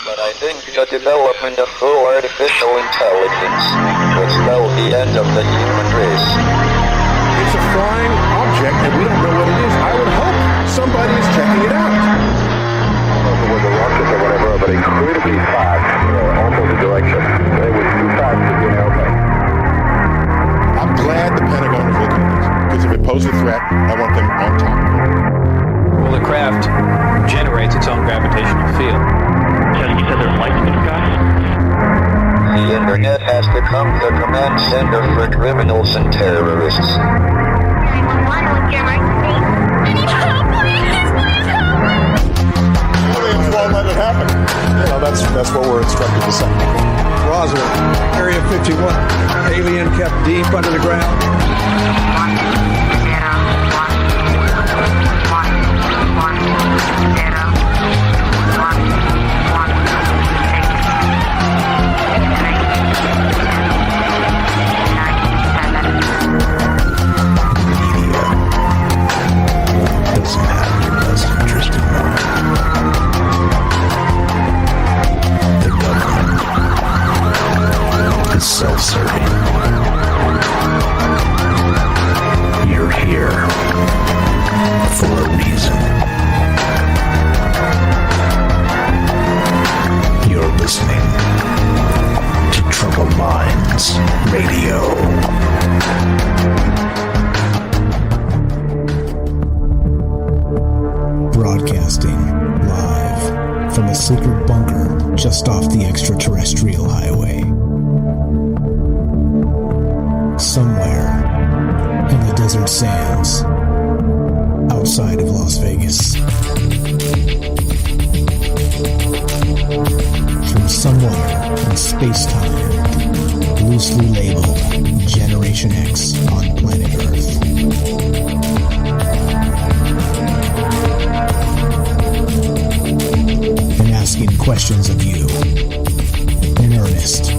But I think the development of full artificial intelligence will spell the end of the human race. It's a flying object, and we don't know what it is. I would hope somebody is checking it out. It was a rocket or whatever, but incredibly fast, also the direction. It was too fast to be an airplane. I'm glad the Pentagon is looking at this, because if it poses a threat, I want them on top of it. Well, the craft generates its own gravitational field. You said there's lights in the sky? The internet has become the command center for criminals and terrorists. 911, what's your emergency? I need help, please help me! Won't let it happen. That's what we're instructed to say. Roger, Area 51. Alien kept deep under the ground. Doesn't have your best interest in mind. The government is self-serving. You're here for a reason. You're listening to Troubled Minds Radio. Broadcasting live from a secret bunker just off the extraterrestrial highway. Somewhere in the desert sands outside of Las Vegas. From somewhere in space-time, loosely labeled Generation X on planet Earth. And asking questions of you in earnest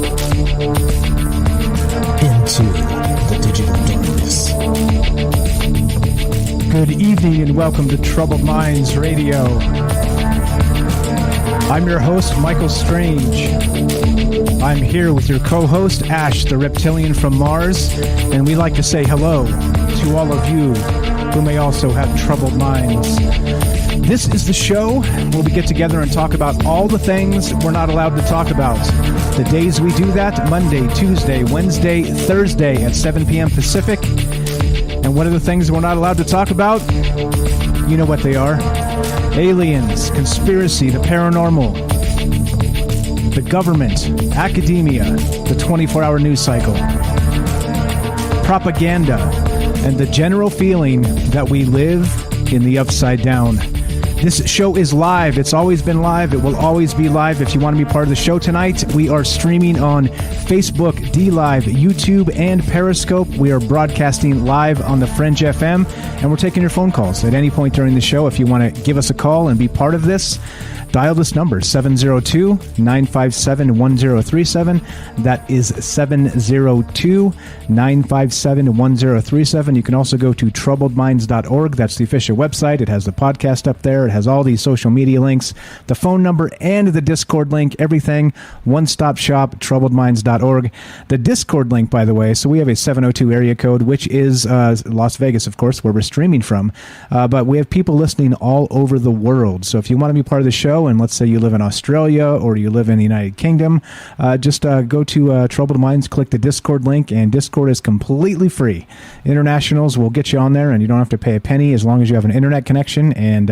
into the digital darkness. Good evening and welcome to Troubled Minds Radio. I'm your host, Michael Strange. I'm here with your co-host, Ash, the reptilian from Mars, and we'd like to say hello to all of you who may also have troubled minds. This is the show where we get together and talk about all the things we're not allowed to talk about. The days we do that, Monday, Tuesday, Wednesday, Thursday at 7 p.m. Pacific. And what are the things we're not allowed to talk about? You know what they are. Aliens, conspiracy, the paranormal, the government, academia, the 24-hour news cycle, propaganda, and the general feeling that we live in the upside down. This show is live. It's always been live. It will always be live. If you want to be part of the show tonight, we are streaming on Facebook, DLive, YouTube, and Periscope. We are broadcasting live on the Fringe FM, and we're taking your phone calls at any point during the show. If you want to give us a call and be part of this, dial this number, 702-957-1037. That is 702-957-1037. You can also go to troubledminds.org. That's the official website. It has the podcast up there. It has all these social media links, the phone number, and the Discord link. Everything, one-stop shop, troubledminds.org. The Discord link, by the way, so we have a 702 area code, which is Las Vegas, of course, where we're streaming from. But we have people listening all over the world. So if you want to be part of the show, and let's say you live in Australia or you live in the United Kingdom, just go to Troubled Minds, click the Discord link, and Discord is completely free. Internationals will get you on there, and you don't have to pay a penny as long as you have an internet connection and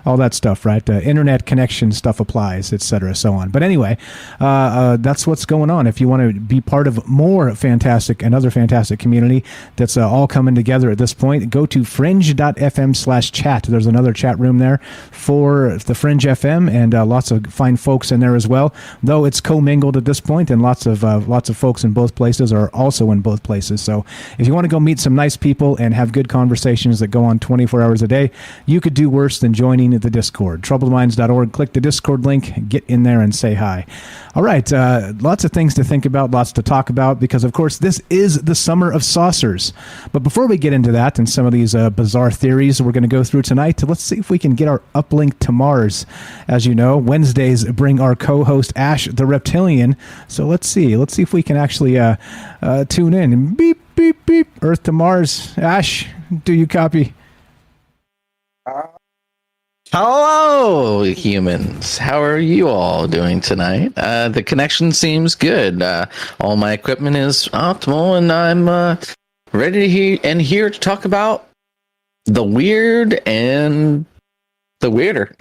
all that stuff, right? Internet connection stuff applies, etc., so on. But anyway, that's what's going on. If you want to be part of more fantastic, another fantastic community that's all coming together at this point, go to fringe.fm/chat. There's another chat room there for the Fringe FM, and lots of fine folks in there as well, though it's commingled at this point, and lots of folks in both places are also in both places. So if you want to go meet some nice people and have good conversations that go on 24 hours a day, you could do worse than joining join the Discord. TroubledMinds.org. Click the Discord link. Get in there and say hi. All right. Lots of things to think about, lots to talk about, because, of course, this is the summer of saucers. But before we get into that and some of these bizarre theories we're going to go through tonight, let's see if we can get our uplink to Mars. As you know, Wednesdays bring our co-host Ash the Reptilian. So let's see if we can actually tune in. Beep, beep, beep. Earth to Mars. Ash, do you copy? Hello, humans. How are you all doing tonight? The connection seems good. All my equipment is optimal, and I'm ready to here to talk about the weird and the weirder.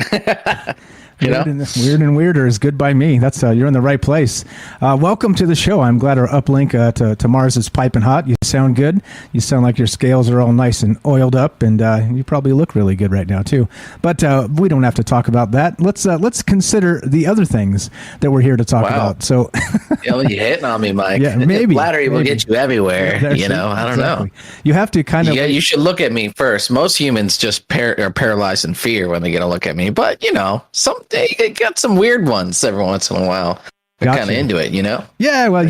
Weird and weirder is good by me. That's you're in the right place. Welcome to the show. I'm glad our uplink to Mars is piping hot. You sound good. You sound like your scales are all nice and oiled up, and you probably look really good right now too. But we don't have to talk about that. Let's consider the other things that we're here to talk about. So you're hitting on me, Mike. Yeah, maybe flattery will get you everywhere. I don't know. You have to kind of. Yeah, you should look at me first. Most humans just are paralyzed in fear when they get a look at me. But they got some weird ones every once in a while. They're kind of into it, Yeah, well,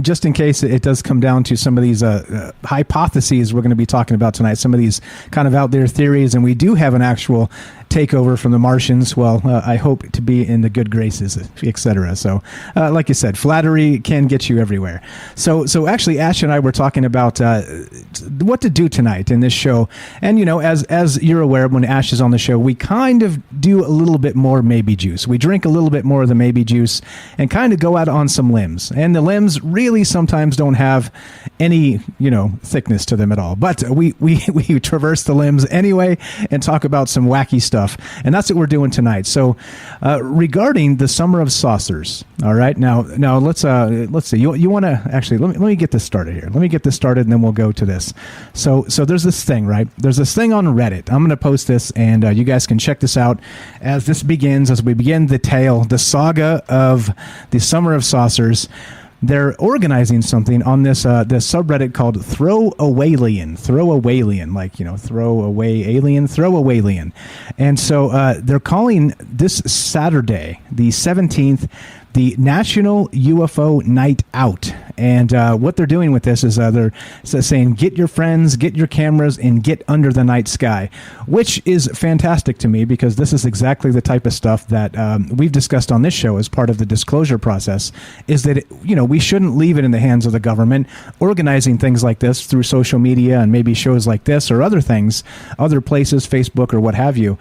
just in case it does come down to some of these hypotheses we're going to be talking about tonight, some of these kind of out there theories, and we do have an actual takeover from the Martians. Well, I hope to be in the good graces, etc. So, like you said, flattery can get you everywhere. So actually, Ash and I were talking about what to do tonight in this show. And, as you're aware, when Ash is on the show, we kind of do a little bit more maybe juice. We drink a little bit more of the maybe juice and kind of go out on some limbs. And the limbs really sometimes don't have any, thickness to them at all. But we traverse the limbs anyway and talk about some wacky stuff. And that's what we're doing tonight. So regarding the summer of saucers, all right, now let's see. You want to actually let me get this started here. Let me get this started, and then we'll go to this. So there's this thing, right? There's this thing on Reddit. I'm going to post this, and you guys can check this out as we begin the tale, the saga of the summer of saucers. They're organizing something on this subreddit called Throwawaylian, like, Throwawaylian. And so they're calling this Saturday, the 17th, the National UFO Night Out. And what they're doing with this is they're saying, get your friends, get your cameras, and get under the night sky, which is fantastic to me, because this is exactly the type of stuff that we've discussed on this show as part of the disclosure process, is that, we shouldn't leave it in the hands of the government. Organizing things like this through social media and maybe shows like this or other things, other places, Facebook or what have you,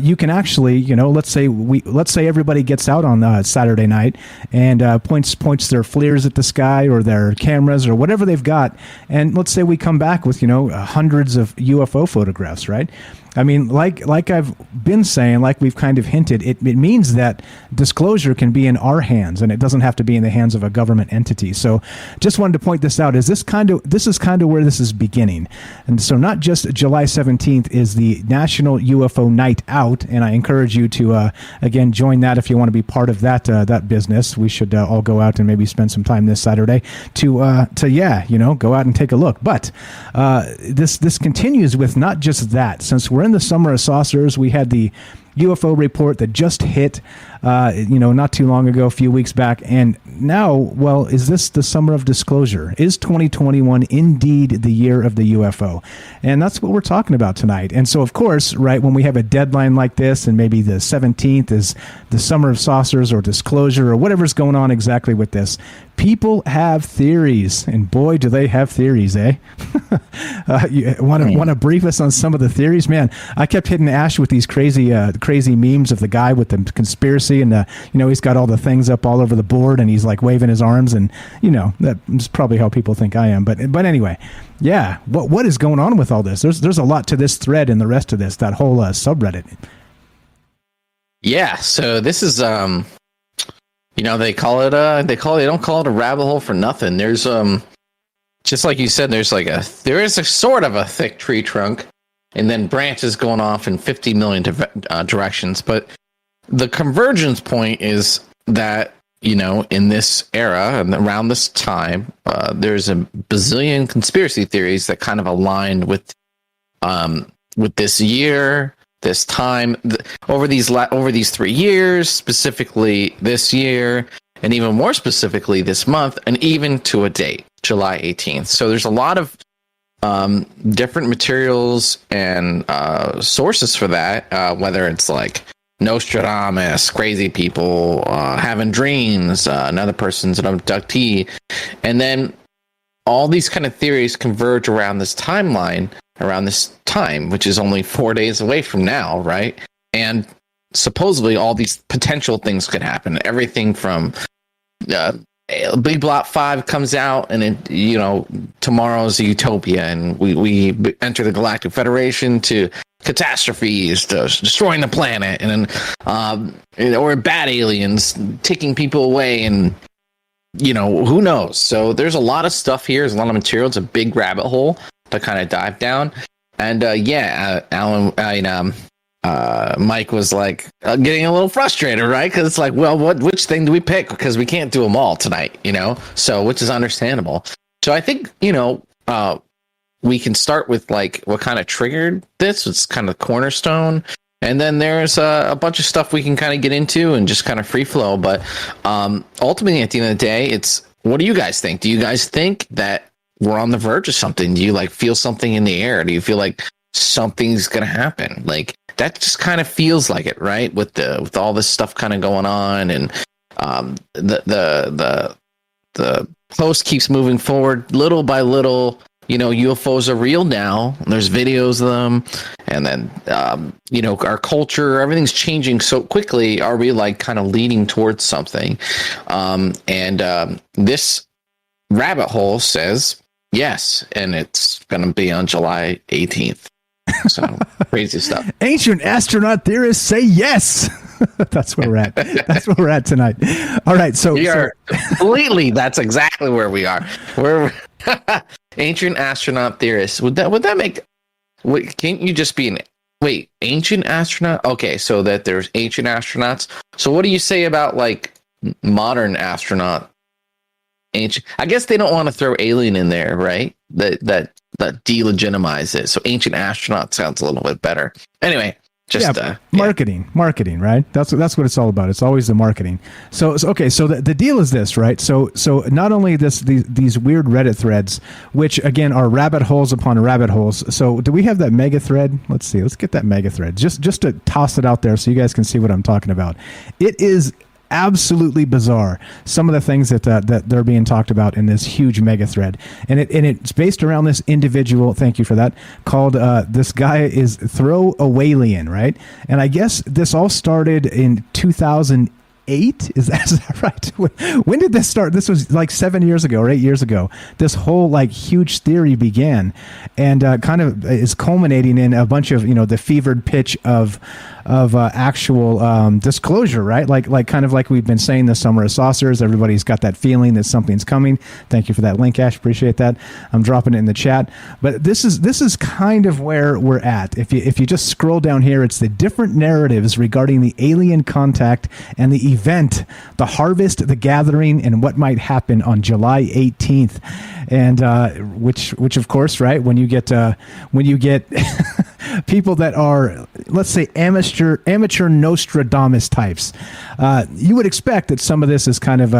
you can actually, let's say everybody gets out on Saturday night and points their FLIRs at the sky or their cameras or whatever they've got, and let's say we come back with hundreds of UFO photographs, right? I mean, like I've been saying, like we've kind of hinted, it means that disclosure can be in our hands, and it doesn't have to be in the hands of a government entity. So just wanted to point this out. This is kind of where this is beginning. And so not just July 17th is the National UFO Night Out, and I encourage you to, again, join that if you want to be part of that business. We should all go out and maybe spend some time this Saturday to go out and take a look. But this continues with not just that. Since we're in the summer of saucers, we had the UFO report that just hit, not too long ago, a few weeks back. And now, well, is this the summer of disclosure? Is 2021 indeed the year of the UFO? And that's what we're talking about tonight. And so, of course, right, when we have a deadline like this, and maybe the 17th is the summer of saucers or disclosure or whatever's going on exactly with this, people have theories, and boy, do they have theories, eh? You want to brief us on some of the theories? Man, I kept hitting Ash with these crazy memes of the guy with the conspiracy, and he's got all the things up all over the board, and he's like waving his arms, and that's probably how people think I am. But anyway, yeah, what is going on with all this? There's a lot to this thread and the rest of this, that whole subreddit. Yeah, so this is they don't call it a rabbit hole for nothing. There's just like you said, there is a sort of a thick tree trunk, and then branches going off in 50 million directions. But the convergence point is that, in this era and around this time, there's a bazillion conspiracy theories that kind of aligned with this year, this time over these 3 years, specifically this year, and even more specifically this month, and even to a date, July 18th. So there's a lot of different materials and sources for that, whether it's like Nostradamus, crazy people having dreams, another person's an abductee, and then all these kind of theories converge around this timeline, around this time, which is only 4 days away from now, right? And supposedly all these potential things could happen. Everything from Big Blot 5 comes out, and tomorrow's a utopia, and we enter the Galactic Federation, to catastrophes, to destroying the planet, and then or bad aliens taking people away, and who knows. So there's a lot of stuff here. There's a lot of material. It's a big rabbit hole to kind of dive down. And Alan, Mike was like getting a little frustrated, right? Because it's like, well, which thing do we pick? Because we can't do them all tonight, so, which is understandable. So I think, we can start with like what kind of triggered this. It's kind of cornerstone. And then there's a bunch of stuff we can kind of get into and just kind of free flow. But ultimately, at the end of the day, it's, what do you guys think? Do you guys think that we're on the verge of something? Do you like feel something in the air? Do you feel like something's going to happen? Like, that just kind of feels like it, right? With all this stuff kind of going on, and the post keeps moving forward little by little. UFOs are real now. There's videos of them, and then our culture, everything's changing so quickly. Are we like kind of leading towards something? This rabbit hole says yes, and it's going to be on July 18th. So crazy stuff. Ancient astronaut theorists say yes. That's where we're at. That's where we're at tonight. All right. So we are completely. That's exactly where we are. We're ancient astronaut theorists. Would that make? Can't you just be ancient astronaut? Okay, so that there's ancient astronauts. So what do you say about like modern astronaut? Ancient. I guess they don't want to throw alien in there, right? That delegitimize it. So ancient astronaut sounds a little bit better. Anyway, marketing, right? That's what it's all about. It's always the marketing. So okay. So the deal is this, right? So not only these weird Reddit threads, which again are rabbit holes upon rabbit holes. So do we have that mega thread? Let's see. Let's get that mega thread just to toss it out there so you guys can see what I'm talking about. It is absolutely bizarre, some of the things that they're being talked about in this huge mega thread, and it's based around this individual, thank you for that, called this guy is Throwawaylian, right? And I guess this all started in 2008. Is that right? When did this start? This was like 7 years ago or 8 years ago. This whole like huge theory began, and kind of is culminating in a bunch of the fevered pitch of actual disclosure, right? Like kind of like we've been saying this summer of saucers. Everybody's got that feeling that something's coming. Thank you for that link, Ash. Appreciate that. I'm dropping it in the chat. But this is kind of where we're at. If you just scroll down here, it's the different narratives regarding the alien contact and the event, the harvest, the gathering, and what might happen on July 18th, and which of course, right, when you get people that are, let's say, amateur Nostradamus types, you would expect that some of this is kind of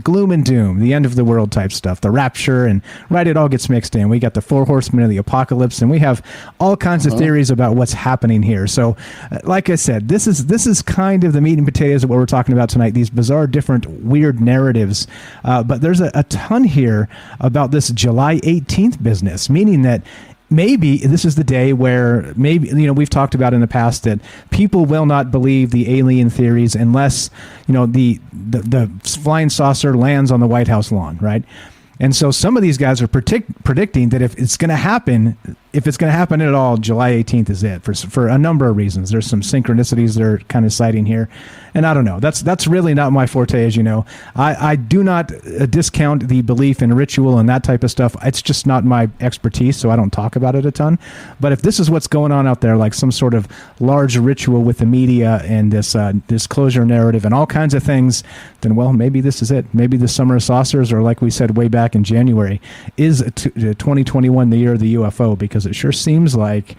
gloom and doom, the end of the world type stuff, the rapture, and right, it all gets mixed in. We got the 4 horsemen of the apocalypse, and we have all kinds of theories about what's happening here. So, like I said, this is kind of the meat and potatoes of what we're talking about tonight. These bizarre, different, weird narratives, but there's a ton here about this July 18th business, meaning that maybe this is the day where maybe, we've talked about in the past that people will not believe the alien theories unless, the flying saucer lands on the White House lawn, right? And so some of these guys are predicting that if it's going to happen at all, July 18th is it, for a number of reasons. There's some synchronicities they're kind of citing here. And I don't know. That's really not my forte, as you know. I do not discount the belief in ritual and that type of stuff. It's just not my expertise, so I don't talk about it a ton. But if this is what's going on out there, like some sort of large ritual with the media and this disclosure narrative and all kinds of things, then, well, maybe this is it. Maybe the Summer of Saucers, or like we said way back in January, is 2021 the year of the UFO, because it sure seems like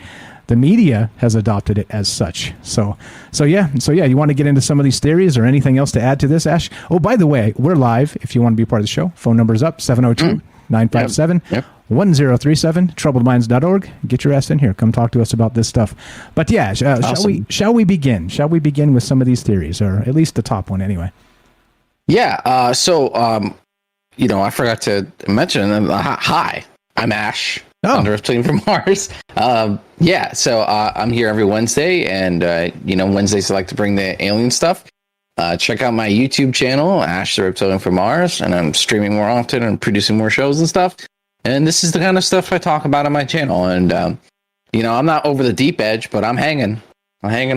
the media has adopted it as such. So yeah. You want to get into some of these theories or anything else to add to this, Ash? Oh, by the way, we're live. If you want to be part of the show, phone number is up 702-957-1037, troubledminds.org. Get your ass in here. Come talk to us about this stuff. But yeah, Awesome. shall we begin? Shall we begin with some of these theories, or at least the top one anyway? Yeah. I forgot to mention. Hi, I'm Ash. Oh. On Reptilian from Mars. So I'm here every Wednesday, and Wednesdays I like to bring the alien stuff. Check out my YouTube channel, Ash the Reptilian from Mars, and I'm streaming more often and producing more shows and stuff. And this is the kind of stuff I talk about on my channel. And I'm not over the deep edge, but I'm hanging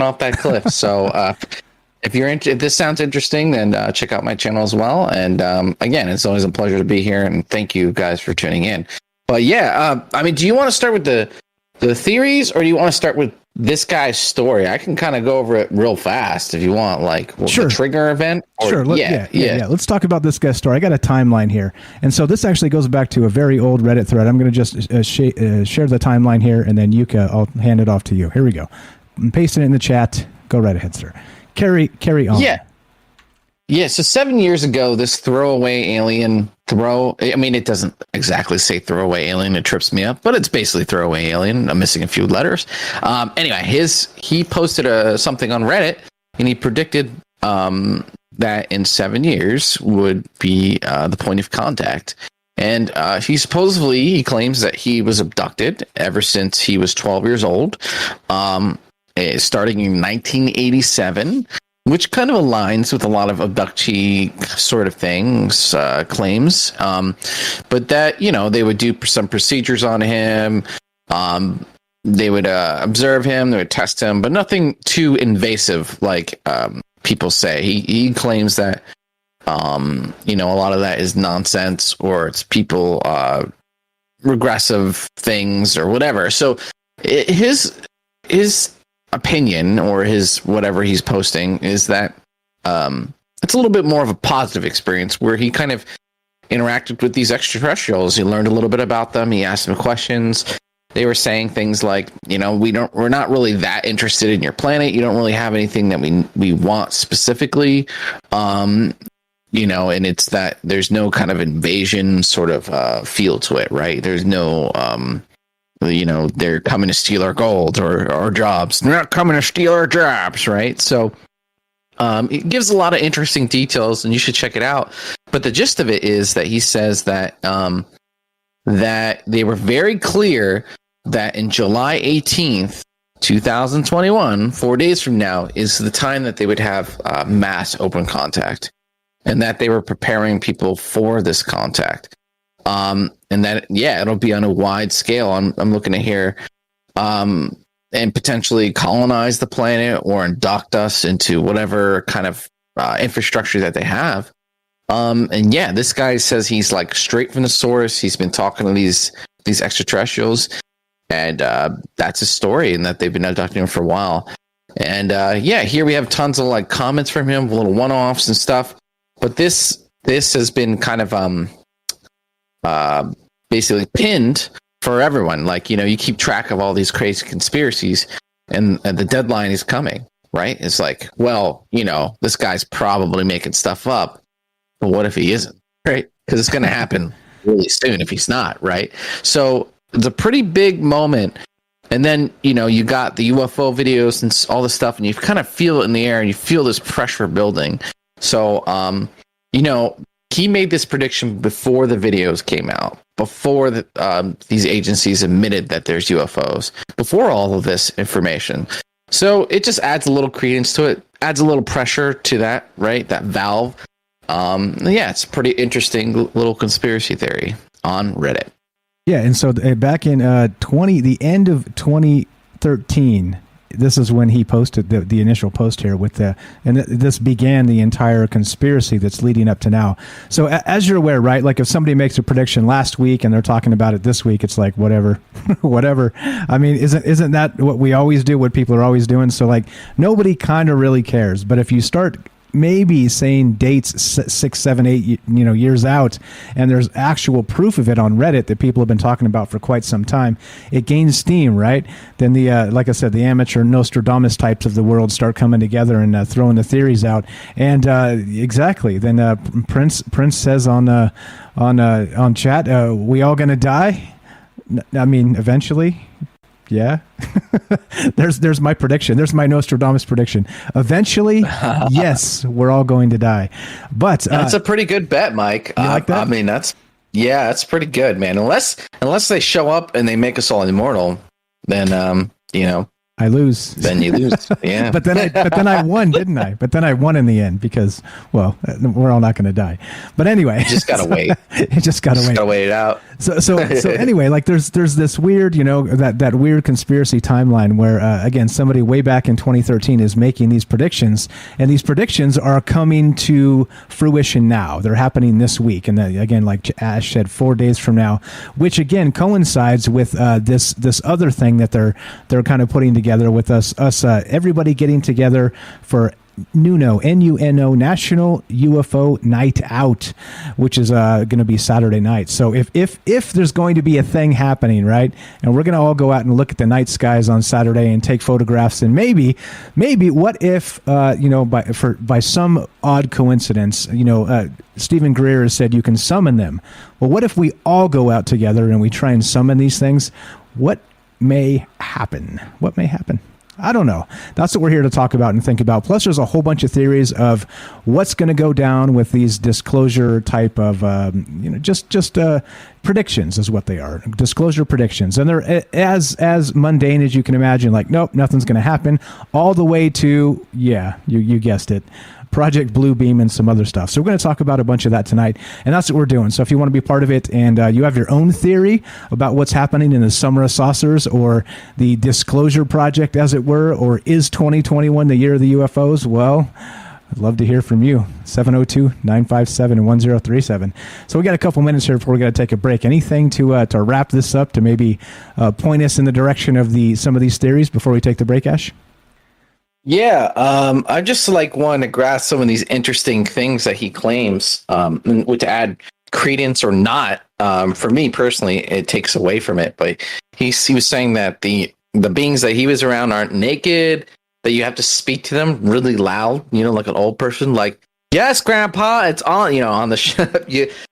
off that cliff. So if this sounds interesting, then check out my channel as well. And again, it's always a pleasure to be here, and thank you guys for tuning in. But yeah, do you want to start with the theories, or do you want to start with this guy's story? I can kind of go over it real fast if you want, sure. The trigger event. Sure. Yeah. Let's talk about this guy's story. I got a timeline here. And so this actually goes back to a very old Reddit thread. I'm going to just share the timeline here, and then Yuka, I'll hand it off to you. Here we go. I'm pasting it in the chat. Go right ahead, sir. Carry on. Yeah, so 7 years ago, this throwaway alien it doesn't exactly say throwaway alien, it trips me up, but it's basically throwaway alien. I'm missing a few letters. Anyway, he posted something on Reddit, and he predicted that in 7 years would be the point of contact. And he claims that he was abducted ever since he was 12 years old, starting in 1987. Which kind of aligns with a lot of abductee sort of things, claims. But that, they would do some procedures on him. They would observe him, they would test him, but nothing too invasive like people say. He claims that, a lot of that is nonsense, or it's people regressive things or whatever. So his opinion, or his whatever he's posting, is that it's a little bit more of a positive experience, where he kind of interacted with these extraterrestrials. He learned a little bit about them. He asked them questions. They were saying things like, we're not really that interested in your planet. You don't really have anything that we want specifically. And it's that there's no kind of invasion sort of feel to it, right? There's no they're coming to steal our gold or our jobs. They're not coming to steal our jobs, right? So it gives a lot of interesting details, and you should check it out. But the gist of it is that he says that that they were very clear that in July 18th, 2021, 4 days from now, is the time that they would have mass open contact, and that they were preparing people for this contact. And that, it'll be on a wide scale. I'm looking at here, and potentially colonize the planet or induct us into whatever kind of infrastructure that they have. This guy says he's like straight from the source. He's been talking to these extraterrestrials, and that's his story, and that they've been abducting him for a while. And here we have tons of like comments from him, little one-offs and stuff. But this has been kind of basically pinned for everyone. Like, you keep track of all these crazy conspiracies, and the deadline is coming, right? It's like, well, this guy's probably making stuff up, but what if he isn't, right? Because it's going to happen really soon if he's not, right? So it's a pretty big moment. And then, you got the UFO videos and all this stuff, and you kind of feel it in the air, and you feel this pressure building. So, he made this prediction before the videos came out, before these agencies admitted that there's UFOs, before all of this information. So it just adds a little credence to it, adds a little pressure to that, right? That valve. It's a pretty interesting little conspiracy theory on Reddit. Yeah, and so back in the end of 2013, this is when he posted the initial post here this began the entire conspiracy that's leading up to now. So as you're aware, right? Like if somebody makes a prediction last week and they're talking about it this week, it's like whatever. I mean, isn't that what we always do? What people are always doing? So like nobody kind of really cares. But if you start maybe saying dates 6, 7, 8 years out, and there's actual proof of it on Reddit that people have been talking about for quite some time, it gains steam, right? Then the like I said, the amateur Nostradamus types of the world start coming together and throwing the theories out, and exactly. Then Prince says on chat, we all gonna die? I mean, eventually. Yeah. There's my prediction. There's my Nostradamus prediction. Eventually, yes, we're all going to die. But that's a pretty good bet, Mike. You like that? I mean, that's pretty good, man. Unless they show up and they make us all immortal, then I lose. Then you lose. Yeah. but then I won, didn't I? But then I won in the end because, well, we're all not going to die. But anyway, you just gotta wait. You just gotta wait. Gotta wait it out. So anyway, like there's this weird, that weird conspiracy timeline where again, somebody way back in 2013 is making these predictions, and these predictions are coming to fruition now. They're happening this week, and again, like Ash said, 4 days from now, which again coincides with this other thing that they're kind of putting together with us everybody getting together for NUNO, N-U-N-O, National UFO Night Out, which is going to be Saturday night. So if there's going to be a thing happening, right, and we're going to all go out and look at the night skies on Saturday and take photographs, and maybe what if by some odd coincidence, Stephen Greer has said you can summon them. Well, what if we all go out together and we try and summon these things? What may happen? What may happen? I don't know. That's what we're here to talk about and think about. Plus, there's a whole bunch of theories of what's going to go down with these disclosure type of, just predictions is what they are. Disclosure predictions. And they're as mundane as you can imagine. Like, nope, nothing's going to happen. All the way to, yeah, you guessed it, Project Bluebeam and some other stuff. So we're going to talk about a bunch of that tonight, and that's what we're doing. So if you want to be part of it and you have your own theory about what's happening in the Summer of Saucers or the Disclosure Project, as it were, or is 2021 the year of the UFOs, well, I'd love to hear from you. 702-957-1037. So we got a couple minutes here before we got to take a break. Anything to wrap this up, to maybe point us in the direction of some of these theories before we take the break, Ash? Yeah, I just want to grasp some of these interesting things that he claims, and to add credence or not. For me personally, it takes away from it. But he was saying that the beings that he was around aren't naked, that you have to speak to them really loud, like an old person, like, yes, Grandpa, it's on, on the ship,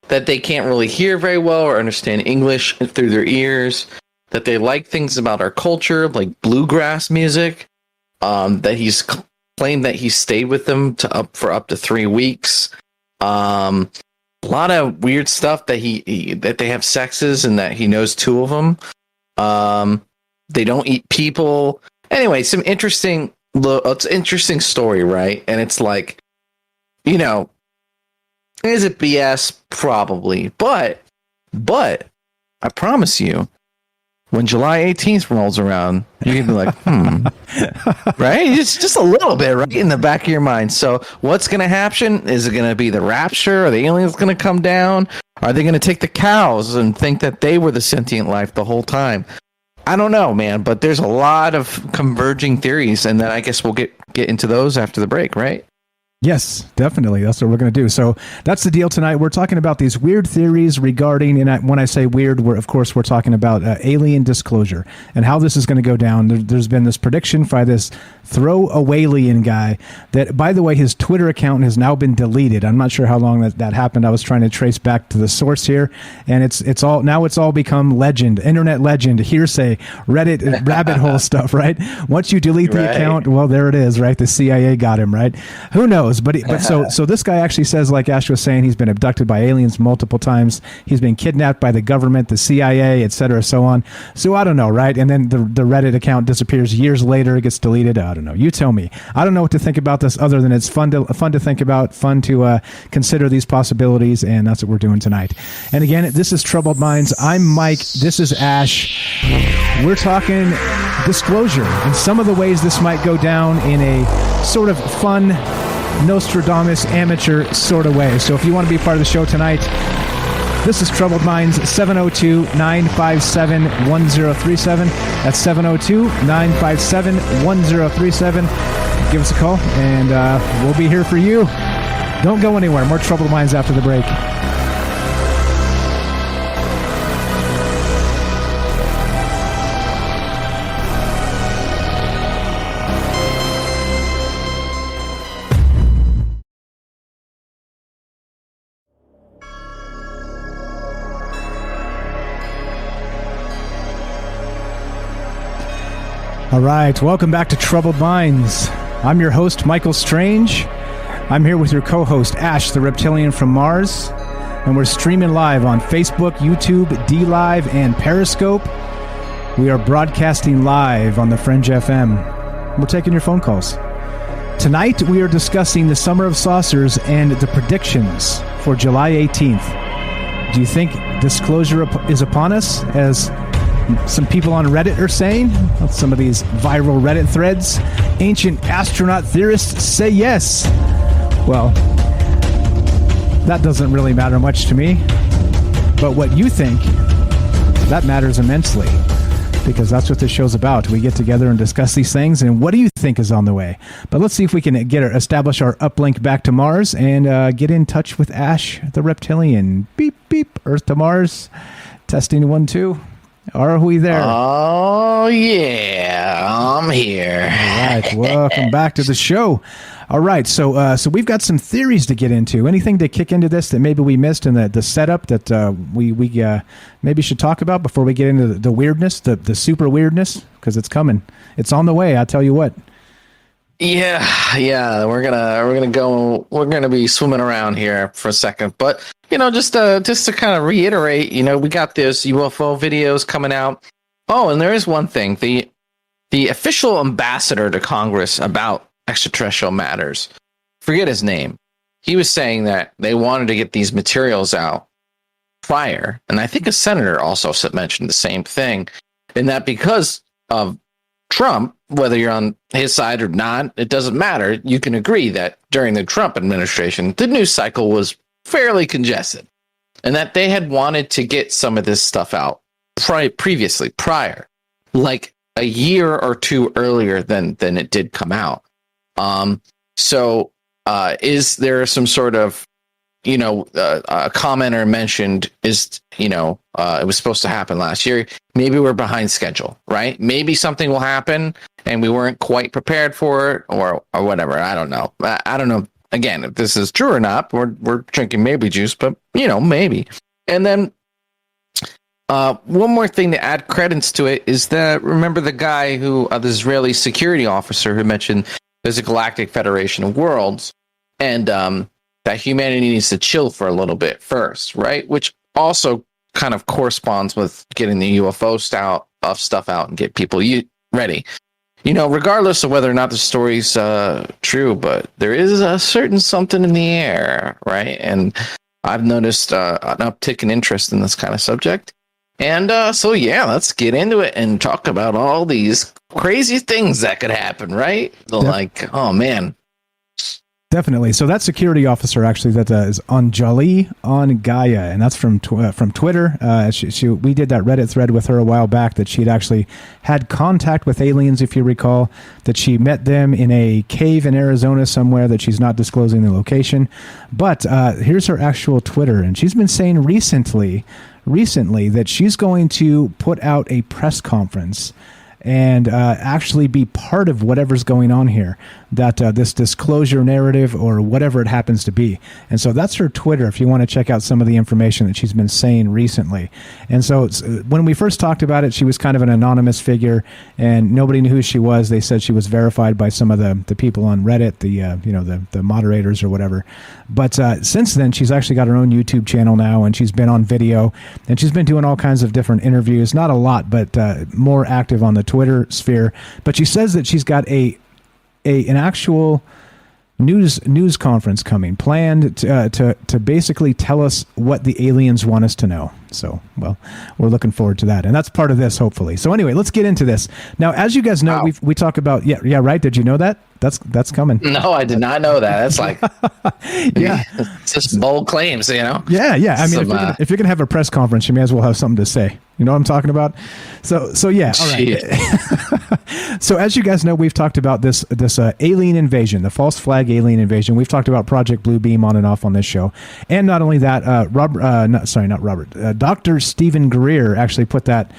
that they can't really hear very well or understand English through their ears, that they like things about our culture, like bluegrass music. That he's claimed that he stayed with them for up to 3 weeks. A lot of weird stuff that that they have sexes and that he knows 2 of them. They don't eat people. Anyway, it's an interesting story, right? And it's like, is it BS? Probably, but I promise you, when July 18th rolls around, you can be like, right? It's just a little bit right in the back of your mind. So what's going to happen? Is it going to be the rapture? Are the aliens going to come down? Are they going to take the cows and think that they were the sentient life the whole time? I don't know, man, but there's a lot of converging theories, and then I guess we'll get into those after the break, right? Yes, definitely. That's what we're going to do. So that's the deal tonight. We're talking about these weird theories regarding, and when I say weird, we're talking about alien disclosure and how this is going to go down. There's been this prediction by this throw-away-lian guy that, by the way, his Twitter account has now been deleted. I'm not sure how long that happened. I was trying to trace back to the source here, and it's all become legend, internet legend, hearsay, Reddit, rabbit hole stuff, right? Once you delete the account, well, there it is, right? The CIA got him, right? Who knows? But so this guy actually says, like Ash was saying, he's been abducted by aliens multiple times. He's been kidnapped by the government, the CIA, etc., so on. So I don't know, right? And then the Reddit account disappears years later. It gets deleted. I don't know. You tell me. I don't know what to think about this other than it's fun to think about, fun to consider these possibilities, and that's what we're doing tonight. And again, this is Troubled Minds. I'm Mike. This is Ash. We're talking disclosure and some of the ways this might go down in a sort of fun, Nostradamus amateur sort of way. So if you want to be part of the show tonight, this is Troubled Minds, 702-957-1037. That's 702-957-1037. give us a call, and we'll be here for you. Don't go anywhere. More Troubled Minds after the break. All right, welcome back to Troubled Minds. I'm your host, Michael Strange. I'm here with your co-host, Ash, the Reptilian from Mars, and we're streaming live on Facebook, YouTube, DLive, and Periscope. We are broadcasting live on the Fringe FM. We're taking your phone calls. Tonight, we are discussing the Summer of Saucers and the predictions for July 18th. Do you think disclosure is upon us, as some people on Reddit are saying? Some of these viral Reddit threads. Ancient astronaut theorists say yes. Well, that doesn't really matter much to me. But what you think, that matters immensely. Because that's what this show's about. We get together and discuss these things. And what do you think is on the way? But let's see if we can establish our uplink back to Mars and get in touch with Ash, the Reptilian. Beep, beep. Earth to Mars. Testing 1, 2. Are we there? Oh, yeah, I'm here. All right, welcome back to the show. All right, so we've got some theories to get into. Anything to kick into this that maybe we missed in the setup that we maybe should talk about before we get into the weirdness, the super weirdness, because it's coming. It's on the way, I tell you what. Yeah, we're gonna be swimming around here for a second, but just to kind of reiterate, we got this UFO videos coming out. Oh, and there is one thing: the official ambassador to Congress about extraterrestrial matters, forget his name. He was saying that they wanted to get these materials out prior, and I think a senator also mentioned the same thing, in that because of Trump, whether you're on his side or not, it doesn't matter. You can agree that during the Trump administration, the news cycle was fairly congested, and that they had wanted to get some of this stuff out prior, like a year or two earlier than it did come out. So is there some sort of, a commenter mentioned it was supposed to happen last year. Maybe we're behind schedule, right? Maybe something will happen and we weren't quite prepared for it or whatever. I don't know. I don't know. Again, if this is true or not, we're drinking maybe juice, but maybe. And then one more thing to add credence to it is that, remember the guy the Israeli security officer who mentioned there's a galactic federation of worlds, and that humanity needs to chill for a little bit first, right? Which also kind of corresponds with getting the UFO stuff out and get people ready. Regardless of whether or not the story's true, but there is a certain something in the air, right? And I've noticed an uptick in interest in this kind of subject. And so, let's get into it and talk about all these crazy things that could happen, right? Like, oh, man. Definitely. So that security officer actually that is Anjali on Gaia, and that's from Twitter. We did that Reddit thread with her a while back that she'd actually had contact with aliens, if you recall, that she met them in a cave in Arizona somewhere that she's not disclosing the location. But here's her actual Twitter, and she's been saying recently that she's going to put out a press conference and actually be part of whatever's going on here, that this disclosure narrative or whatever it happens to be. And so that's her Twitter if you want to check out some of the information that she's been saying recently. And so when we first talked about it, she was kind of an anonymous figure and nobody knew who she was. They said she was verified by some of the people on Reddit, the moderators or whatever. But since then, she's actually got her own YouTube channel now, and she's been on video, and she's been doing all kinds of different interviews, not a lot, but more active on the Twitter sphere. But she says that she's got an actual news conference coming, planned to basically tell us what the aliens want us to know. So, well, we're looking forward to that, and that's part of this, hopefully. So anyway, let's get into this. Now, as you guys know, we talk about right. Did you know that? That's coming. No, I did not know that. That's like, it's just bold claims, Yeah. I mean, if you're gonna have a press conference, you may as well have something to say. You know what I'm talking about? So yeah, all right. So as you guys know, we've talked about this alien invasion, the false flag alien invasion. We've talked about Project Bluebeam on and off on this show. And not only that, Dr. Stephen Greer actually put that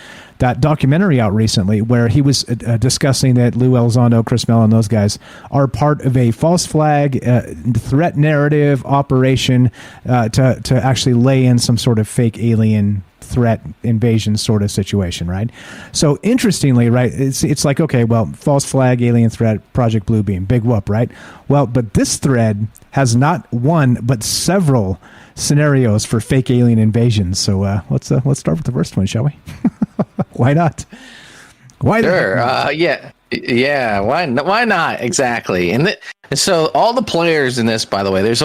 documentary out recently where he was discussing that Lou Elizondo, Chris Mellon, those guys are part of a false flag threat narrative operation to actually lay in some sort of fake alien threat invasion sort of situation, right? So interestingly, right, it's like, okay, well, false flag alien threat, Project Bluebeam, big whoop, right? Well, but this thread has not one but several scenarios for fake alien invasions. So let's start with the first one, shall we? Why not? Why sure. not? Yeah. Why not? Exactly. And so all the players in this, by the way, there's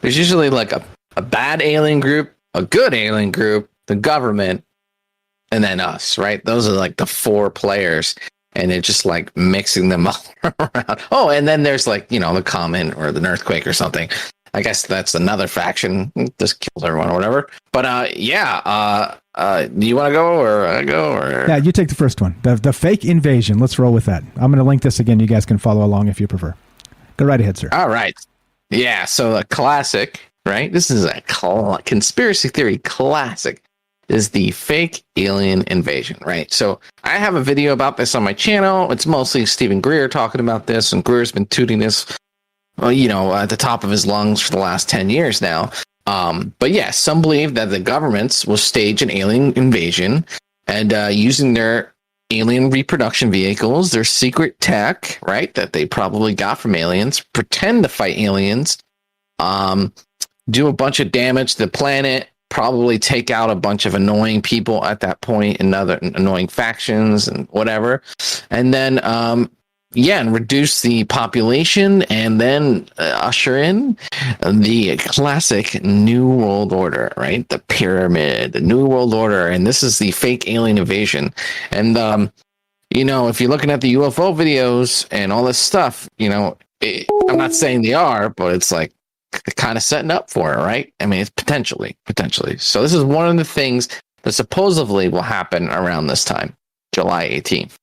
usually like a bad alien group, a good alien group, the government, and then us, right? Those are like the four players, and it's just like mixing them all around. Oh, and then there's like, the Comet or the Earthquake or something. I guess that's another faction. Just killed everyone or whatever. But do you want to go or I go? Or yeah, you take the first one. The fake invasion. Let's roll with that. I'm going to link this again. You guys can follow along if you prefer. Go right ahead, sir. All right. Yeah. So a classic, right? This is a conspiracy theory classic. Is the fake alien invasion, right? So I have a video about this on my channel. It's mostly Stephen Greer talking about this, and Greer's been tooting this, at the top of his lungs for the last 10 years now. But yes, some believe that the governments will stage an alien invasion and using their alien reproduction vehicles, their secret tech, right, that they probably got from aliens, pretend to fight aliens, do a bunch of damage to the planet, probably take out a bunch of annoying people at that point and other annoying factions and whatever. And then, and reduce the population and then usher in the classic New World Order, right? The pyramid, the New World Order. And this is the fake alien invasion. And, if you're looking at the UFO videos and all this stuff, I'm not saying they are, but it's like, kind of setting up for it, right? I mean, it's potentially. So this is one of the things that supposedly will happen around this time, July 18th.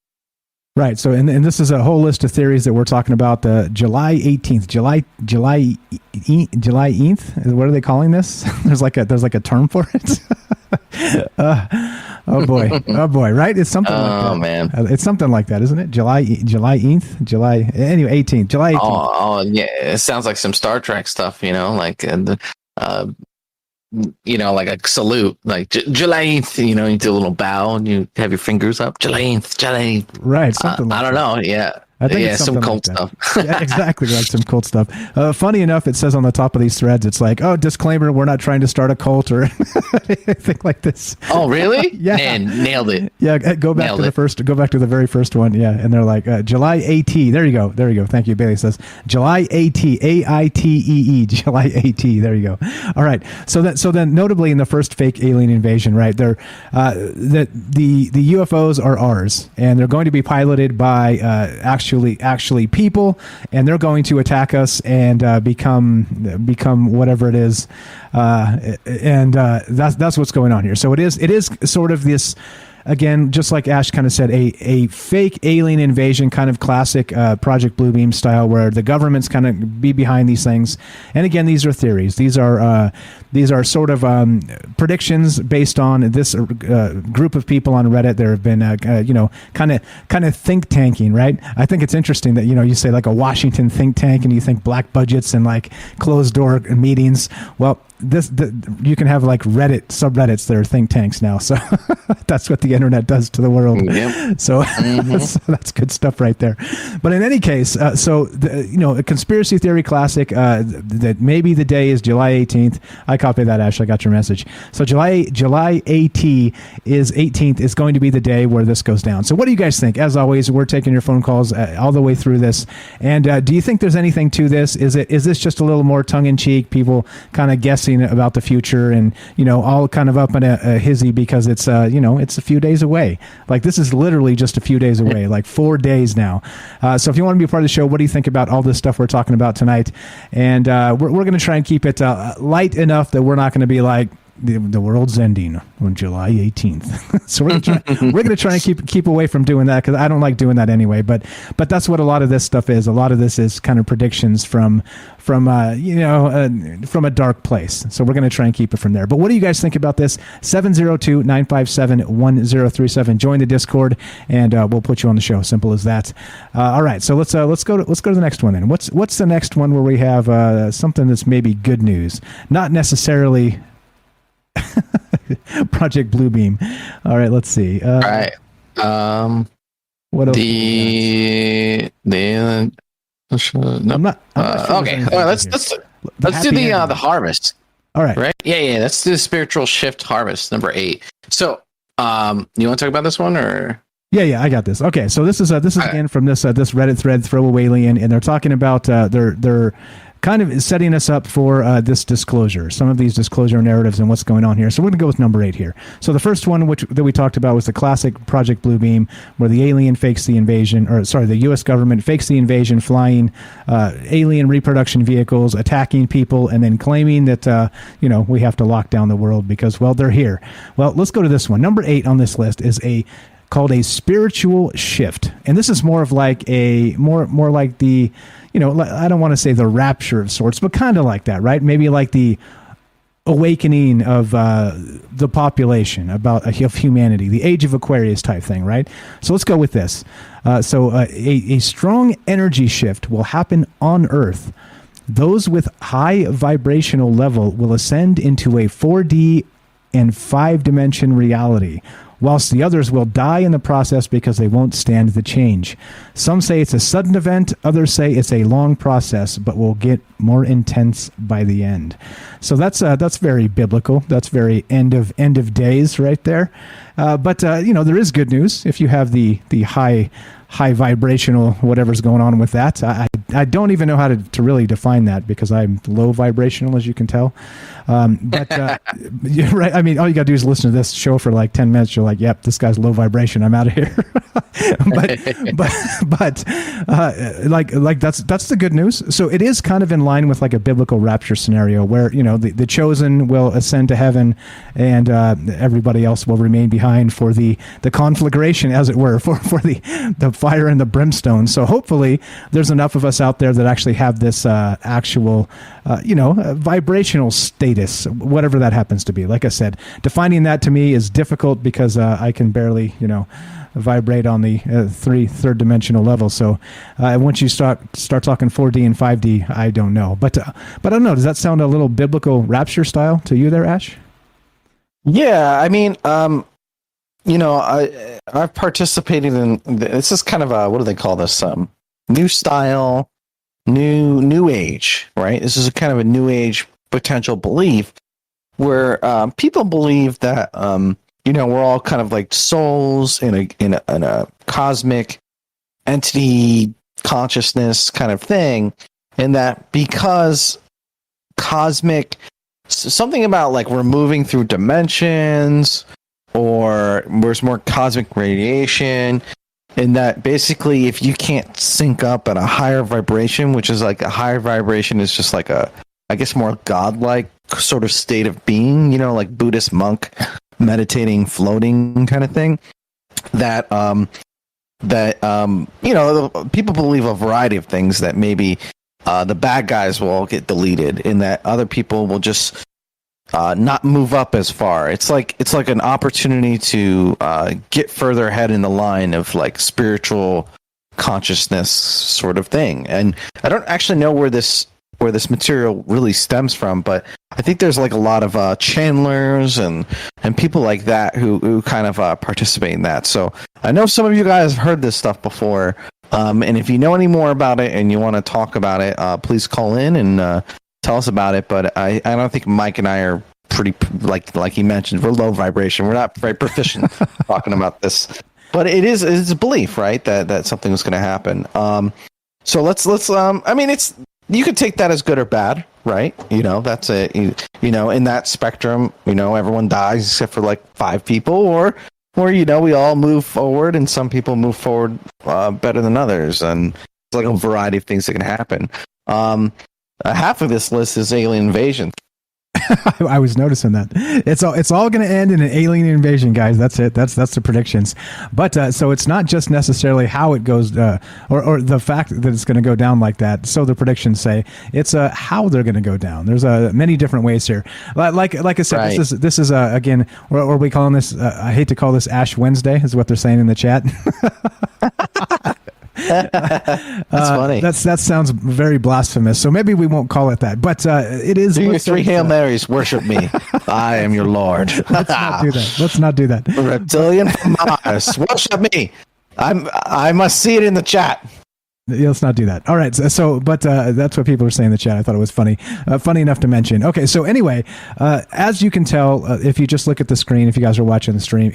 Right. So, and this is a whole list of theories that we're talking about. The July 18th, July 18th. What are they calling this? There's like a term for it. Oh boy. Right. It's something. like that. Man. It's something like that, isn't it? July 18th. Anyway, 18th. July 18th. Oh yeah. It sounds like some Star Trek stuff. Like like a salute, like July 8th, you do a little bow and you have your fingers up. July 8th. Right. Something like I don't know. Yeah. I think it's some cult like stuff. Yeah, exactly, like some cult stuff. Funny enough, it says on the top of these threads, it's like, oh, disclaimer, we're not trying to start a cult or anything like this. Oh, really? Yeah, man, nailed it. Yeah, go back to the very first one. Yeah, and they're like July AT. There you go. Thank you. Bailey says July AT, AITEE, July AT. There you go. All right. So then, notably in the first fake alien invasion, right there, that the UFOs are ours, and they're going to be piloted by actually people, and they're going to attack us and become whatever it is, and that's what's going on here. So it is sort of this, again, just like Ash kind of said, a fake alien invasion kind of classic Project Bluebeam style, where the government's kind of be behind these things. And again, these are theories. These are sort of predictions based on this group of people on Reddit. There have been kind of think tanking, right? I think it's interesting that you say like a Washington think tank, and you think black budgets and like closed door meetings. Well, you can have like Reddit subreddits that are think tanks now. So that's what the internet does to the world. Yep. So, so that's good stuff right there. But in any case, a conspiracy theory classic that maybe the day is July 18th. I copied that, Ash. I got your message. So July 18th is going to be the day where this goes down. So what do you guys think? As always, we're taking your phone calls all the way through this. And do you think there's anything to this? Is this just a little more tongue in cheek? People kind of guessing about the future, and all kind of up in a hizzy because it's it's a few days away. Like, this is literally just a few days away, like 4 days now. So if you want to be a part of the show, what do you think about all this stuff we're talking about tonight? And we're going to try and keep it light enough that we're not going to be like the world's ending on July 18th. So we're gonna try and keep away from doing that, because I don't like doing that anyway. But that's what a lot of this stuff is. A lot of this is kind of predictions from a dark place. So we're gonna try and keep it from there. But what do you guys think about this? 702-957-1037. Join the Discord, and we'll put you on the show. Simple as that. All right. So let's go to the next one then. What's the next one where we have something that's maybe good news, not necessarily Project Bluebeam. All right, let's see. All right. What else? No. I'm not sure okay. All right. Let's do the harvest. All right. Right. Yeah. Let's do the spiritual shift harvest number 8. So, you want to talk about this one or? Yeah, I got this. Okay, so this is again from this Reddit thread, Throwaway Alien, and they're talking about they're kind of setting us up for this disclosure, some of these disclosure narratives and what's going on here. So we're going to go with number 8 here. So the first one that we talked about was the classic Project Bluebeam, where the alien fakes the invasion, the U.S. government fakes the invasion, flying alien reproduction vehicles, attacking people, and then claiming that we have to lock down the world because, well, they're here. Well, let's go to this one. Number 8 on this list is called a spiritual shift, and this is more of like more like the, I don't want to say the rapture of sorts, but kind of like that, right? Maybe like the awakening of the population of humanity, the age of Aquarius type thing, right? So let's go with this. A strong energy shift will happen on Earth. Those with high vibrational level will ascend into a 4D and 5-dimension reality, whilst the others will die in the process because they won't stand the change. Some say it's a sudden event, others say it's a long process, but will get more intense by the end. So that's very biblical. That's very end of days right there. But there is good news if you have the high vibrational whatever's going on with that. I don't even know how to really define that because I'm low vibrational, as you can tell. But you're right. I mean, all you got to do is listen to this show for like 10 minutes. You're like, yep, this guy's low vibration. I'm out of here. but that's the good news. So it is kind of in line with like a biblical rapture scenario where, the chosen will ascend to heaven and everybody else will remain behind for the conflagration, as it were, for the fire and the brimstone. So hopefully there's enough of us out there that actually have this actual, vibrational status, whatever that happens to be. Like I said, defining that to me is difficult because I can barely, vibrate on the third dimensional level. So once you start talking 4D and 5D, I don't know. But I don't know. Does that sound a little biblical rapture style to you there, Ash? Yeah, I mean, I've participated in this is kind of a, what do they call this? New style, new age, right? This is a kind of a new age potential belief where people believe that we're all kind of like souls in a cosmic entity consciousness kind of thing, and that because something about like we're moving through dimensions or there's more cosmic radiation, and that basically if you can't sync up at a higher vibration, which is like a higher vibration is just like a, I guess, more godlike sort of state of being, like Buddhist monk meditating, floating kind of thing, that people believe a variety of things, that maybe the bad guys will all get deleted and that other people will just not move up as far. It's like an opportunity to get further ahead in the line of like spiritual consciousness sort of thing. And I don't actually know where this material really stems from, but I think there's like a lot of channelers and people like that who kind of participate in that. So I know some of you guys have heard this stuff before, and if you know any more about it and you want to talk about it, please call in and tell us about it. But I don't think Mike and I are pretty, like he mentioned, we're low vibration. We're not very proficient talking about this, but it's a belief, right, that something is going to happen. So let's I mean, you could take that as good or bad, right? That's in that spectrum, everyone dies except for like 5 people, or we all move forward, and some people move forward better than others, and it's like a variety of things that can happen. Half of this list is alien invasion. I was noticing that it's all going to end in an alien invasion, guys. That's it. That's the predictions. But so it's not just necessarily how it goes, or the fact that it's going to go down like that. So the predictions say it's how they're going to go down. There's many different ways here. Like I said, Right. this is again, what are we calling this? I hate to call this Ash Wednesday, is what they're saying in the chat. That's funny. That sounds very blasphemous. So maybe we won't call it that. But it is. Do your let's say 3 it's, Hail Marys, worship me. I am your Lord. Let's not do that. Let's not do that. Reptilian from Mars, worship me. I must see it in the chat. Yeah, let's not do that. All right. So but that's what people were saying in the chat. I thought it was funny. Funny enough to mention. Okay. So anyway, as you can tell, if you just look at the screen, if you guys are watching the stream,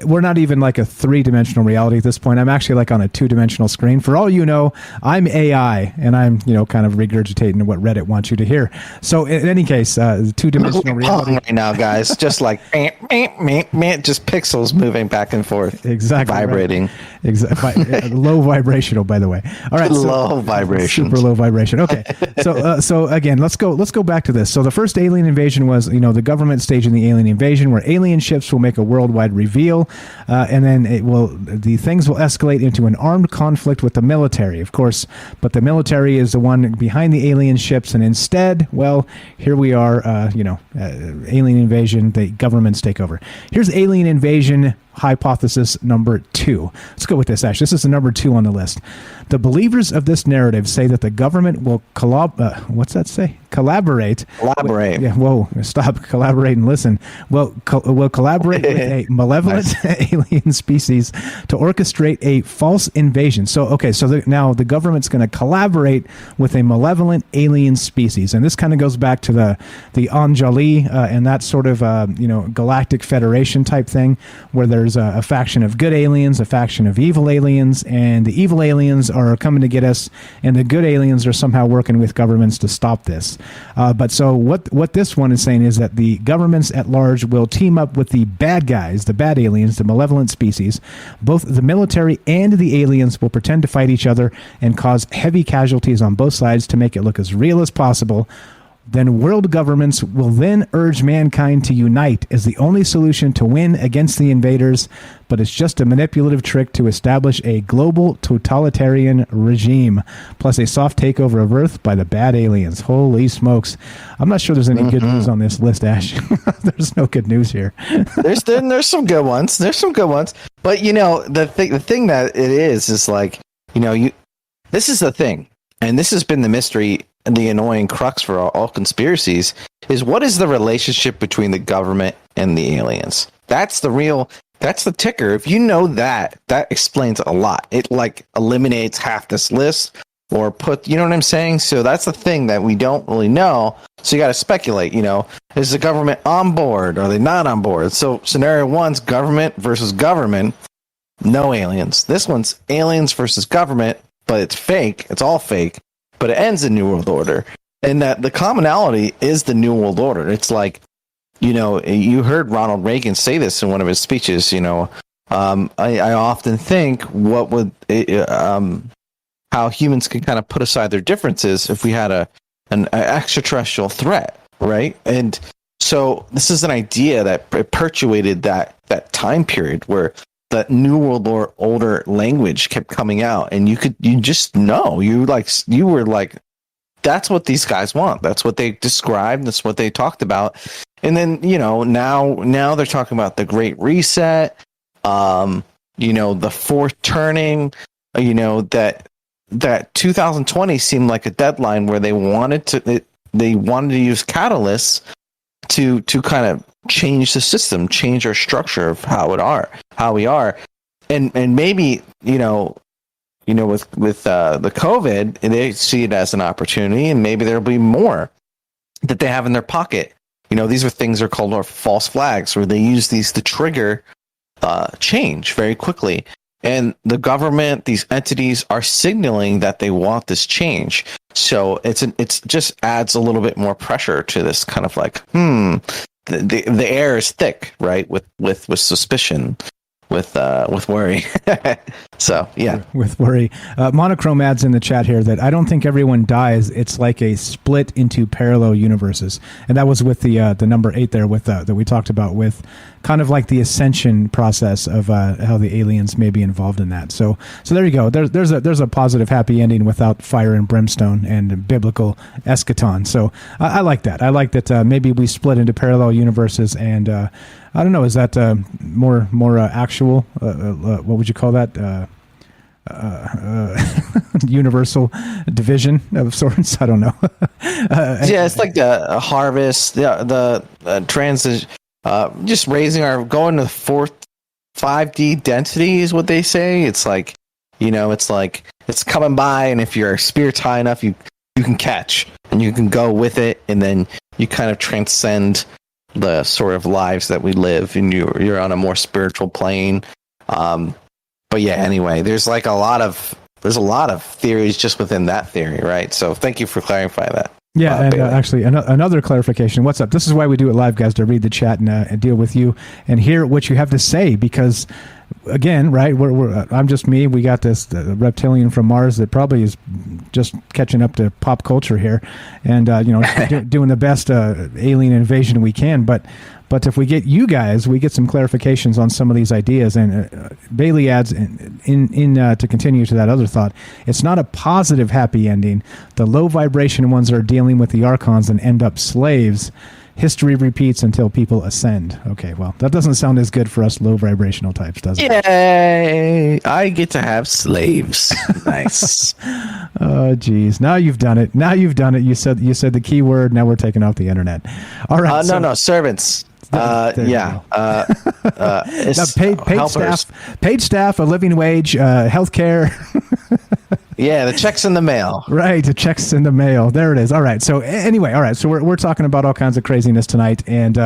we're not even like a 3-dimensional reality at this point. I'm actually like on a 2-dimensional screen. For all you know, I'm AI, and I'm, kind of regurgitating what Reddit wants you to hear. So in any case, 2-dimensional reality Right now, guys, just like just pixels moving back and forth. Exactly. Vibrating. Right. Exactly. Low vibrational, by the way. All right. Low vibration. Super low vibration. Okay. So again, let's go back to this. So the first alien invasion was, the government staging the alien invasion, where alien ships will make a worldwide reveal, and then the things will escalate into an armed conflict with the military, of course. But the military is the one behind the alien ships, and instead, well, here we are. Alien invasion. The governments take over. Here's alien invasion hypothesis number 2. Let's go with this, Ash. This is the number 2 on the list. The believers of this narrative say that the government will what's that say? Collaborate. Whoa, stop. Collaborate and listen. Will collaborate with a malevolent alien species to orchestrate a false invasion. So, okay, now the government's going to collaborate with a malevolent alien species. And this kind of goes back to the Anjali and that sort of, galactic federation type thing, where there's a faction of good aliens, a faction of evil aliens, and the evil aliens are coming to get us, and the good aliens are somehow working with governments to stop this. But so what this one is saying is that the governments at large will team up with the bad guys, the bad aliens, the malevolent species. Both the military and the aliens will pretend to fight each other and cause heavy casualties on both sides to make it look as real as possible. Then world governments will then urge mankind to unite as the only solution to win against the invaders, but it's just a manipulative trick to establish a global totalitarian regime, plus a soft takeover of Earth by the bad aliens. Holy smokes. I'm not sure there's any good news on this list, Ash. There's no good news here. There's some good ones. There's some good ones. But, the thing that it is like, this is the thing. And this has been the mystery and the annoying crux for all conspiracies, is what is the relationship between the government and the aliens? That's the ticker. If you know that explains a lot. It eliminates half this list, or you know what I'm saying? So that's the thing that we don't really know. So you got to speculate, is the government on board? Are they not on board? So scenario 1's government versus government, no aliens. This one's aliens versus government, but it's fake. It's all fake. But it ends in New World Order. And that the commonality is the New World Order. It's like, you heard Ronald Reagan say this in one of his speeches, I often think how humans can kind of put aside their differences if we had an extraterrestrial threat, right? And so this is an idea that perpetuated that time period where that New World Order language kept coming out, and you just know, you were like, that's what these guys want. That's what they described. That's what they talked about. And then, now they're talking about the Great Reset, the fourth turning, that 2020 seemed like a deadline where they wanted to use catalysts to kind of change the system, change our structure of how we are, and maybe with the COVID, they see it as an opportunity, and maybe there'll be more that they have in their pocket. These are things that are called false flags, where they use these to trigger change very quickly. And the government, these entities, are signaling that they want this change. So it's just adds a little bit more pressure to this kind of like, the air is thick, right? With suspicion, worry. So yeah, with worry. Monochrome adds in the chat here that I don't think everyone dies. It's like a split into parallel universes, and that was with the number 8 there with that we talked about, with kind of like the ascension process of how the aliens may be involved in that. So there you go. There's a positive, happy ending without fire and brimstone and biblical eschaton. So I like that. I like that. Maybe we split into parallel universes, and I don't know. Is that more actual? What would you call that? Universal division of sorts. I don't know. Yeah, it's like the harvest, the transit, just going to 5D density is what they say. It's like, it's like it's coming by, and if your spirit's high enough, you can catch and you can go with it, and then you kind of transcend the sort of lives that we live, and you're on a more spiritual plane. But yeah, anyway, there's a lot of theories just within that theory, right? So thank you for clarifying that. Yeah, and actually, another clarification. What's up? This is why we do it live, guys, to read the chat and deal with you and hear what you have to say. Because, again, right, I'm just me. We got this reptilian from Mars that probably is just catching up to pop culture here, and doing the best alien invasion we can. But if we get you guys, we get some clarifications on some of these ideas. And Bailey adds in to continue to that other thought, it's not a positive happy ending. The low vibration ones are dealing with the archons and end up slaves. History repeats until people ascend. Okay, well, that doesn't sound as good for us low vibrational types, does it? Yay! I get to have slaves. Nice. Oh, geez. Now you've done it. You said the key word. Now we're taking off the internet. All right. No, servants. Yeah. Paid staff, a living wage, healthcare. Yeah, the check's in the mail. Right, the check's in the mail. There it is. All right. So anyway, all right. So we're talking about all kinds of craziness tonight, and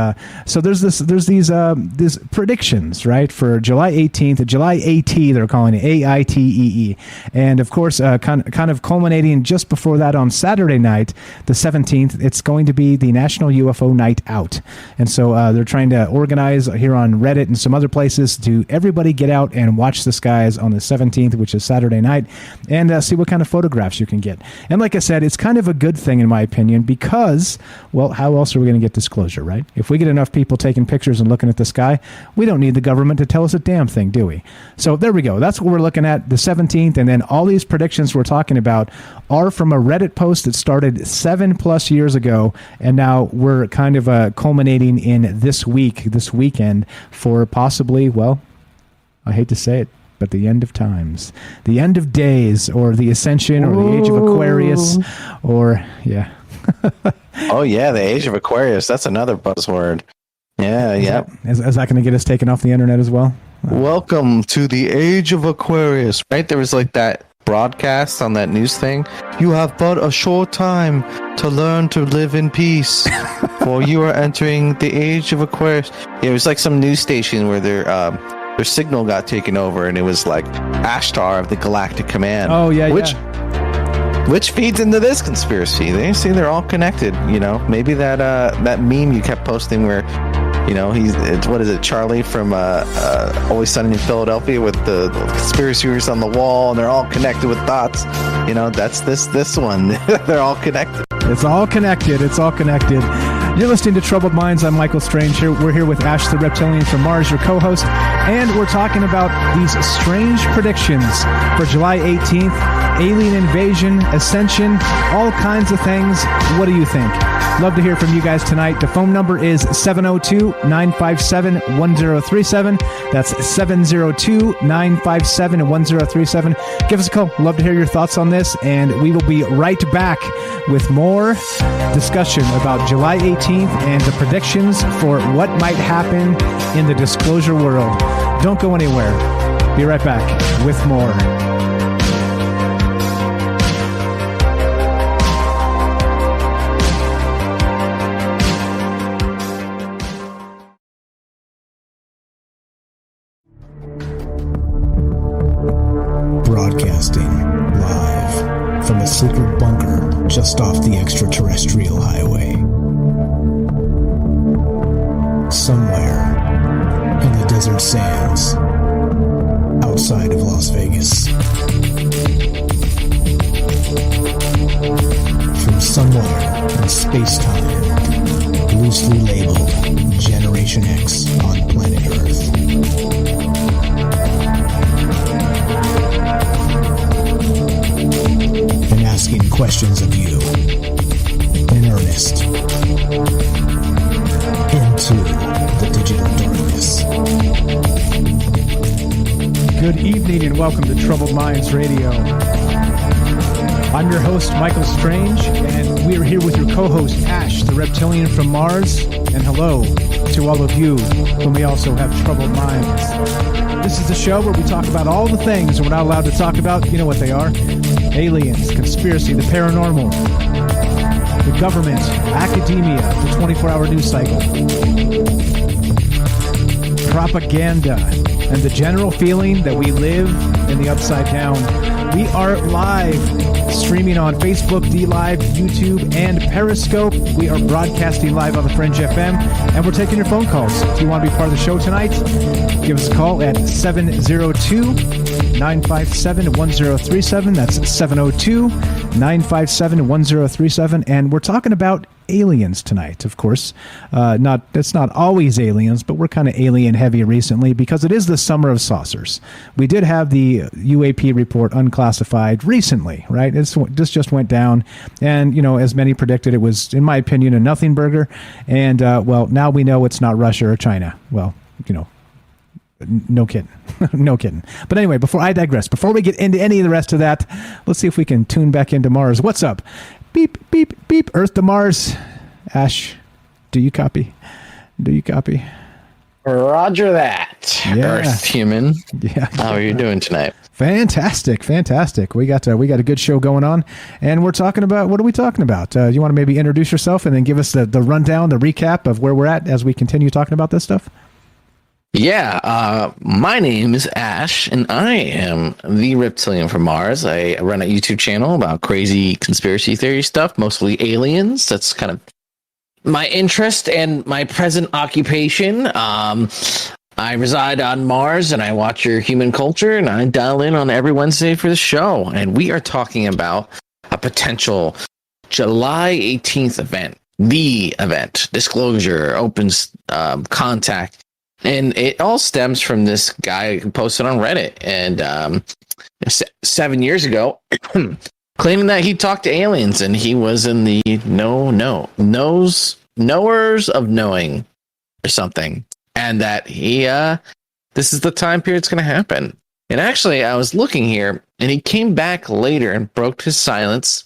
so there's these predictions, right, for July 18th, July AT. They're calling it AITEE, and of course, kind of culminating just before that on Saturday night, the 17th. It's going to be the National UFO Night Out, and so they're trying to organize here on Reddit and some other places to everybody get out and watch the skies on the 17th, which is Saturday night, and see what kind of photographs you can get. And like I said, it's kind of a good thing in my opinion, because, well, how else are we going to get disclosure, right? If we get enough people taking pictures and looking at the sky, we don't need the government to tell us a damn thing, do we? So there we go. That's what we're looking at, the 17th, and then all these predictions we're talking about are from a Reddit post that started 7+ years ago, and now we're kind of culminating in this weekend for possibly, well, I hate to say it, but the end of times, the end of days, or the ascension, or the age of Aquarius, or yeah. Oh yeah, the age of Aquarius. That's another buzzword. Yeah, yeah. Is that going to get us taken off the internet as well? Welcome to the age of Aquarius. Right? There was like that broadcast on that news thing. You have but a short time to learn to live in peace, for you are entering the age of Aquarius. Yeah, it was like some news station where their signal got taken over, and it was like Ashtar of the Galactic Command. Oh yeah, which feeds into this conspiracy. They see they're all connected. Maybe that meme you kept posting where, what is it, Charlie from Always Sunny in Philadelphia, with the conspiracy theories on the wall, and they're all connected with dots. That's this one. They're all connected. It's all connected. You're listening to Troubled Minds. I'm Michael Strange here. We're here with Ash the Reptilian from Mars, your co-host, and we're talking about these strange predictions for July 18th, alien invasion, ascension, all kinds of things. What do you think? Love to hear from you guys tonight. The phone number is 702-957-1037. That's 702-957-1037. Give us a call. Love to hear your thoughts on this, and we will be right back with more discussion about July 18th and the predictions for what might happen in the disclosure world. Don't go anywhere. Be right back with more. Broadcasting live from a secret bunker just off the extraterrestrial highway. Somewhere in the desert sands outside of Las Vegas. From somewhere in space-time, loosely labeled Generation X on planet Earth. And asking questions of you in earnest into the digital darkness. Good evening and welcome to Troubled Minds Radio. I'm your host, Michael Strange, and we are here with your co-host, Ash, the reptilian from Mars. And hello to all of you whom we also have troubled minds. This is the show where we talk about all the things we're not allowed to talk about. You know what they are. Aliens, conspiracy, the paranormal, the government, academia, the 24-hour news cycle, propaganda, and the general feeling that we live in the upside down. We are live, streaming on Facebook, DLive, YouTube, and Periscope. We are broadcasting live on the Fringe FM, and we're taking your phone calls. If you want to be part of the show tonight, give us a call at 702-957-1037. That's 702-957-1037. And we're talking about aliens tonight, of course. It's not always aliens, but we're kind of alien heavy recently because it is the summer of saucers. We did have the UAP report unclassified recently, right? This just went down, and as many predicted, it was, in my opinion, a nothing burger. And well, now we know it's not Russia or China. Well, no kidding. No kidding. But anyway, before I digress, before we get into any of the rest of that, let's see if we can tune back into Mars. What's up? Beep, beep, beep. Earth to Mars. Ash, do you copy? Do you copy? Roger that. Yeah. Earth human. Yeah. How are you doing tonight? Fantastic. We got a good show going on, and we're talking about, what are we talking about? You want to maybe introduce yourself and then give us the rundown, the recap of where we're at as we continue talking about this stuff? Yeah, my name is Ash, and I am the reptilian from Mars. I run a YouTube channel about crazy conspiracy theory stuff, mostly aliens. That's kind of my interest and my present occupation. I reside on Mars, and I watch your human culture, and I dial in on every Wednesday for the show. And we are talking about a potential July 18th event, the event, disclosure, opens contact. And it all stems from this guy who posted on Reddit and 7 years ago, claiming that he talked to aliens and he was in the knowers of knowing or something, and that this is the time period it's going to happen. And actually, I was looking here, and he came back later and broke his silence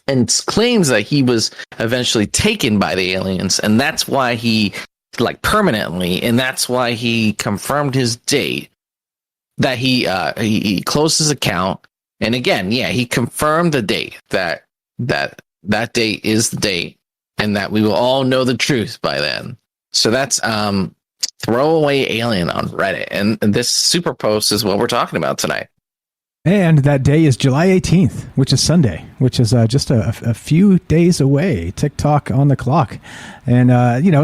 and claims that he was eventually taken by the aliens, and that's why he, like, permanently, and that's why he confirmed his date, that he closed his account. And again, yeah, he confirmed the date, that date is the date, and that we will all know the truth by then. So that's throwaway alien on Reddit, and this super post is what we're talking about tonight. And that day is July 18th, which is Sunday, which is just a few days away. TikTok on the clock. And,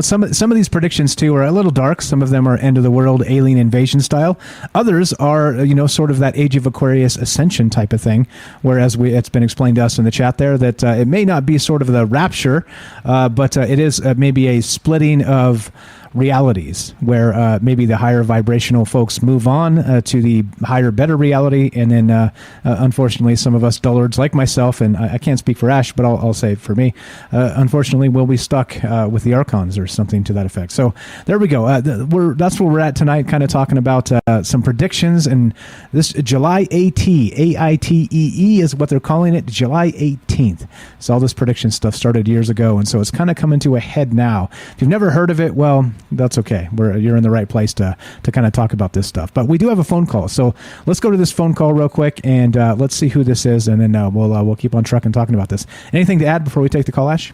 some of these predictions, too, are a little dark. Some of them are end of the world alien invasion style. Others are, sort of that Age of Aquarius ascension type of thing, whereas it's been explained to us in the chat there that it may not be sort of the rapture, but it is maybe a splitting of realities where maybe the higher vibrational folks move on to the higher, better reality, and then unfortunately some of us dullards like myself, and I can't speak for Ash, but I'll say for me, unfortunately we'll be stuck with the Archons or something to that effect. So there we go. That's where we're at tonight, kind of talking about some predictions, and this July AITEE is what they're calling it, July 18th. So all this prediction stuff started years ago, and so it's kind of coming to a head now. If you've never heard of it, well, that's okay. You're in the right place to kind of talk about this stuff. But we do have a phone call, so let's go to this phone call real quick, and let's see who this is, and then we'll keep on trucking talking about this. Anything to add before we take the call, Ash?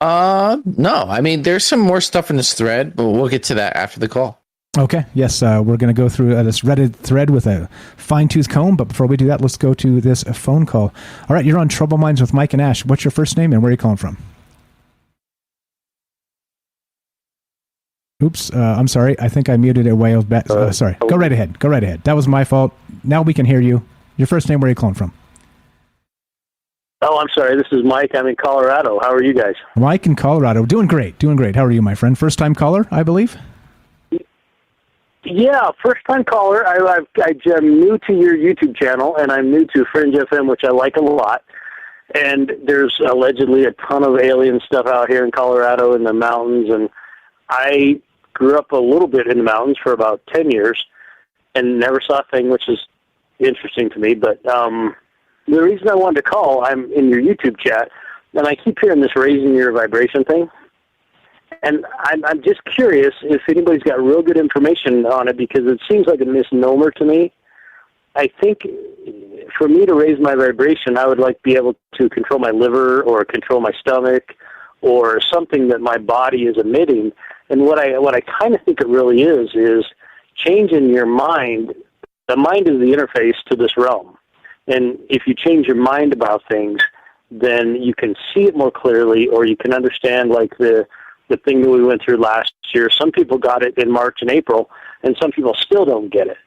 No. I mean, there's some more stuff in this thread, but we'll get to that after the call. Okay. Yes, we're going to go through this Reddit thread with a fine-tooth comb, but before we do that, let's go to this phone call. All right, you're on Trouble Minds with Mike and Ash. What's your first name and where are you calling from? Oops, I'm sorry. I think I muted it way back. Sorry. Go right ahead. Go right ahead. That was my fault. Now we can hear you. Your first name, where are you calling from? Oh, I'm sorry. This is Mike. I'm in Colorado. How are you guys? Mike in Colorado. Doing great. Doing great. How are you, my friend? First-time caller, I believe? Yeah, first-time caller. I'm new to your YouTube channel, and I'm new to Fringe FM, which I like a lot. And there's allegedly a ton of alien stuff out here in Colorado in the mountains, and I grew up a little bit in the mountains for about 10 years and never saw a thing, which is interesting to me. But the reason I wanted to call, I'm in your YouTube chat, and I keep hearing this raising your vibration thing. And I'm just curious if anybody's got real good information on it, because it seems like a misnomer to me. I think for me to raise my vibration, I would like to be able to control my liver or control my stomach or something that my body is emitting. And what I kind of think it really is changing your mind. The mind is the interface to this realm. And if you change your mind about things, then you can see it more clearly, or you can understand, like the thing that we went through last year. Some people got it in March and April, and some people still don't get it.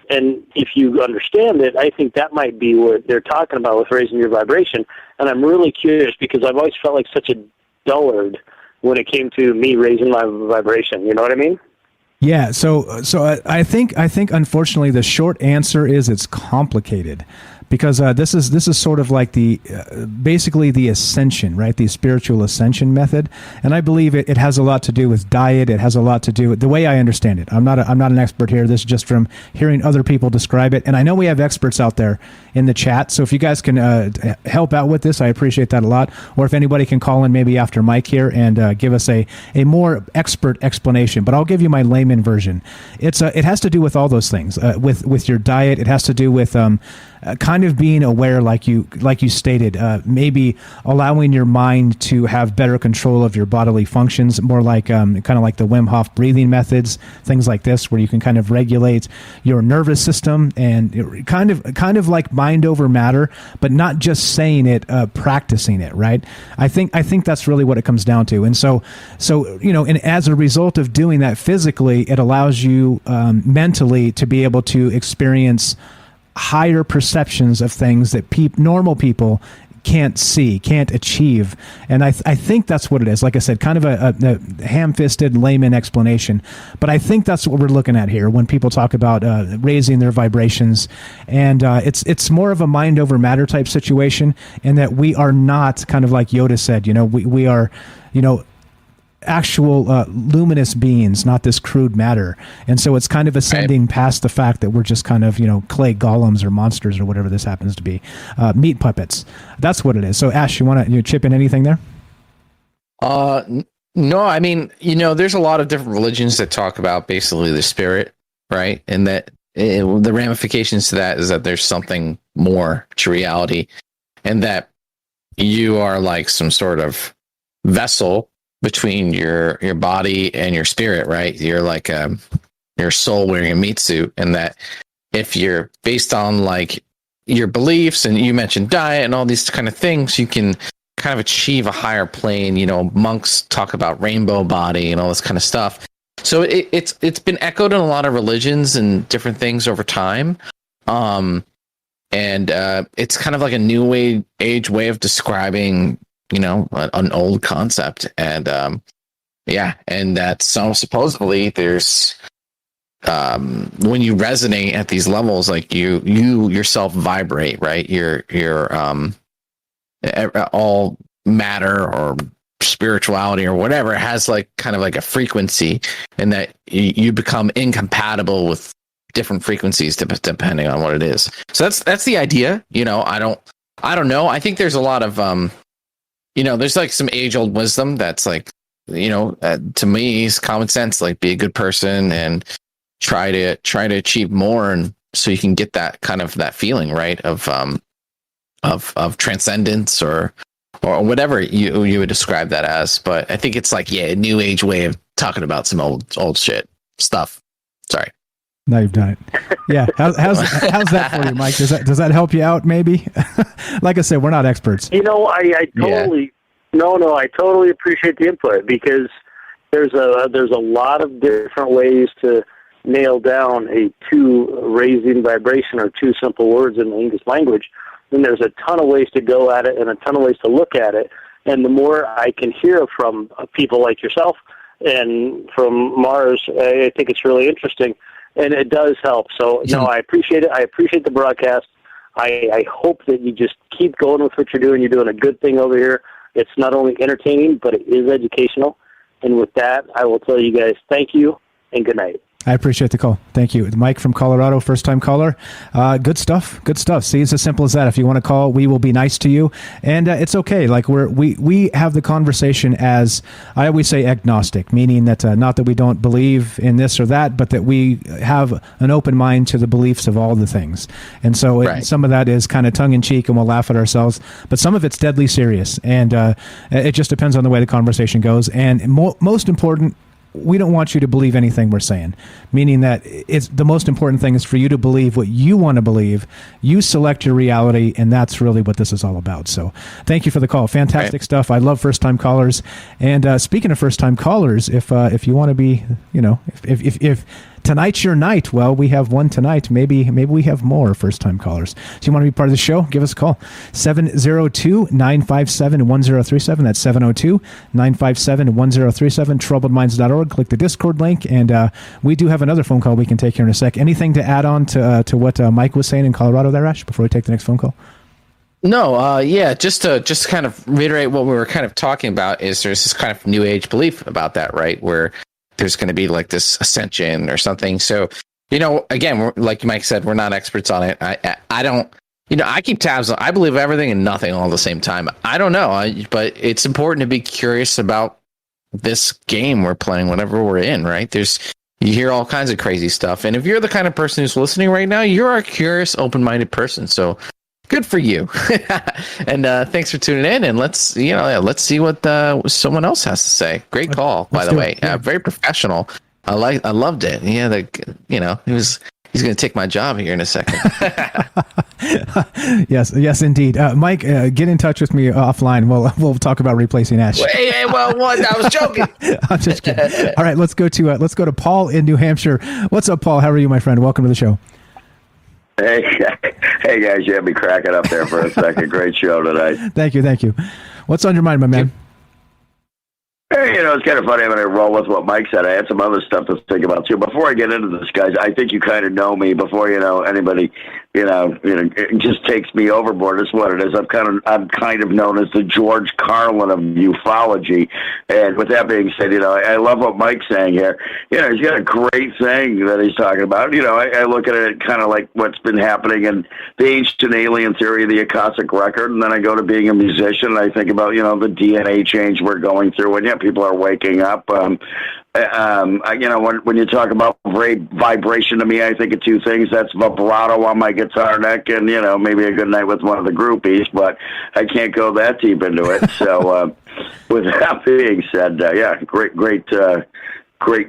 And if you understand it, I think that might be what they're talking about with raising your vibration. And I'm really curious, because I've always felt like such a dullard when it came to me raising my vibration. You know what I mean? Yeah, so I think unfortunately the short answer is it's complicated, because this is sort of like the basically the ascension, right? The spiritual ascension method, and I believe it has a lot to do with diet. It has a lot to do with the way I understand it. I'm not an expert here. This is just from hearing other people describe it, and I know we have experts out there in the chat. So if you guys can help out with this, I appreciate that a lot. Or if anybody can call in maybe after Mike here and give us a more expert explanation. But I'll give you my layman version. It has to do with all those things. With your diet, it has to do with kind of being aware, like you stated, maybe allowing your mind to have better control of your bodily functions, more like kind of like the Wim Hof breathing methods, things like this, where you can kind of regulate your nervous system, and kind of like mind over matter, but not just saying it, practicing it, right? I think that's really what it comes down to. And so and as a result of doing that physically, it allows you mentally to be able to experience higher perceptions of things that normal people can't see, can't achieve. And I think that's what it is. Like I said, kind of a ham-fisted layman explanation. But I think that's what we're looking at here when people talk about raising their vibrations. And it's more of a mind over matter type situation, in that we are not, kind of like Yoda said, we are, actual luminous beings, not this crude matter. And so it's kind of ascending past the fact that we're just kind of clay golems or monsters or whatever this happens to be, meat puppets. That's what it is. So Ash, you want to chip in anything there? No, I mean, there's a lot of different religions that talk about basically the spirit, right? And that the ramifications to that is that there's something more to reality, and that you are like some sort of vessel between your body and your spirit, right? You're like your soul wearing a meat suit, and that if you're based on like your beliefs, and you mentioned diet and all these kind of things, you can kind of achieve a higher plane. Monks talk about rainbow body and all this kind of stuff. So it's been echoed in a lot of religions and different things over time. And it's kind of like a new age way of describing an old concept. And and that supposedly there's when you resonate at these levels, like you yourself vibrate, right? You're all matter or spirituality or whatever has like kind of like a frequency, and that you become incompatible with different frequencies depending on what it is. So that's the idea. I don't know. I think there's a lot of there's like some age-old wisdom that's like, to me is common sense, like be a good person and try to achieve more, and so you can get that kind of that feeling, right, of transcendence or whatever you would describe that as. But I think it's like a new age way of talking about some old shit stuff. Sorry. Now you've done it. Yeah. How's that for you, Mike? Does that help you out? Maybe. Like I said, we're not experts. I totally I totally appreciate the input, because there's a lot of different ways to nail down a 2 raising vibration or 2 simple words in the English language. And there's a ton of ways to go at it and a ton of ways to look at it. And the more I can hear from people like yourself and from Mars, I think it's really interesting. And it does help. So, no, I appreciate it. I appreciate the broadcast. I hope that you just keep going with what you're doing. You're doing a good thing over here. It's not only entertaining, but it is educational. And with that, I will tell you guys thank you and good night. I appreciate the call. Thank you. Mike from Colorado, first-time caller. Good stuff. Good stuff. See, it's as simple as that. If you want to call, we will be nice to you. And it's okay. Like we have the conversation as, I always say, agnostic, meaning that not that we don't believe in this or that, but that we have an open mind to the beliefs of all the things. And so some of that is kind of tongue-in-cheek and we'll laugh at ourselves. But some of it's deadly serious. And it just depends on the way the conversation goes. And most important, we don't want you to believe anything we're saying, meaning that it's the most important thing is for you to believe what you want to believe. You select your reality, and that's really what this is all about. So thank you for the call. Fantastic stuff. I love first-time callers. And speaking of first-time callers, if you want to be, if tonight's your night, well, we have one tonight. Maybe we have more first-time callers. So you want to be part of the show? Give us a call. 702-957-1037. That's 702-957-1037. TroubledMinds.org. Click the Discord link, and we do have another phone call we can take here in a sec. Anything to add on to what Mike was saying in Colorado there, Ash, before we take the next phone call? No, just to kind of reiterate what we were kind of talking about is there's this kind of new age belief about that, right? Where there's going to be like this ascension or something. So, again, like Mike said, we're not experts on it. I don't, I keep tabs on, I believe everything and nothing all at the same time. I don't know, but it's important to be curious about this game we're playing, whatever we're in, right? You hear all kinds of crazy stuff. And if you're the kind of person who's listening right now, you're a curious, open-minded person. So good for you. And thanks for tuning in. And let's see what someone else has to say. Great call, by the way. Very professional. I loved it. Yeah, he's going to take my job here in a second. Yes, indeed. Mike, get in touch with me offline. We'll talk about replacing Ash. Hey, well, I was joking. I'm just kidding. All right, let's go to Paul in New Hampshire. What's up, Paul? How are you, my friend? Welcome to the show. Hey guys, you had me cracking up there for a second. Great show tonight. Thank you. What's on your mind, my man? Hey, it's kind of funny. I'm going to roll with what Mike said. I had some other stuff to think about too. Before I get into this, guys, I think you kind of know me. Before anybody, it just takes me overboard. It's what it is. I'm kind of known as the George Carlin of ufology. And with that being said, I love what Mike's saying here. He's got a great thing that he's talking about. I look at it kind of like what's been happening in the ancient alien theory of the Akashic record, and then I go to being a musician, and I think about the DNA change we're going through, and people are waking up. When you talk about vibration, to me, I think of two things. That's vibrato on my guitar neck, and maybe a good night with one of the groupies. But I can't go that deep into it. So, with that being said, great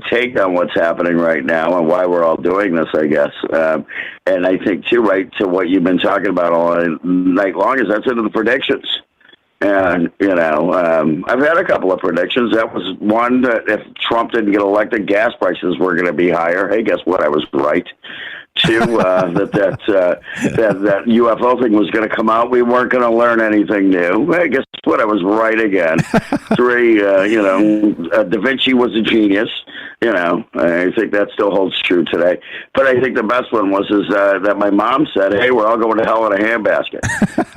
take on what's happening right now and why we're all doing this, I guess. And I think too, right to what you've been talking about all night long, is that's into the predictions. And, I've had a couple of predictions. That was one, that if Trump didn't get elected, gas prices were going to be higher. Hey, guess what? I was right. Two, that UFO thing was going to come out. We weren't going to learn anything new. Hey, guess what? I was right again. Three, Da Vinci was a genius. I think that still holds true today. But I think the best one was that my mom said, hey, we're all going to hell in a handbasket.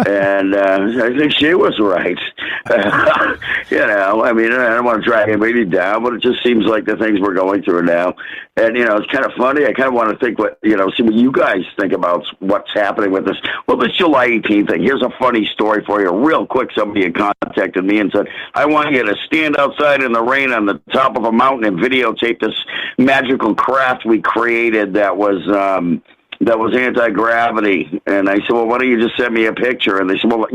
And I think she was right. I don't want to drag anybody down, but it just seems like the things we're going through now. And, it's kind of funny. I kind of want to think see what you guys think about what's happening with this. Well, this July 18th thing, here's a funny story for you. Real quick, somebody had contacted me and said, I want you to stand outside in the rain on the top of a mountain and videotape this magical craft we created that was anti-gravity. And I said, well, why don't you just send me a picture? And they said, well,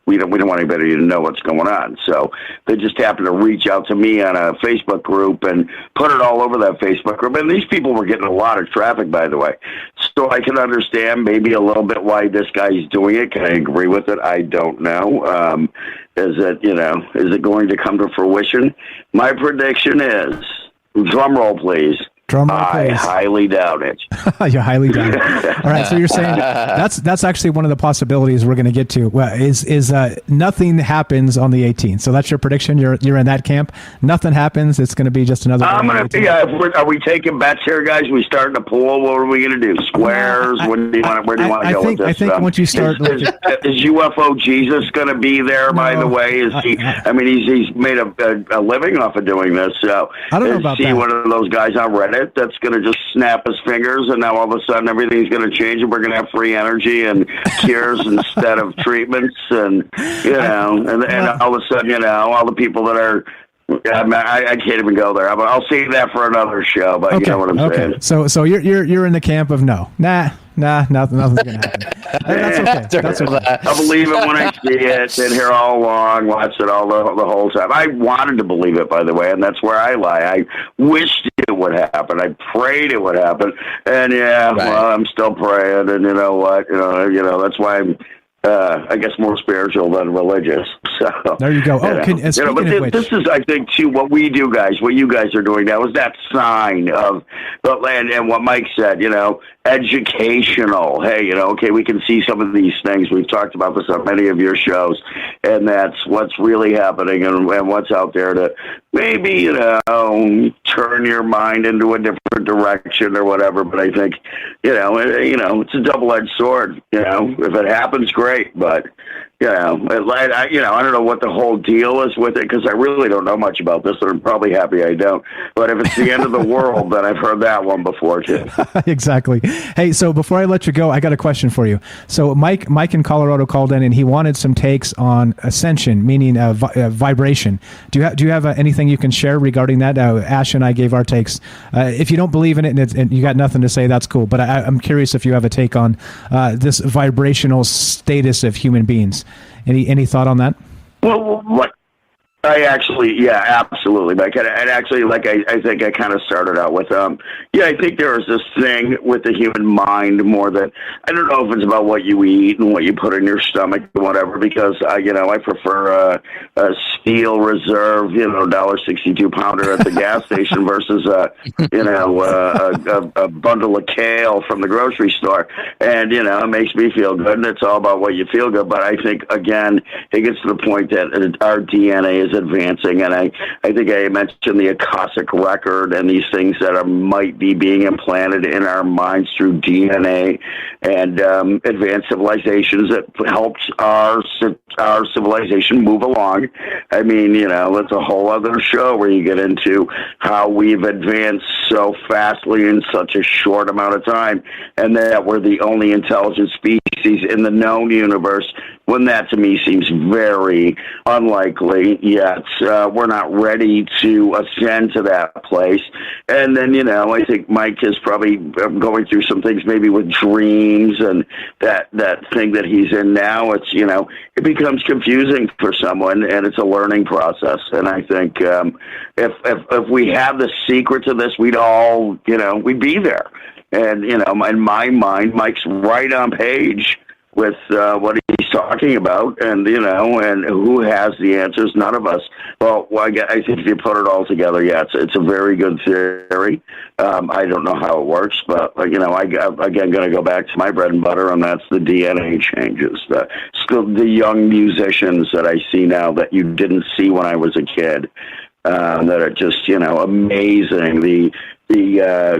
we don't want anybody to know what's going on. So they just happened to reach out to me on a Facebook group and put it all over that Facebook group. And these people were getting a lot of traffic, by the way. So I can understand maybe a little bit why this guy's doing it. Can I agree with it? I don't know. Is it going to come to fruition? My prediction is, drum roll, please. I highly doubt it. You highly doubt it. All right, so you're saying that's actually one of the possibilities we're going to get to. Well, is nothing happens on the 18th. So that's your prediction. You're in that camp. Nothing happens. It's going to be just another. Are we taking bets here, guys? We starting a pool. What are we going to do? Squares? Where do you want to go with this? I think once you start, is UFO Jesus going to be there? By the way, is he? I mean, he's made a living off of doing this. So I don't know about that. Is he one of those guys on Reddit that's going to just snap his fingers, and now all of a sudden everything's going to change, and we're going to have free energy and cures instead of treatments, and and all of a sudden, all the people that are. I can't even go there. I'll save that for another show. But you know what I'm saying. So you're in the camp of no, nothing's going to happen. That's okay. I believe it when I see it. Been here all along, watched it all the whole time. I wanted to believe it, by the way, and that's where I lie. I wished it would happen. I prayed it would happen, and well, I'm still praying. And you know what? That's why I'm. I guess more spiritual than religious. So there you go. But this is, I think, too, what we do, guys. What you guys are doing now is that sign of the land, and what Mike said. Educational. Hey, okay, we can see some of these things. We've talked about this on many of your shows, and that's what's really happening, and what's out there to maybe turn your mind into a different direction or whatever. But I think it's a double-edged sword. If it happens, great, but. I don't know what the whole deal is with it, because I really don't know much about this, and I'm probably happy I don't. But if it's the end of the world, then I've heard that one before, too. Exactly. Hey, so before I let you go, I got a question for you. So Mike in Colorado called in, and he wanted some takes on ascension, meaning vibration. Do you have anything you can share regarding that? Ash and I gave our takes. If you don't believe in it and you got nothing to say, that's cool. But I'm curious if you have a take on this vibrational status of human beings. Any thought on that? Well, what? Absolutely, Mike. And actually, I think I kind of started out with, I think there is this thing with the human mind more than, I don't know if it's about what you eat and what you put in your stomach or whatever, because, I prefer a Steel Reserve, $1.62 pounder at the gas station versus, a bundle of kale from the grocery store. And, it makes me feel good, and it's all about what you feel good. But I think, again, it gets to the point that our DNA is advancing, and I think I mentioned the Akashic record and these things that might be being implanted in our minds through DNA and advanced civilizations that helps our civilization move along. I mean, that's a whole other show where you get into how we've advanced so fastly in such a short amount of time, and that we're the only intelligent species in the known universe, when that to me seems very unlikely, yet we're not ready to ascend to that place. And then, I think Mike is probably going through some things maybe with dreams and that thing that he's in now. It's, it becomes confusing for someone, and it's a learning process. And I think if we have the secret to this, we'd all, we'd be there. And, in my mind, Mike's right on page with what he's talking about, and and who has the answers? None of us. Well, I think if you put it all together, it's a very good theory. I don't know how it works, but I again going to go back to my bread and butter, and that's the DNA changes. The young musicians that I see now that you didn't see when I was a kid, that are just amazing. The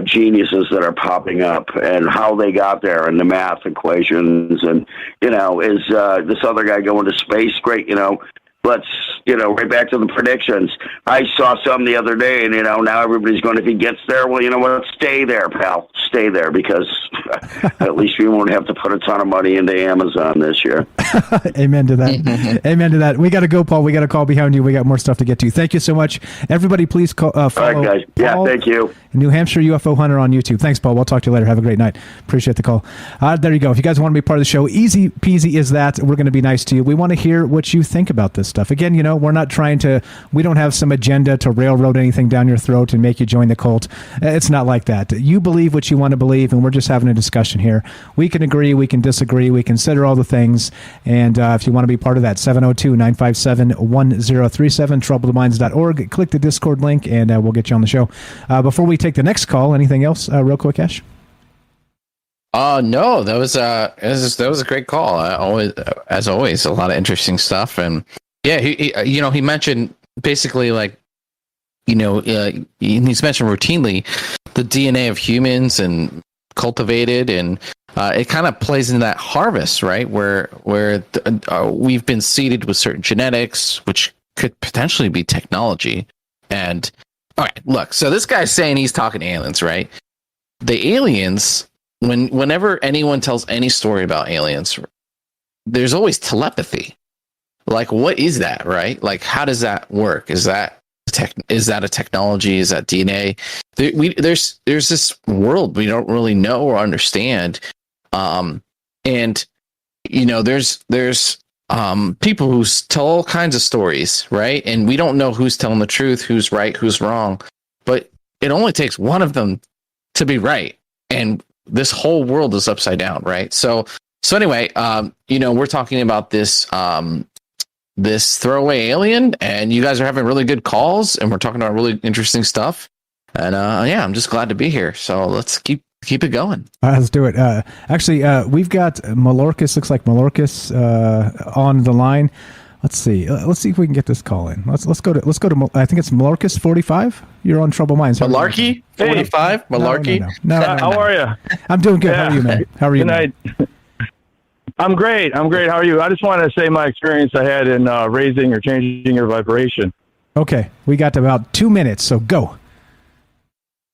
geniuses that are popping up and how they got there, and the math equations, and is this other guy going to space? Great, let's right back to the predictions. I saw some the other day, and now everybody's going, if he gets there, well, what, stay there, pal, stay there, because at least we won't have to put a ton of money into Amazon this year. Amen to that. Amen to that. We got to go, Paul. We got a call behind you. We got more stuff to get to. Thank you so much, everybody. Please follow. All right, guys. Paul, thank you. New Hampshire UFO Hunter on YouTube. Thanks, Paul. We'll talk to you later. Have a great night. Appreciate the call. There you go. If you guys want to be part of the show, easy peasy is that. We're going to be nice to you. We want to hear what you think about this stuff. Again, we're not trying to, we don't have some agenda to railroad anything down your throat and make you join the cult. It's not like that. You believe what you want to believe, and we're just having a discussion here. We can agree, we can disagree, we consider all the things, and if you want to be part of that, 702-957-1037, troubledminds.org. Click the Discord link, and we'll get you on the show. Before we take the next call, anything else real quick, Ash? No, that was a great call. As always, a lot of interesting stuff. And yeah, he mentioned basically like, he's mentioned routinely the DNA of humans and cultivated, and it kind of plays into that harvest, right? Where we've been seeded with certain genetics, which could potentially be technology. And all right, look, so this guy's saying he's talking aliens, right? The aliens, whenever anyone tells any story about aliens, there's always telepathy. Like, what is that, right? Like, how does that work? Is that a technology? Is that DNA? There's this world we don't really know or understand, and there's people who tell all kinds of stories, right? And we don't know who's telling the truth, who's right, who's wrong. But it only takes one of them to be right, and this whole world is upside down, right? So anyway, we're talking about this this throwaway alien, and you guys are having really good calls, and we're talking about really interesting stuff. And I'm just glad to be here. So let's keep it going. All right, let's do it. Actually, we've got Malorcus. Looks like Malorcus on the line. Let's see. Let's see if we can get this call in. Let's go to. I think it's Malorcus 45. You're on Troubled Minds. Malarkey 45. Malarkey. No. How are you? I'm doing good. How are you, man? How are you? Good night. I'm great. How are you? I just wanted to say my experience I had in raising or changing your vibration. Okay, we got about 2 minutes, so go.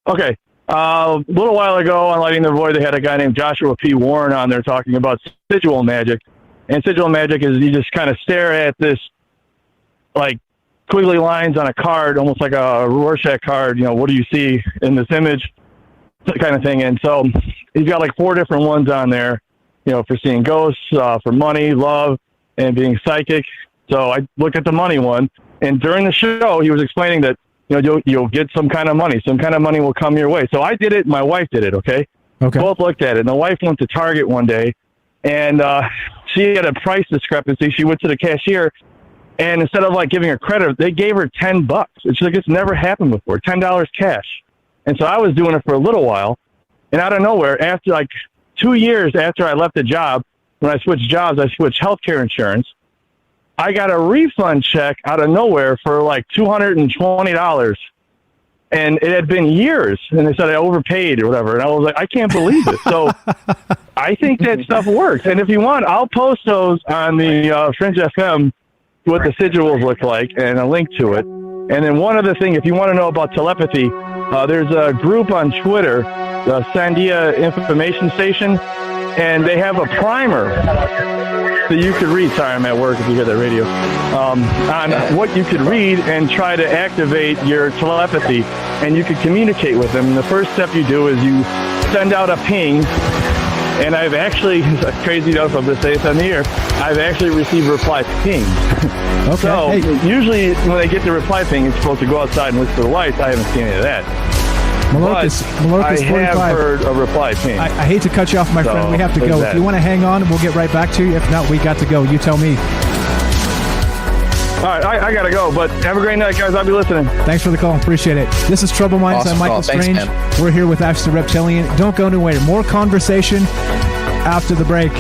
Okay. A little while ago on Lighting the Void, they had a guy named Joshua P. Warren on there talking about sigil magic. And sigil magic is you just kind of stare at this, like, squiggly lines on a card, almost like a Rorschach card. What do you see in this image? That kind of thing. And so he's got like 4 different ones on there, for seeing ghosts, for money, love, and being psychic. So I looked at the money one. And during the show, he was explaining that, you'll get some kind of money. Some kind of money will come your way. So I did it. My wife did it. Okay. Both looked at it. And the wife went to Target one day, and she had a price discrepancy. She went to the cashier, and instead of like giving her credit, they gave her $10. It's like, it's never happened before. $10 cash. And so I was doing it for a little while, and out of nowhere, after like 2 years after I left the job, when I switched jobs, I switched healthcare insurance. I got a refund check out of nowhere for like $220. And it had been years, and they said I overpaid or whatever. And I was like, I can't believe it. So I think that stuff works. And if you want, I'll post those on the Fringe FM, what the sigils look like, and a link to it. And then one other thing, if you want to know about telepathy, there's a group on Twitter, the Sandia Information Station, and they have a primer that you could read. Sorry, I'm at work if you hear that radio. On what you could read and try to activate your telepathy, and you could communicate with them. And the first step you do is you send out a ping. And I've actually, crazy enough, I'm going to say this on the air, I've actually received reply pings. Okay. So usually when they get the reply ping, it's supposed to go outside and look for the lights. I haven't seen any of that. Malorcus I 45. have heard a reply ping. I hate to cut you off, my friend. We have to go. If you want to hang on, we'll get right back to you. If not, we got to go. You tell me. All right, I got to go, but have a great night, guys. I'll be listening. Thanks for the call. Appreciate it. This is Trouble Minds. Awesome I'm Michael call. Strange. Thanks, We're here with Ash the Reptilian. Don't go anywhere. More conversation after the break.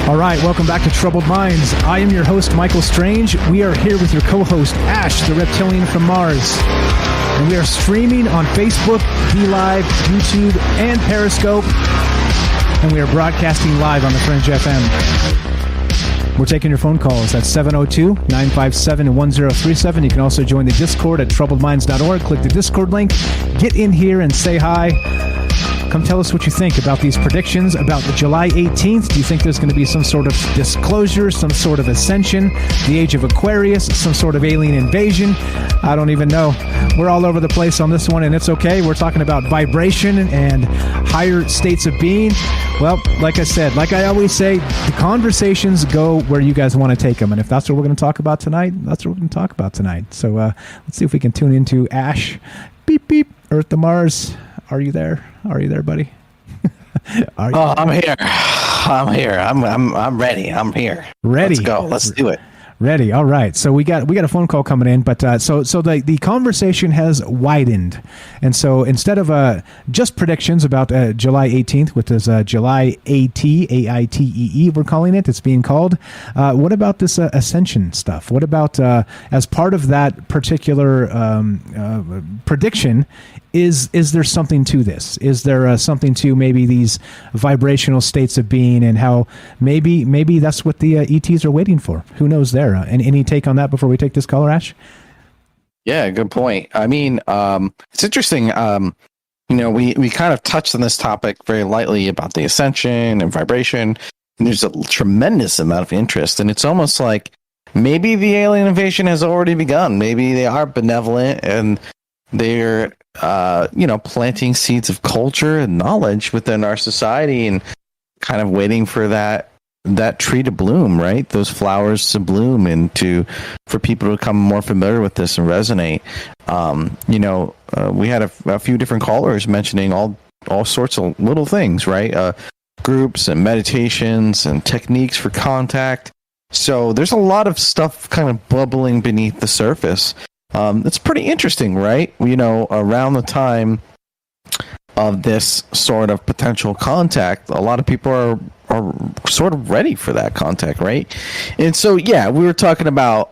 All right, welcome back to Troubled Minds. I am your host, Michael Strange. We are here with your co-host, Ash, the Reptilian from Mars. And we are streaming on Facebook, DLive, YouTube, and Periscope. And we are broadcasting live on the Fringe FM. We're taking your phone calls at 702-957-1037. You can also join the Discord at troubledminds.org. Click the Discord link. Get in here and say hi. Come tell us what you think about these predictions about the July 18th. Do you think there's going to be some sort of disclosure, some sort of ascension, the age of Aquarius, some sort of alien invasion? I don't even know. We're all over the place on this one, and it's okay. We're talking about vibration and higher states of being. Well, like I said, like I always say, the conversations go where you guys want to take them. And if that's what we're going to talk about tonight, that's what we're going to talk about tonight. So let's see if we can tune into Ash. Beep, beep. Earth to Mars. Are you there? Are you there, buddy? Are you there? I'm here. I'm here. I'm ready. I'm here. Ready. Let's go. Let's do it. Ready. All right. So we got a phone call coming in, but so the conversation has widened, and so instead of just predictions about July 18th, which is July AITEE, we're calling it. It's being called. What about this ascension stuff? What about as part of that particular prediction? Is there something to this? Is there something to maybe these vibrational states of being, and how maybe that's what the ETs are waiting for? Who knows there? And any take on that before we take this caller, Ash? Yeah, good point. I mean, it's interesting. We kind of touched on this topic very lightly about the ascension and vibration. And there's a tremendous amount of interest, and it's almost like maybe the alien invasion has already begun. Maybe they are benevolent and they're planting seeds of culture and knowledge within our society, and kind of waiting for that tree to bloom, right? Those flowers to bloom, and for people to become more familiar with this and resonate. We had a few different callers mentioning all sorts of little things, right? Groups and meditations and techniques for contact. So there's a lot of stuff kind of bubbling beneath the surface. It's pretty interesting, right? Around the time of this sort of potential contact, a lot of people are sort of ready for that contact, right? And so, yeah, we were talking about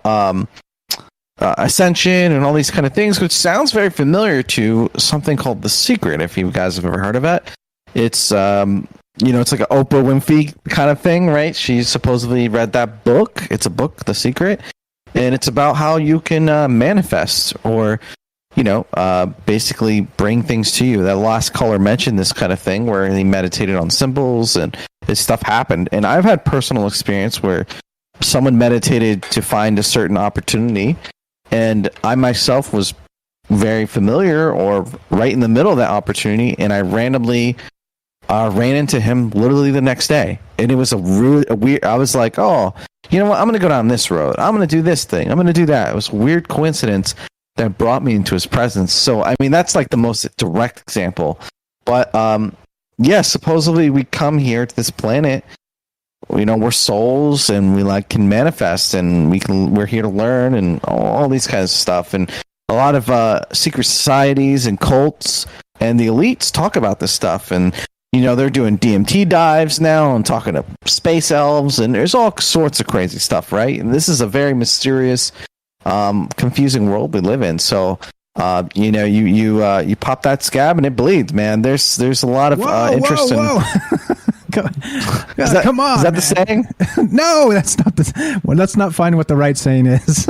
ascension and all these kind of things, which sounds very familiar to something called The Secret, if you guys have ever heard of it. It's it's like an Oprah Winfrey kind of thing, right? She supposedly read that book. It's a book, The Secret. And it's about how you can manifest or, basically bring things to you. That last caller mentioned this kind of thing where he meditated on symbols and this stuff happened. And I've had personal experience where someone meditated to find a certain opportunity, and I myself was very familiar or right in the middle of that opportunity, and I randomly ran into him literally the next day. And it was a weird, I was like, oh, you know what? I'm going to go down this road. I'm going to do this thing. I'm going to do that. It was a weird coincidence that brought me into his presence. So, I mean, that's like the most direct example. But, supposedly we come here to this planet, we're souls, and we can manifest, and we're here to learn, and all these kinds of stuff. And a lot of secret societies and cults and the elites talk about this stuff. And they're doing DMT dives now and talking to space elves, and there's all sorts of crazy stuff, right? And this is a very mysterious, confusing world we live in. So, you pop that scab and it bleeds, man. There's a lot of interest in. Come on, is that the saying? No, that's not well, let's not find what the right saying is.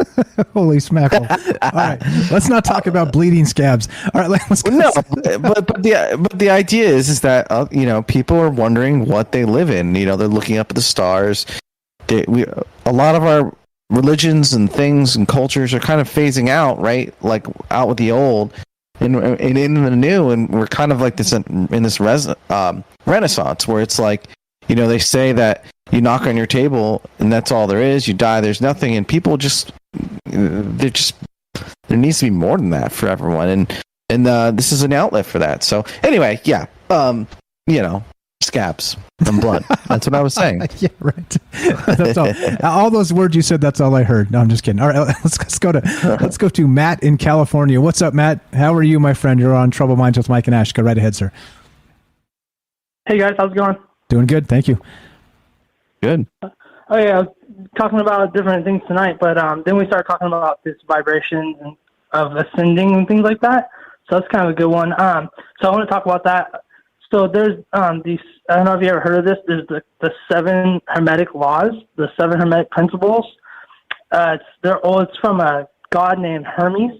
Holy smackle! All right, let's not talk about bleeding scabs. All right, let's go. No, but the idea is that people are wondering what they live in. They're looking up at the stars. A lot of our religions and things and cultures are kind of phasing out, right? Like out with the old and in the new, and we're kind of like this in this renaissance where it's like, they say that you knock on your table and that's all there is. You die, there's nothing, and people there needs to be more than that for everyone, and this is an outlet for that. So anyway, yeah, scabs from blood. That's what I was saying. Yeah, right. That's all those words you said. That's all I heard. No, I'm just kidding. All right, let's go to Matt in California. What's up, Matt? How are you, my friend? You're on Troubled Minds with Mike and Ash. Go right ahead, sir. Hey guys, how's it going? Doing good, thank you. Good. Oh yeah, I was talking about different things tonight, but then we started talking about this vibration of ascending and things like that. So that's kind of a good one. So I want to talk about that. So there's these, I don't know if you ever heard of this, there's the 7 Hermetic laws, the 7 Hermetic principles. It's from a god named Hermes,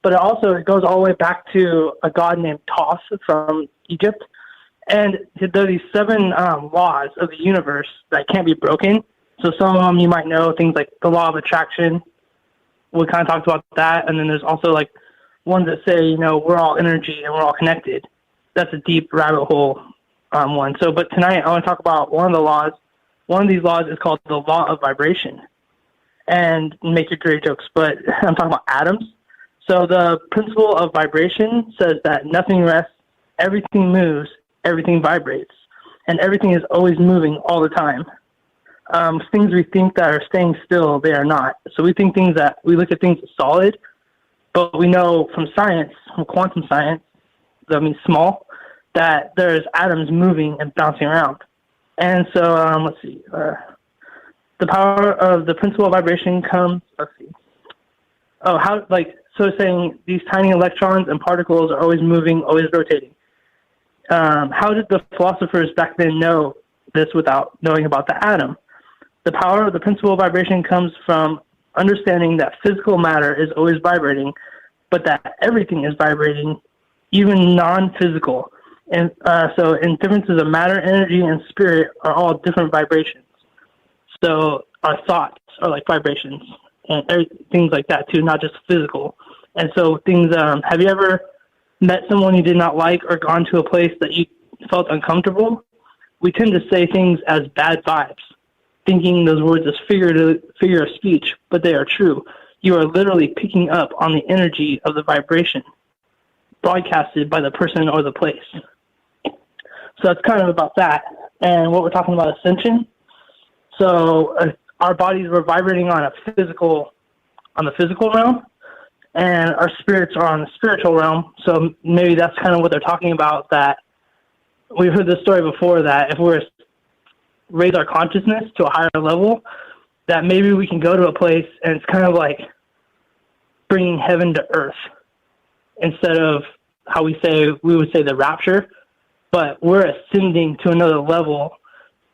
but it goes all the way back to a god named Thoth from Egypt. And there are these 7 laws of the universe that can't be broken. So some of them you might know, things like the law of attraction. We kind of talked about that. And then there's also like ones that say, you know, we're all energy and we're all connected. That's a deep rabbit hole one. So, but tonight I want to talk about one of the laws. One of these laws is called the law of vibration. And make your dirty jokes, but I'm talking about atoms. So the principle of vibration says that nothing rests, everything moves, everything vibrates, and everything is always moving all the time. Things we think that are staying still, they are not. So we think things that, we look at things as solid, but we know from science, from quantum science, that means small, that there's atoms moving and bouncing around. And so, let's see, the power of the principle of vibration comes, let's see. Oh, how, like, so saying these tiny electrons and particles are always moving, always rotating. How did the philosophers back then know this without knowing about the atom? The power of the principle of vibration comes from understanding that physical matter is always vibrating, but that everything is vibrating, even non-physical. And so in differences of matter, energy, and spirit are all different vibrations. So our thoughts are like vibrations and things like that too, not just physical. And so things, have you ever met someone you did not like or gone to a place that you felt uncomfortable? We tend to say things as bad vibes, thinking those words as figure of speech, but they are true. You are literally picking up on the energy of the vibration broadcasted by the person or the place. So that's kind of about that. And what we're talking about, ascension. So our bodies were vibrating on the physical realm, and our spirits are on the spiritual realm. So maybe that's kind of what they're talking about, that we've heard this story before, that if we're raise our consciousness to a higher level, that maybe we can go to a place and it's kind of like bringing heaven to earth instead of how we would say the rapture, but we're ascending to another level.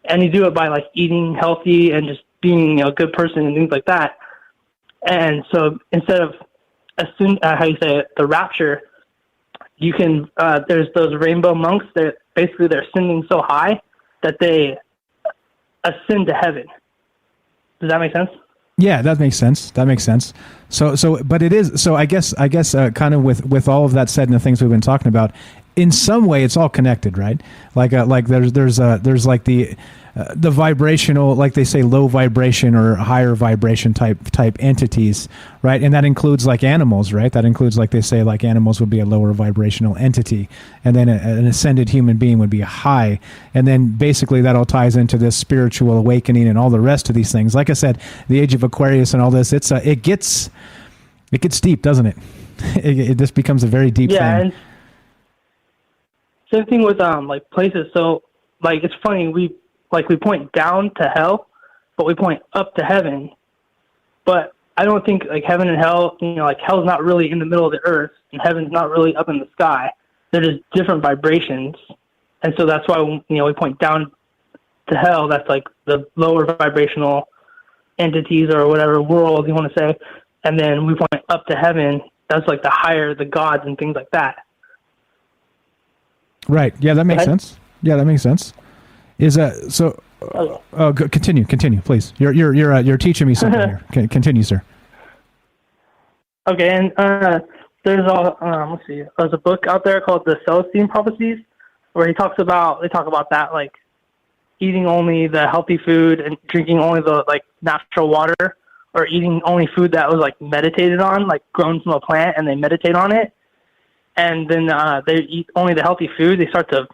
And you do it by like eating healthy and just being a good person and things like that. And so instead of the rapture, you can, there's those rainbow monks that basically they're ascending so high that they ascend to heaven. Does that make sense? Yeah, that makes sense. That makes sense. But it is, so I guess, kind of with all of that said and the things we've been talking about, in some way it's all connected, right? Like there's like the vibrational, like they say, low vibration or higher vibration type entities, right? And that includes like animals, right? That includes, like they say, like animals would be a lower vibrational entity, and then an ascended human being would be a high, and then basically that all ties into this spiritual awakening and all the rest of these things. Like I said, the age of Aquarius and all this, it gets deep, doesn't it? It just becomes a very deep thing. And same thing with like places. So like it's funny, we point down to hell, but we point up to heaven. But I don't think like heaven and hell, like hell's not really in the middle of the earth and heaven's not really up in the sky. They're just different vibrations. And so that's why, we point down to hell. That's like the lower vibrational entities or whatever world you want to say. And then we point up to heaven. That's like the higher, the gods and things like that. Right. Yeah, that makes sense. Yeah, that makes sense. Is so? Continue, please. You're teaching me something here. Continue, sir. Okay, and there's let's see. There's a book out there called The Celestine Prophecies, where they talk about that, like eating only the healthy food and drinking only the like natural water, or eating only food that was like meditated on, like grown from a plant, and they meditate on it. And then they eat only the healthy food. They start to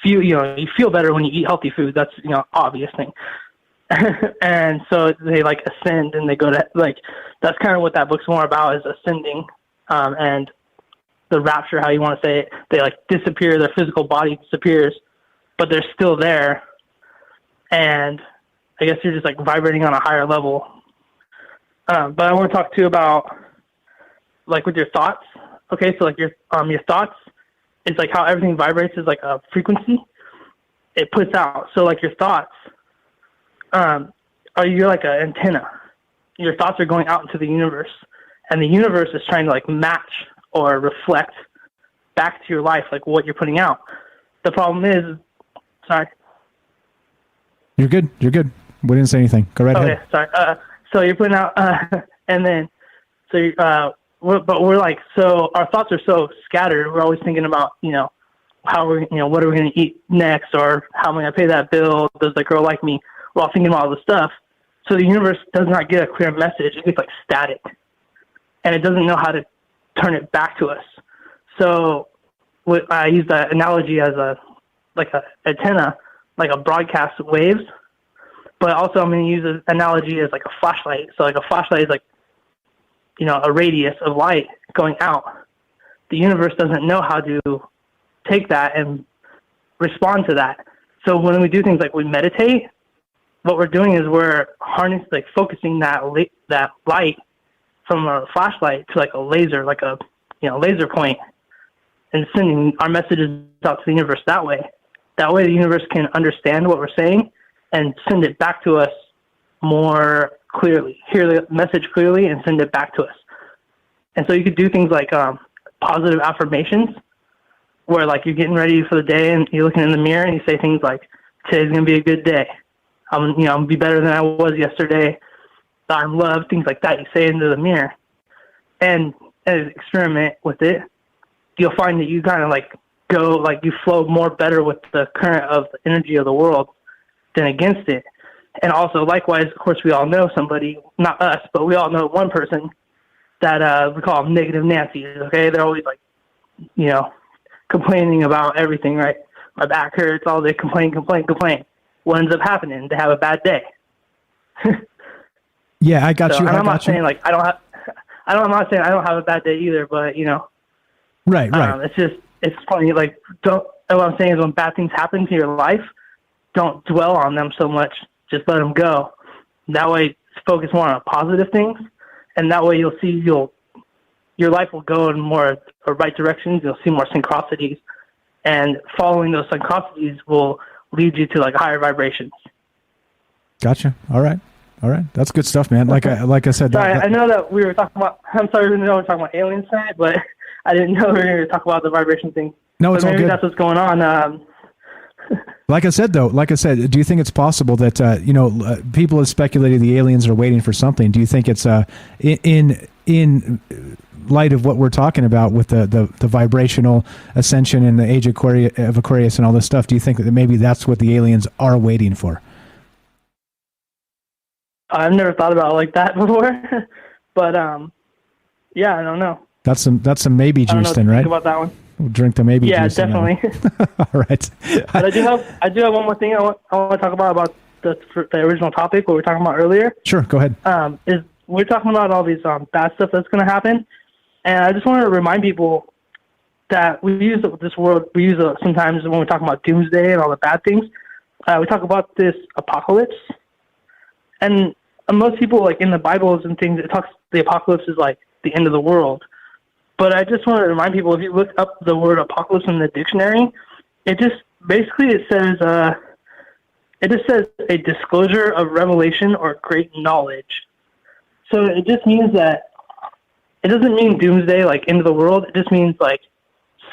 feel, you feel better when you eat healthy food. That's, obvious thing. And so they like ascend and they go to, like, that's kind of what that book's more about, is ascending. And the rapture, how you want to say it, they like disappear, their physical body disappears, but they're still there. And I guess you're just like vibrating on a higher level. But I want to talk too about like with your thoughts. Okay, so like your thoughts, it's like how everything vibrates is like a frequency it puts out. So like your thoughts, you're like an antenna. Your thoughts are going out into the universe, and the universe is trying to like match or reflect back to your life like what you're putting out. the problem is, sorry. You're good. You're good. We didn't say anything. Go right ahead. Okay, sorry. So you're putting out, and then, but we're like, so our thoughts are so scattered. We're always thinking about, what are we going to eat next, or how am I going to pay that bill? Does the girl like me? We're all thinking about all this stuff. So the universe does not get a clear message. It gets like static, and it doesn't know how to turn it back to us. So I use the analogy as a antenna, like a broadcast waves. But also I'm going to use an analogy as like a flashlight. So like a flashlight is like, a radius of light going out. The universe doesn't know how to take that and respond to that. So when we do things like we meditate, what we're doing is we're focusing that light from a flashlight to like a laser, like a laser point, and sending our messages out to the universe that way. That way the universe can understand what we're saying and send it back to us more clearly, hear the message clearly and send it back to us. And so you could do things like positive affirmations, where like you're getting ready for the day and you're looking in the mirror and you say things like, today's going to be a good day. I'm going to be better than I was yesterday. I'm loved, things like that. You say into the mirror. And as you experiment with it, you'll find that you kind of like go, like you flow more better with the current of the energy of the world than against it. And also, likewise, of course, we all know somebody, not us, but we all know one person that we call them negative Nancy's, okay? They're always like, complaining about everything, right? My back hurts, all they complain. What ends up happening? They have a bad day. Yeah, I got you. And I'm not saying like I'm not saying I don't have a bad day either, but Right. It's funny. Like, what I'm saying is when bad things happen to your life, don't dwell on them so much. Just let them go. That way, focus more on positive things, and that way you'll see your life will go in more right directions. You'll see more synchronicities, and following those synchronicities will lead you to like higher vibrations. Gotcha. All right. That's good stuff, man. Like I said. Sorry, I know that we were talking about. I'm sorry, we were talking about aliens tonight, but I didn't know we were going to talk about the vibration thing. No, it's all good. Maybe that's what's going on. Like I said, do you think it's possible that people have speculated the aliens are waiting for something? Do you think it's in light of what we're talking about with the vibrational ascension and the age of Aquarius and all this stuff? Do you think that maybe that's what the aliens are waiting for? I've never thought about it like that before, but yeah, I don't know. That's some maybe juice then, right? Think about that one. We'll drink the maybe juice. Yeah, definitely. All right. But I do have one more thing I want to talk about the original topic what we were talking about earlier. Sure, go ahead. Is we're talking about all these bad stuff that's going to happen, and I just want to remind people that we use this word. We use it sometimes when we're talking about doomsday and all the bad things. We talk about this apocalypse, and most people, like in the Bibles and things, the apocalypse is like the end of the world. But I just want to remind people, if you look up the word apocalypse in the dictionary, it just says a disclosure of revelation or great knowledge. So it just means that it doesn't mean doomsday, like end of the world. It just means like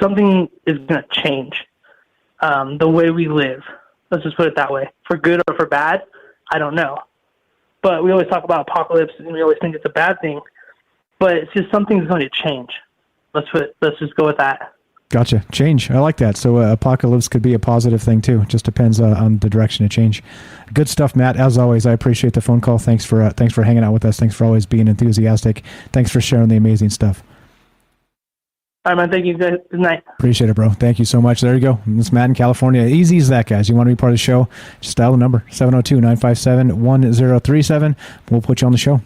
something is going to change the way we live. Let's just put it that way. For good or for bad, I don't know. But we always talk about apocalypse and we always think it's a bad thing. But it's just something's going to change. Let's just go with that. Gotcha. Change. I like that. So apocalypse could be a positive thing too. It just depends on the direction of change. Good stuff, Matt. As always, I appreciate the phone call. Thanks for hanging out with us. Thanks for always being enthusiastic. Thanks for sharing the amazing stuff. All right, man. Thank you, guys. Good night. Appreciate it, bro. Thank you so much. There you go. It's Matt in California. Easy as that, guys. You want to be part of the show? Just dial the number 702-957-1037. We'll put you on the show.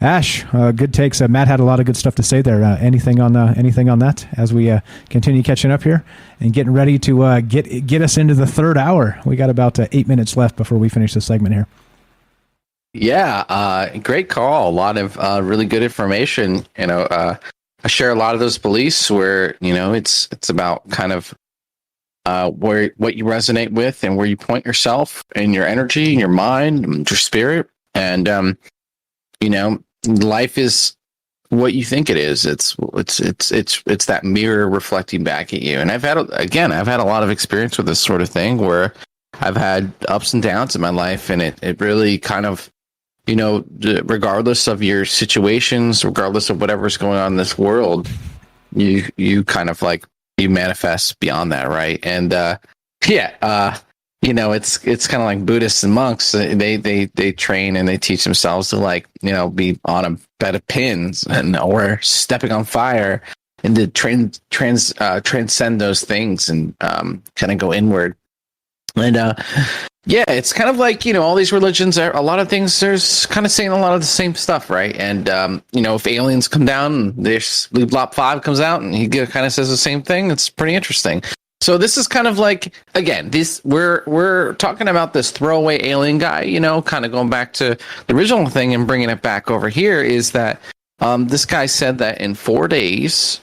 Ash, good takes. Matt had a lot of good stuff to say there. Anything on that as we continue catching up here and getting ready to get us into the third hour? We got about 8 minutes left before we finish this segment here. Yeah, great call. A lot of really good information. I share a lot of those beliefs where it's about kind of what you resonate with and where you point yourself and your energy and your mind and your spirit and life is what you think it is. It's that mirror reflecting back at you. And I've had a lot of experience with this sort of thing where I've had ups and downs in my life, and it really kind of, regardless of your situations, regardless of whatever's going on in this world, you kind of like, you manifest beyond that, right? And it's kind of like Buddhists and monks. They train and they teach themselves to, like, be on a bed of pins or stepping on fire, and to transcend those things and kind of go inward. And it's kind of like, all these religions are, a lot of things, there's kind of saying a lot of the same stuff, right? And if aliens come down, and there's Bleep 5 comes out and he kind of says the same thing, it's pretty interesting. So this is kind of like, again, we're talking about this throwaway alien guy, kind of going back to the original thing and bringing it back over here, is that this guy said that in 4 days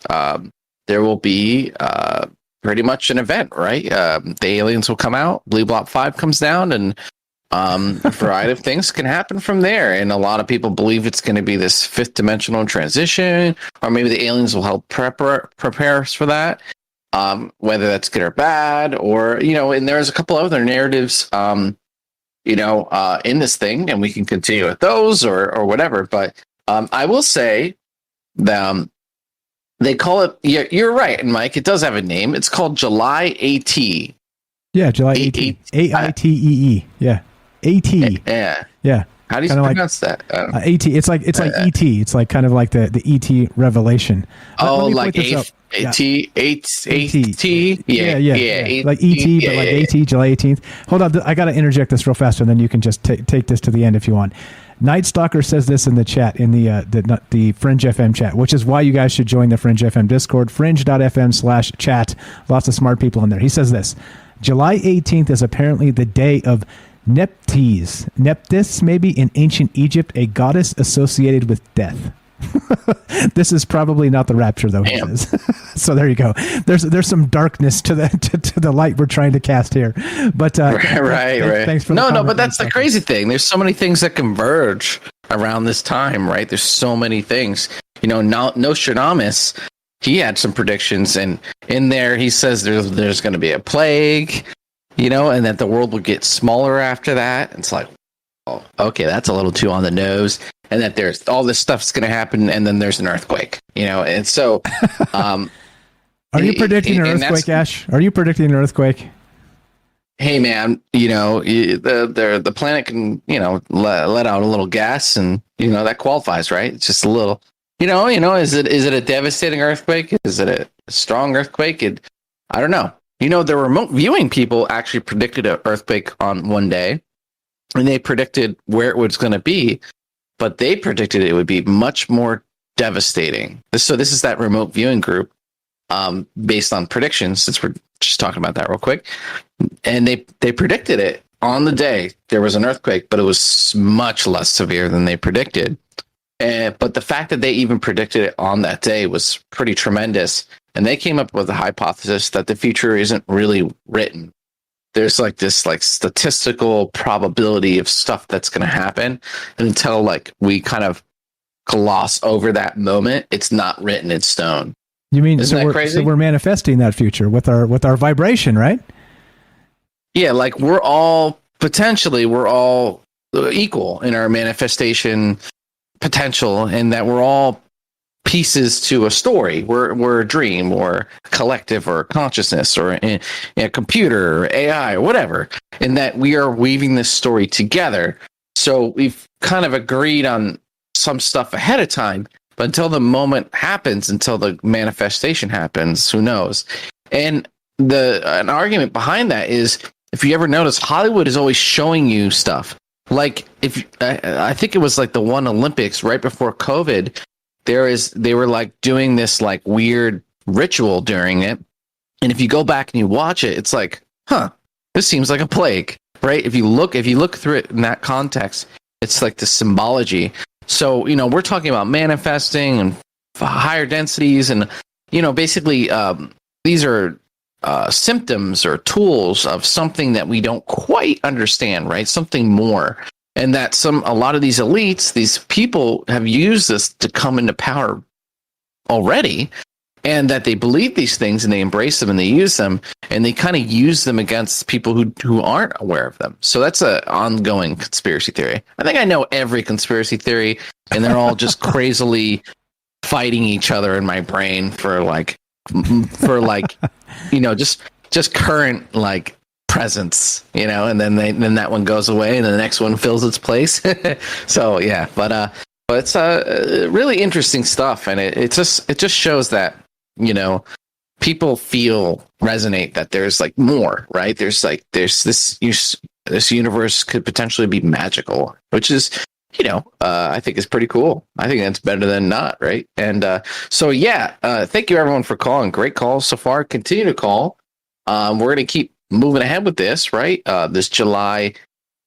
there will be pretty much an event, right? The aliens will come out, Bleep 5 comes down, and a variety of things can happen from there. And a lot of people believe it's going to be this fifth dimensional transition, or maybe the aliens will help prepare us for that. Whether that's good or bad, or, and there's a couple other narratives, in this thing, and we can continue with those or whatever. But I will say that they call it, you're right, Mike, it does have a name. It's called July AT. Yeah, July AT. AITEE. Yeah. AT. Yeah. Yeah. How do you pronounce that? AT. It's like ET. It's like kind of like the ET revelation. Oh, like AT. Yeah. Yeah. Like ET, but like AT, July 18th. Hold on, I got to interject this real fast, and then you can just take this to the end if you want. Night Stalker says this in the chat, in the Fringe FM chat, which is why you guys should join the Fringe FM Discord, fringe.fm/chat. Lots of smart people in there. He says this: July 18th is apparently the day of Nephthys, maybe in ancient Egypt, a goddess associated with death. This is probably not the rapture, though. He says. So there you go. There's some darkness to the light we're trying to cast here. But right. Thanks for but that's the crazy thing. There's so many things that converge around this time, right? There's so many things. Nostradamus, he had some predictions, and in there he says there's going to be a plague, and that the world will get smaller after that. It's like, oh, okay, that's a little too on the nose. And that there's all this stuff's going to happen, and then there's an earthquake, and so. Are you predicting an earthquake, Ash? Are you predicting an earthquake? Hey, man, the planet can, let out a little gas, and that qualifies, right? It's just a little, is it a devastating earthquake? Is it a strong earthquake? I don't know. The remote viewing people actually predicted an earthquake on one day, and they predicted where it was going to be. But they predicted it would be much more devastating. So this is that remote viewing group, based on predictions, since we're just talking about that real quick. And they predicted it on the day there was an earthquake, but it was much less severe than they predicted. But the fact that they even predicted it on that day was pretty tremendous. And they came up with a hypothesis that the future isn't really written. There's like this statistical probability of stuff that's going to happen, and until we kind of gloss over that moment, it's not written in stone. You mean Isn't that crazy? So we're manifesting that future with our vibration, right? Yeah, we're all equal in our manifestation potential, and that we're all pieces to a story. We're a dream, or a collective, or a consciousness, or a computer, or AI, or whatever, and that we are weaving this story together. So we've kind of agreed on some stuff ahead of time, but until the moment happens, until the manifestation happens, who knows? And an argument behind that is, if you ever notice, Hollywood is always showing you stuff. Like, I think it was the one Olympics right before COVID, they were doing this weird ritual during it. And if you go back and you watch it, it's like, this seems like a plague, right? If you look through it in that context, it's like the symbology. So, we're talking about manifesting and higher densities, and, basically, these are symptoms or tools of something that we don't quite understand, right? Something more. and that a lot of these elites, these people have used this to come into power already, and that they believe these things and they embrace them and they use them, and they kind of use them against people who aren't aware of them. So that's an ongoing conspiracy theory. I think I know every conspiracy theory, and they're all just crazily fighting each other in my brain for just current like presence, and then that one goes away and the next one fills its place. So yeah, but it's really interesting stuff, and it just shows that people resonate that there's like more, right? There's this universe could potentially be magical, which is I think is pretty cool. I think that's better than not, right? And so yeah, thank you everyone for calling. Great calls so far. Continue to call. We're going to keep moving ahead with this, right? This July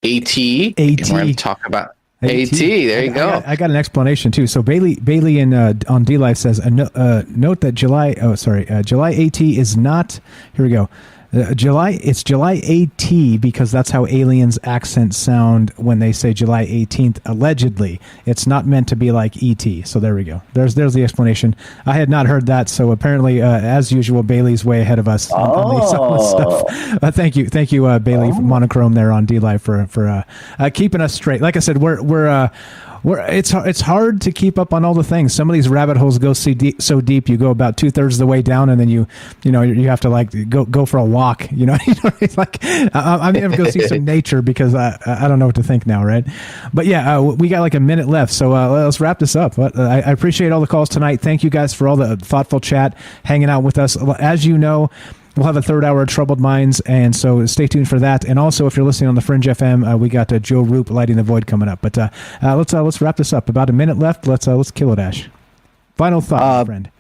AT. We're going to talk about AT. There you go. I got an explanation too. So Bailey on D Live says note that July AT is not. Here we go. It's July AT because that's how aliens' accents sound when they say July 18th. Allegedly, it's not meant to be like ET. So there we go. There's the explanation. I had not heard that. So apparently, as usual, Bailey's way ahead of us on this stuff. Thank you, Bailey Monochrome there on D Live for keeping us straight. Like I said, it's hard to keep up on all the things. Some of these rabbit holes go so deep. You go about 2/3 of the way down, and then you have to like go for a walk. It's like I'm gonna go see some nature because I don't know what to think now, right? But yeah, we got like a minute left, so let's wrap this up. I appreciate all the calls tonight. Thank you guys for all the thoughtful chat, hanging out with us. As you know, we'll have a third hour of Troubled Minds, and so stay tuned for that. And also, if you're listening on the Fringe FM, we got Joe Roop Lighting the Void coming up. But let's wrap this up. About a minute left. Let's kill it, Ash. Final thought, my friend.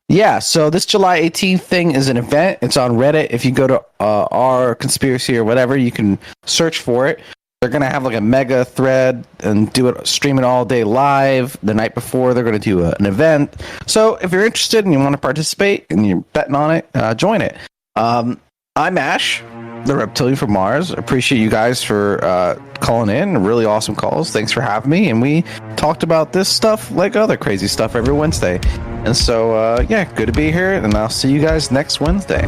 Yeah, so this July 18th thing is an event. It's on Reddit. If you go to our conspiracy or whatever, you can search for it. They're going to have like a mega thread and stream it all day live. The night before, they're going to do an event. So if you're interested and you want to participate and you're betting on it, join it. I'm Ash, the reptilian from Mars. Appreciate you guys for calling in. Really awesome calls. Thanks for having me. And we talked about this stuff like other crazy stuff every Wednesday. And so, good to be here. And I'll see you guys next Wednesday.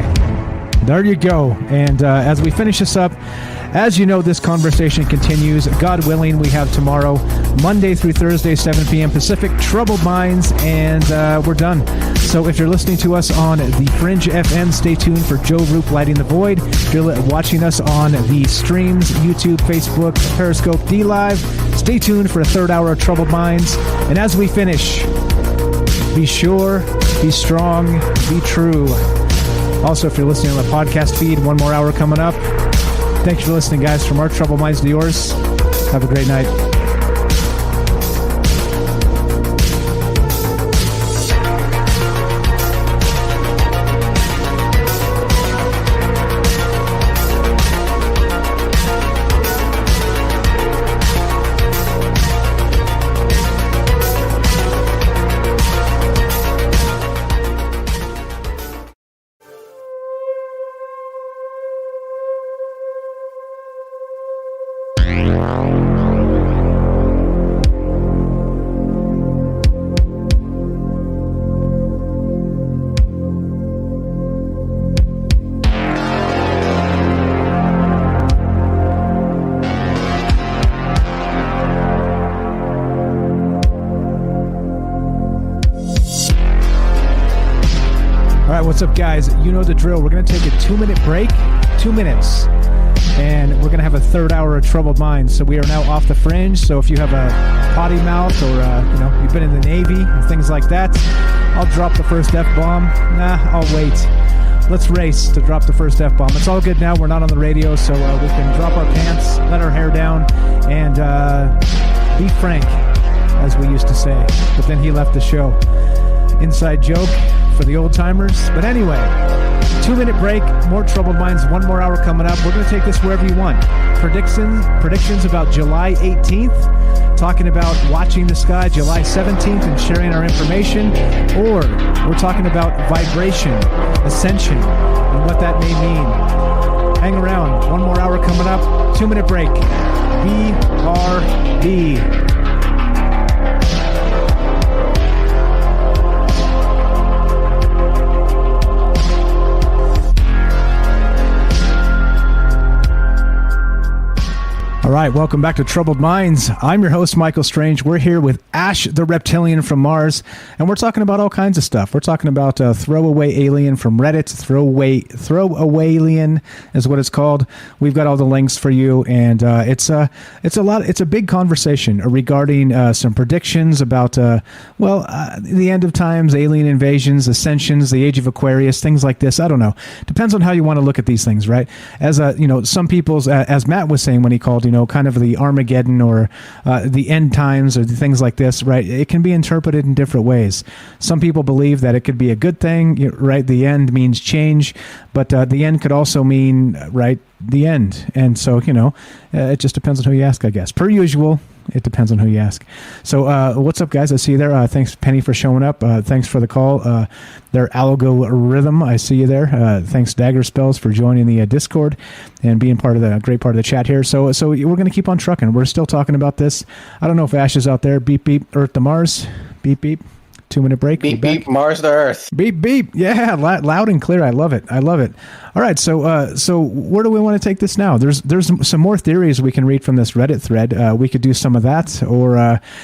There you go. And as we finish this up, as you know, this conversation continues. God willing, we have tomorrow, Monday through Thursday, 7 p.m. Pacific, Troubled Minds, and we're done. So if you're listening to us on the Fringe FM, stay tuned for Joe Roop Lighting the Void. If you're watching us on the streams, YouTube, Facebook, Periscope, D-Live, stay tuned for a third hour of Troubled Minds. And as we finish, be sure, be strong, be true. Also, if you're listening on the podcast feed, one more hour coming up. Thanks for listening, guys. From our Troubled Minds to yours, have a great night. What's up, guys? You know the drill. We're going to take a 2-minute break, 2 minutes, and we're going to have a third hour of Troubled Minds. So we are now off the Fringe. So if you have a potty mouth or, you've been in the Navy and things like that, I'll drop the first F-bomb. Nah, I'll wait. Let's race to drop the first F-bomb. It's all good now. We're not on the radio, so we can drop our pants, let our hair down, and be frank, as we used to say. But then he left the show. Inside joke for the old timers. But anyway, 2-minute break, more Troubled Minds, 1 more hour coming up. We're going to take this wherever you want. Predictions about July 18th, talking about watching the sky July 17th and sharing our information, or we're talking about vibration, ascension, and what that may mean. Hang around, 1 more hour coming up, 2-minute break. BRB. All right, welcome back to Troubled Minds. I'm your host, Michael Strange. We're here with Ash the Reptilian from Mars, and we're talking about all kinds of stuff. We're talking about Throwaway Alien from Reddit. Throwaway-alien is what it's called. We've got all the links for you, and it's a big conversation regarding some predictions about the end of times, alien invasions, ascensions, the age of Aquarius, things like this. I don't know. Depends on how you want to look at these things, right? As some people's, as Matt was saying when he called, kind of the Armageddon or the end times or things like this, right? It can be interpreted in different ways. Some people believe that it could be a good thing, right? The end means change, but the end could also mean, right, the end. And so, it just depends on who you ask, I guess. Per usual, it depends on who you ask. So what's up, guys? I see you there. Thanks, Penny, for showing up. Thanks for the call. Their algorithm, I see you there. Thanks, Dagger Spells, for joining the Discord and being great part of the chat here. So we're going to keep on trucking. We're still talking about this. I don't know if Ash is out there. Beep, beep, Earth to Mars. Beep, beep. 2-minute break. Beep, beep, Mars to Earth. Beep, beep. Yeah, loud and clear. I love it. All right, so where do we want to take this now? There's some more theories we can read from this Reddit thread. We could do some of that, or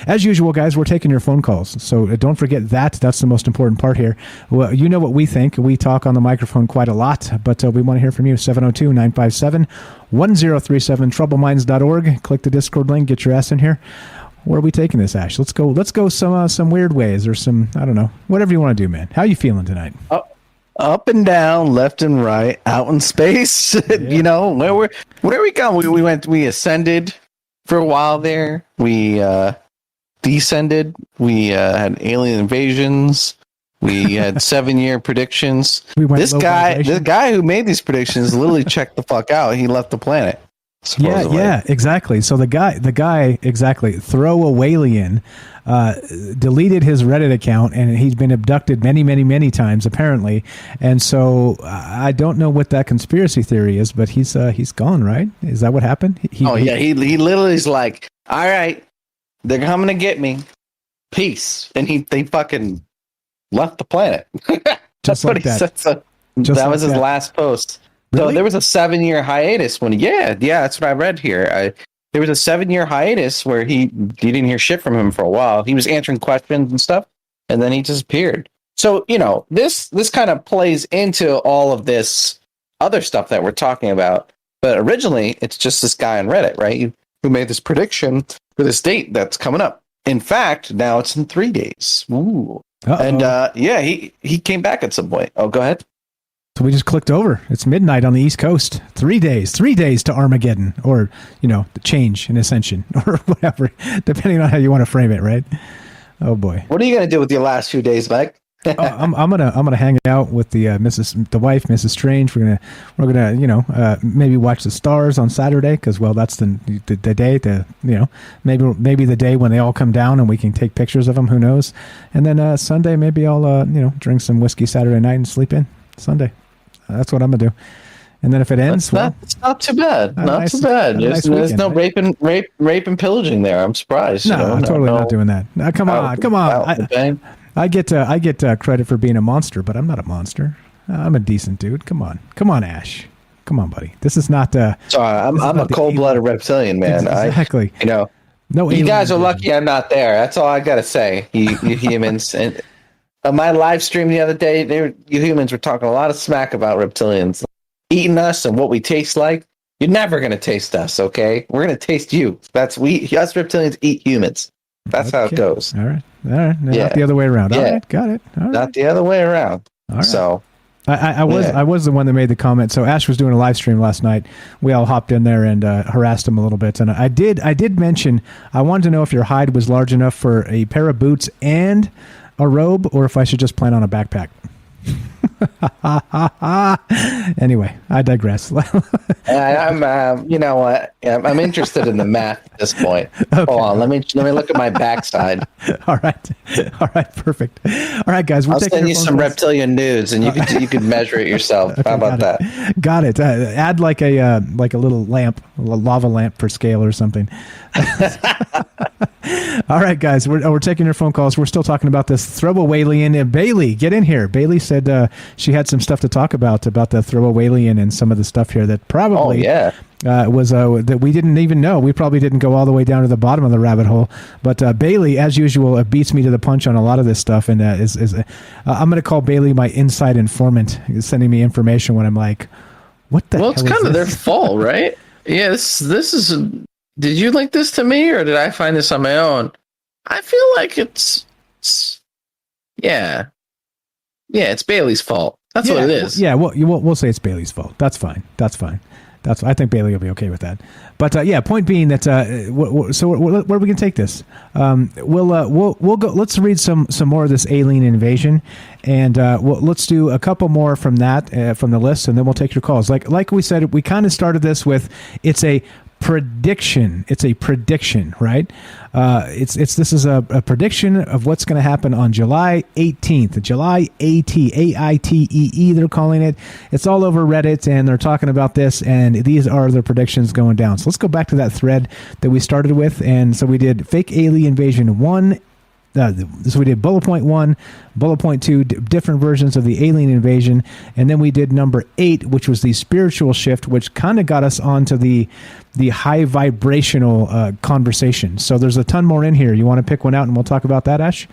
as usual, guys, we're taking your phone calls. So don't forget that. That's the most important part here. Well, you know what we think. We talk on the microphone quite a lot, but we want to hear from you. 702-957-1037, troubleminds.org. Click the Discord link. Get your ass in here. Where are we taking this, Ash? Let's go some weird ways, or some, I don't know, whatever you want to do, man. How you feeling tonight? Up and down, left and right, out in space. Yeah. Where are we going? We ascended for a while there. We descended. We had alien invasions. We had 7-year predictions. This guy who made these predictions literally checked the fuck out. He left the planet. Supposedly. Yeah, exactly. So the guy, exactly, Throwaway-alien, deleted his Reddit account, and he's been abducted many, many, many times, apparently. And so I don't know what that conspiracy theory is, but he's gone, right? Is that what happened? He literally is like, all right, they're coming to get me. Peace. And they fucking left the planet. That's what he said. So that was his last post. Really? So there was a 7-year hiatus that's what I read here. There was a 7-year hiatus where you didn't hear shit from him for a while. He was answering questions and stuff, and then he disappeared. So, this kind of plays into all of this other stuff that we're talking about. But originally, it's just this guy on Reddit, right, who made this prediction for this date that's coming up. In fact, now it's in 3 days. Ooh. Uh-oh. And he came back at some point. Oh, go ahead. So we just clicked over. It's midnight on the East Coast. 3 days. 3 days to Armageddon, or the change in ascension, or whatever, depending on how you want to frame it, right? Oh boy. What are you gonna do with your last few days, Mike? I'm gonna hang out with the wife, Mrs. Strange. We're gonna maybe watch the stars on Saturday, because that's the day maybe the day when they all come down and we can take pictures of them. Who knows? And then Sunday maybe I'll drink some whiskey Saturday night and sleep in Sunday. That's what I'm gonna do. And then if it ends, it's not too bad. Not too bad. There's no rape and pillaging there. I'm surprised. No, I'm totally not doing that. Now, come on. I get credit for being a monster, but I'm not a monster. I'm a decent dude. Come on, Ash. Come on, buddy. This is not. Sorry, I'm a cold-blooded reptilian, man. Exactly. No, you guys are lucky I'm not there. That's all I gotta say. You humans. And my live stream the other day, you humans were talking a lot of smack about reptilians eating us and what we taste like. You're never gonna taste us, okay? We're gonna taste you. Us reptilians eat humans. That's how it goes. All right. Not the other way around. All right, got it. All right. Not the other way around. All right. So I was the one that made the comment. So Ash was doing a live stream last night. We all hopped in there and harassed him a little bit. And I did mention I wanted to know if your hide was large enough for a pair of boots and a robe, or if I should just plan on a backpack. Anyway, I digress. I'm, you know what? I'm interested in the math at this point. Okay. Hold on, let me look at my backside. All right, perfect. All right, guys, I'll send you some reptilian nudes, and you could measure it yourself. Okay, How about that? Got it. Add like a little lamp, a lava lamp for scale or something. All right, guys, we're taking your phone calls. We're still talking about this Throwawaylian. Bailey, get in here. Bailey said she had some stuff to talk about the Throwawaylian and some of the stuff here that probably was that we didn't even know. We probably didn't go all the way down to the bottom of the rabbit hole. But Bailey, as usual, beats me to the punch on a lot of this stuff. And I'm going to call Bailey my inside informant, sending me information when I'm like, what the hell Well, it's kind of their fault, right? Yeah, this is... Did you link this to me, or did I find this on my own? I feel like it's it's Bailey's fault. That's what it is. Yeah, we'll say it's Bailey's fault. That's fine. I think Bailey will be okay with that. But point being that so where are we gonna take this? We'll go. Let's read some more of this alien invasion, and let's do a couple more from that from the list, and then we'll take your calls. Like we said, we kind of started this with it's a prediction. It's a prediction, right? This is a prediction of what's going to happen on July 18th. July AITEE, they're calling it. It's all over Reddit, and they're talking about this, and these are the predictions going down. So let's go back to that thread that we started with, and so we did fake alien invasion 1. So we did bullet point 1, bullet point 2, different versions of the alien invasion, and then we did number 8, which was the spiritual shift, which kind of got us onto the high vibrational conversation. So there's a ton more in here. You want to pick one out, and we'll talk about that, Ash?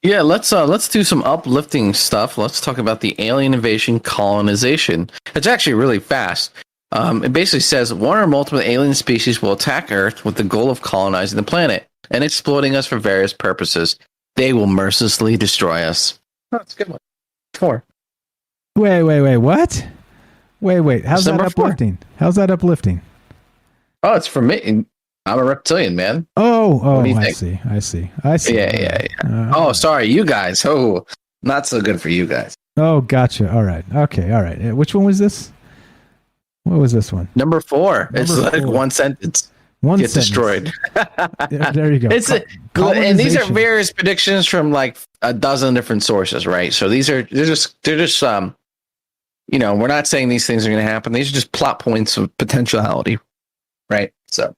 Yeah, let's do some uplifting stuff. Let's talk about the alien invasion colonization. It's actually really fast. It basically says one or multiple alien species will attack Earth with the goal of colonizing the planet and exploiting us for various purposes. They will mercilessly destroy us. Oh, that's a good one. 4. Wait, what? Wait. How's that uplifting? 4. How's that uplifting? Oh, it's for me. I'm a reptilian, man. Oh, what do you I think? see. Yeah. Sorry, you guys. Oh, not so good for you guys. Oh, gotcha. All right. Which one was this? What was this one? Number 4. It's like one sentence. Get destroyed. There you go. And these are various predictions from like a dozen different sources, right? So they're just we're not saying these things are going to happen. These are just plot points of potentiality, right? So,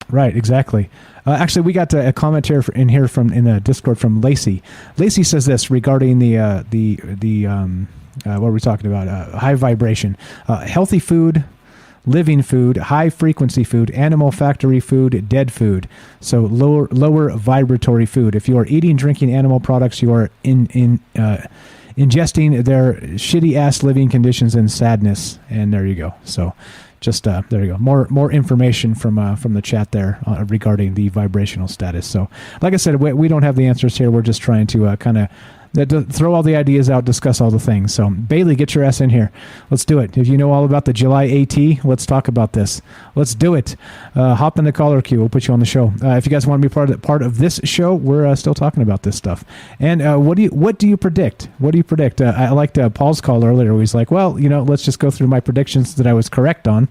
right, exactly. Actually, we got a comment here in the Discord from Lacey. Lacey says this regarding the what are we talking about? High vibration, healthy food, living food, high frequency food, animal factory food, dead food. So lower vibratory food. If you are eating, drinking animal products, you are ingesting their shitty ass living conditions and sadness. And there you go. So just there you go. More information from the chat there regarding the vibrational status. So like I said, we don't have the answers here. We're just trying to kind of throw all the ideas out, discuss all the things. So Bailey, get your ass in here. Let's do it. If you know all about the July AT, let's talk about this. Let's do it. Hop in the caller queue. We'll put you on the show. If you guys want to be part of this show, we're still talking about this stuff. And what do you predict? What do you predict? I liked Paul's call earlier where he's like, well, let's just go through my predictions that I was correct on.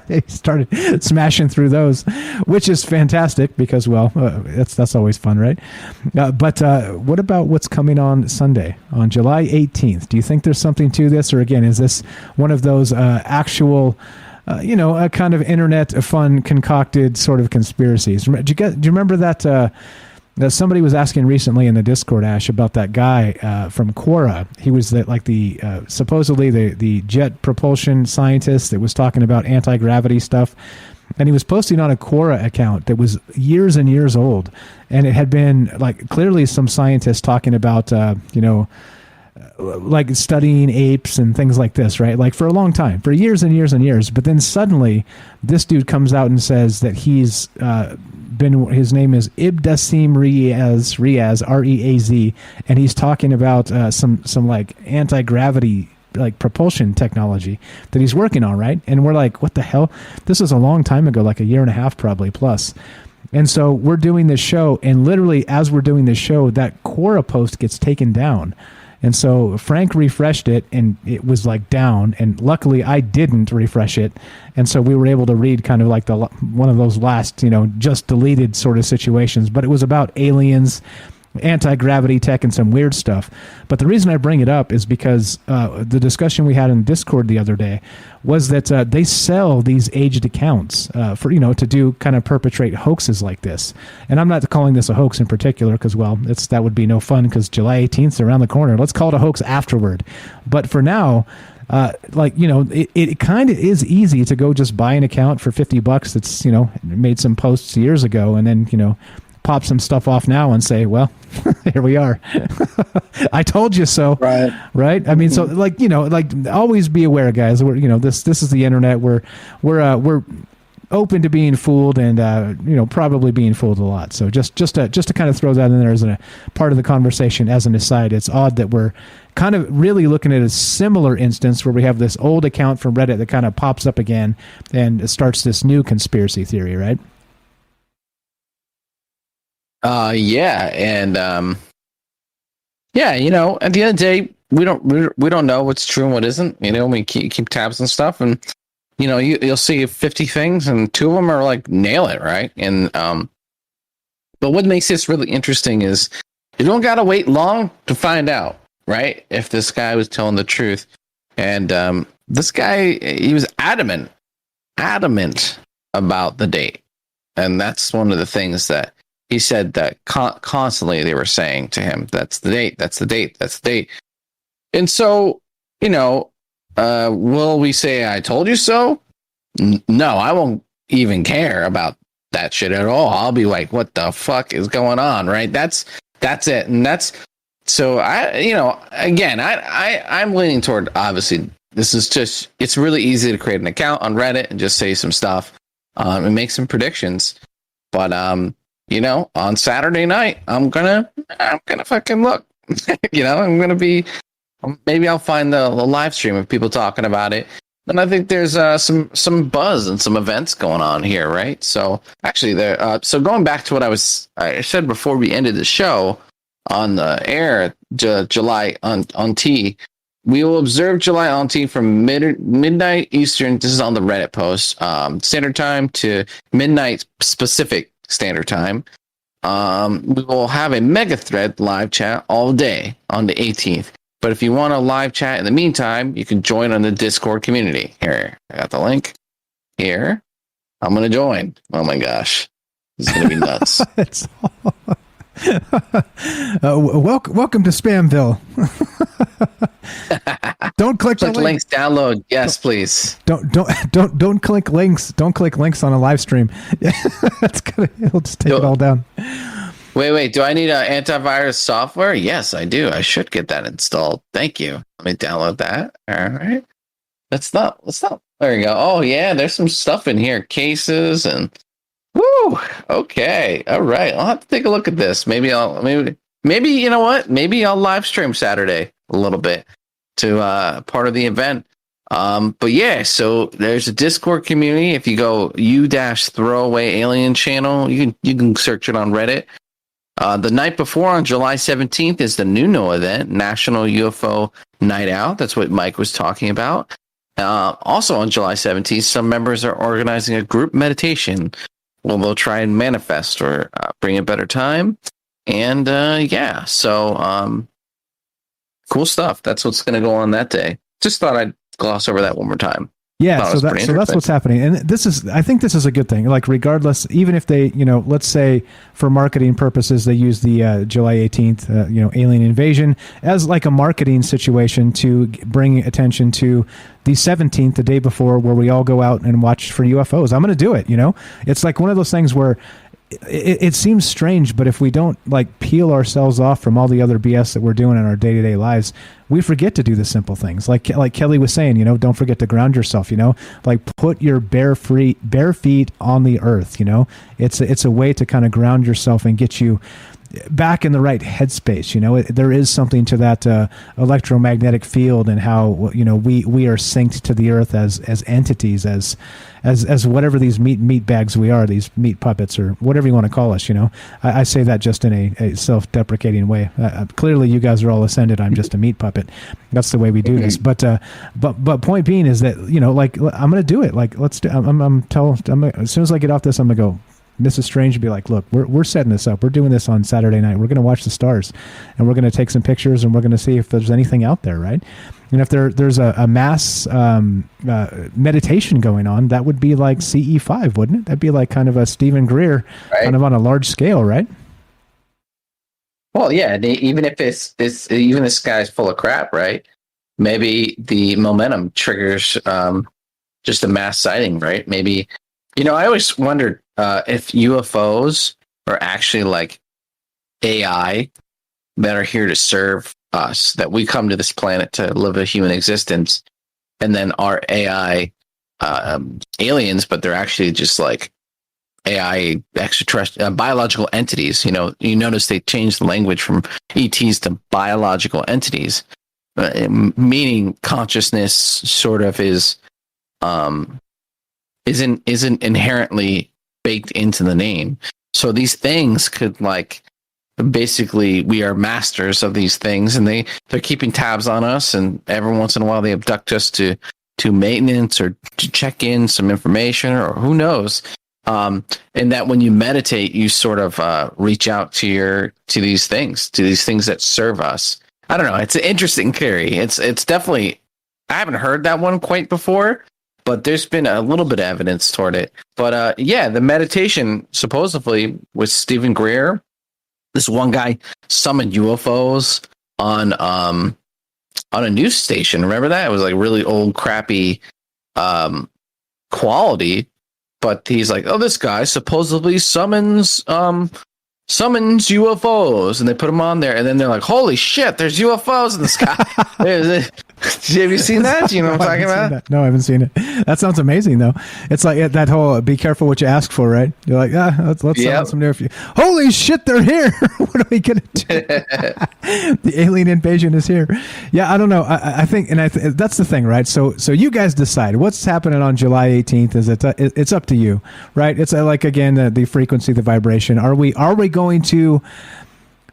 He started smashing through those, which is fantastic because, well, that's always fun, right? But what about what's coming on Sunday, on July 18th? Do you think there's something to this? Or again, is this one of those actual, a kind of internet fun concocted sort of conspiracies? Do you remember that somebody was asking recently in the Discord, Ash, about that guy from Quora? He was supposedly the jet propulsion scientist that was talking about anti-gravity stuff. And he was posting on a Quora account that was years and years old. And it had been like clearly some scientists talking about, like studying apes and things like this, right? Like for a long time, for years and years and years. But then suddenly this dude comes out and says that his name is Ibdasim Riaz, Reaz, and he's talking about some like anti-gravity like propulsion technology that he's working on, right? And we're like, what the hell? This was a long time ago, like a year and a half probably plus. And so we're doing this show, and literally as we're doing this show, that Quora post gets taken down. And so Frank refreshed it, and it was like down. And luckily, I didn't refresh it, and so we were able to read kind of like one of those last, just deleted sort of situations. But it was about aliens, anti-gravity tech, and some weird stuff. But the reason I bring it up is because the discussion we had in Discord the other day was that they sell these aged accounts for to do kind of perpetrate hoaxes like this. And I'm not calling this a hoax in particular because, well, that would be no fun because July 18th is around the corner. Let's call it a hoax afterward. But for now, it kind of is easy to go just buy an account for $50 that's made some posts years ago, and then pop some stuff off now and say, well, here we are. I told you so. Right. I mean, so always be aware, guys. We're, this is the internet. We're open to being fooled, and probably being fooled a lot. So just to kind of throw that in there as a part of the conversation as an aside. It's odd that we're kind of really looking at a similar instance where we have this old account from Reddit that kind of pops up again and starts this new conspiracy theory, right? Yeah, and at the end of the day, we don't know what's true and what isn't. We keep tabs and stuff, and you'll see 50 things, and 2 of them are like nail it, right? And but what makes this really interesting is you don't gotta wait long to find out, right? If this guy was telling the truth, and this guy, he was adamant about the date, and that's one of the things that he said that constantly they were saying to him, that's the date, that's the date, that's the date. And so, will we say, I told you so? No, I won't even care about that shit at all. I'll be like, what the fuck is going on? Right. That's it. And that's, so I'm leaning toward, obviously, this is just, it's really easy to create an account on Reddit and just say some stuff and make some predictions. But, on Saturday night, I'm gonna fucking look. Maybe I'll find the live stream of people talking about it. And I think there's some buzz and some events going on here, right? So actually, so going back to what I said before we ended the show on the air, July on T. We will observe July on T from midnight Eastern. This is on the Reddit post, Standard Time to midnight Pacific Standard Time. We will have a mega thread live chat all day on the 18th. But if you want a live chat in the meantime, you can join on the Discord community. Here, I got the link. Here, I'm going to join. Oh my gosh. This is going to be nuts. Welcome to Spamville. Don't click the links. Download. Yes, please. Don't click links. Don't click links on a live stream. It'll just take it all down. Wait. Do I need antivirus software? Yes, I do. I should get that installed. Thank you. Let me download that. All right. Let's not. There you go. Oh yeah, there's some stuff in here. Cases and. Woo. Okay. All right. I'll have to take a look at this. Maybe you know what? Maybe I'll live stream Saturday a little bit to part of the event. But yeah, so there's a Discord community. If you go U-throwaway alien channel, you can search it on Reddit. The night before on July 17th is the NUNO event, National UFO Night Out. That's what Mike was talking about. Also on July 17th, some members are organizing a group meditation. Well, they'll try and manifest or bring a better time. And so cool stuff. That's what's going to go on that day. Just thought I'd gloss over that one more time. Yeah, so that's what's happening. And I think this is a good thing. Like, regardless, even if they, let's say for marketing purposes, they use the July 18th, alien invasion as like a marketing situation to bring attention to the 17th, the day before, where we all go out and watch for UFOs. I'm going to do it. It's like one of those things where it seems strange, but if we don't like peel ourselves off from all the other BS that we're doing in our day-to-day lives, we forget to do the simple things. Like Kelly was saying, don't forget to ground yourself, like put your bare feet on the earth. It's a way to kind of ground yourself and get you back in the right headspace. There is something to that electromagnetic field, and how we are synced to the earth as entities, as whatever these meat bags we are, these meat puppets, or whatever you want to call us. I say that just in a self-deprecating way. Clearly, you guys are all ascended. I'm just a meat puppet. That's the way we do this. But point being is that I'm going to do it. Let's do. As soon as I get off this, I'm going to go. Mrs. Strange would be like, look, we're setting this up. We're doing this on Saturday night. We're going to watch the stars, and we're going to take some pictures, and we're going to see if there's anything out there, right? And if there's a mass meditation going on, that would be like CE5, wouldn't it? That'd be like kind of a Stephen Greer, right? Kind of on a large scale, right? Well, yeah. Even if even this guy's full of crap, right? Maybe the momentum triggers just a mass sighting, right? Maybe. I always wondered if UFOs are actually like AI that are here to serve us, that we come to this planet to live a human existence, and then our AI aliens, but they're actually just like AI extraterrestrial biological entities. You notice they changed the language from ETs to biological entities, meaning consciousness sort of isn't inherently baked into the name. So these things could basically we are masters of these things, and they're keeping tabs on us, and every once in a while they abduct us to maintenance or to check in some information, or who knows. And that when you meditate, you sort of reach out to these things that serve us. I don't know. It's an interesting theory. It's definitely, I haven't heard that one quite before, but there's been a little bit of evidence toward it. But the meditation supposedly with Stephen Greer, this one guy summoned UFOs on a news station. Remember that? It was like really old, crappy quality. But he's like, oh, this guy supposedly summons UFOs, and they put them on there, and then they're like, holy shit, there's UFOs in the sky. Have you seen that? Do you know what I'm talking about? No, I haven't seen it. That sounds amazing, though. It's like that whole be careful what you ask for, right? You're like, let's summon some new. Holy shit, they're here. What are we going to do? The alien invasion is here. Yeah, I don't know. I think, and that's the thing, right? So you guys decide what's happening on July 18th. It's up to you, right? It's like, again, the frequency, the vibration. Are we going to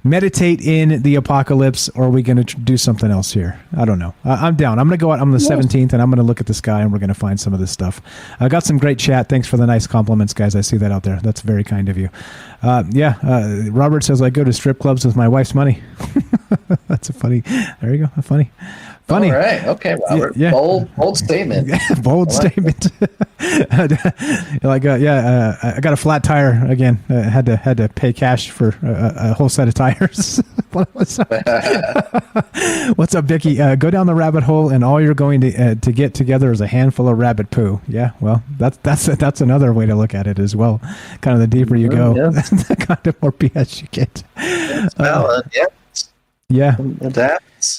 meditate in the apocalypse, or are we going to do something else here? I don't know. I'm down. I'm going to go out on the 17th, and I'm going to look at the sky, and we're going to find some of this stuff. I got some great chat. Thanks for the nice compliments, guys. I see that out there. That's very kind of you. Robert says, I go to strip clubs with my wife's money. That's a funny. There you go. Funny. All right. Okay, Robert. Yeah. Bold statement. Bold statement. I got a flat tire again. Had to pay cash for a whole set of tires. What's up, Vicky? Go down the rabbit hole, and all you're going to get together is a handful of rabbit poo. Yeah, well, that's another way to look at it as well. Kind of the deeper you go, the kind of more BS you get. Yeah.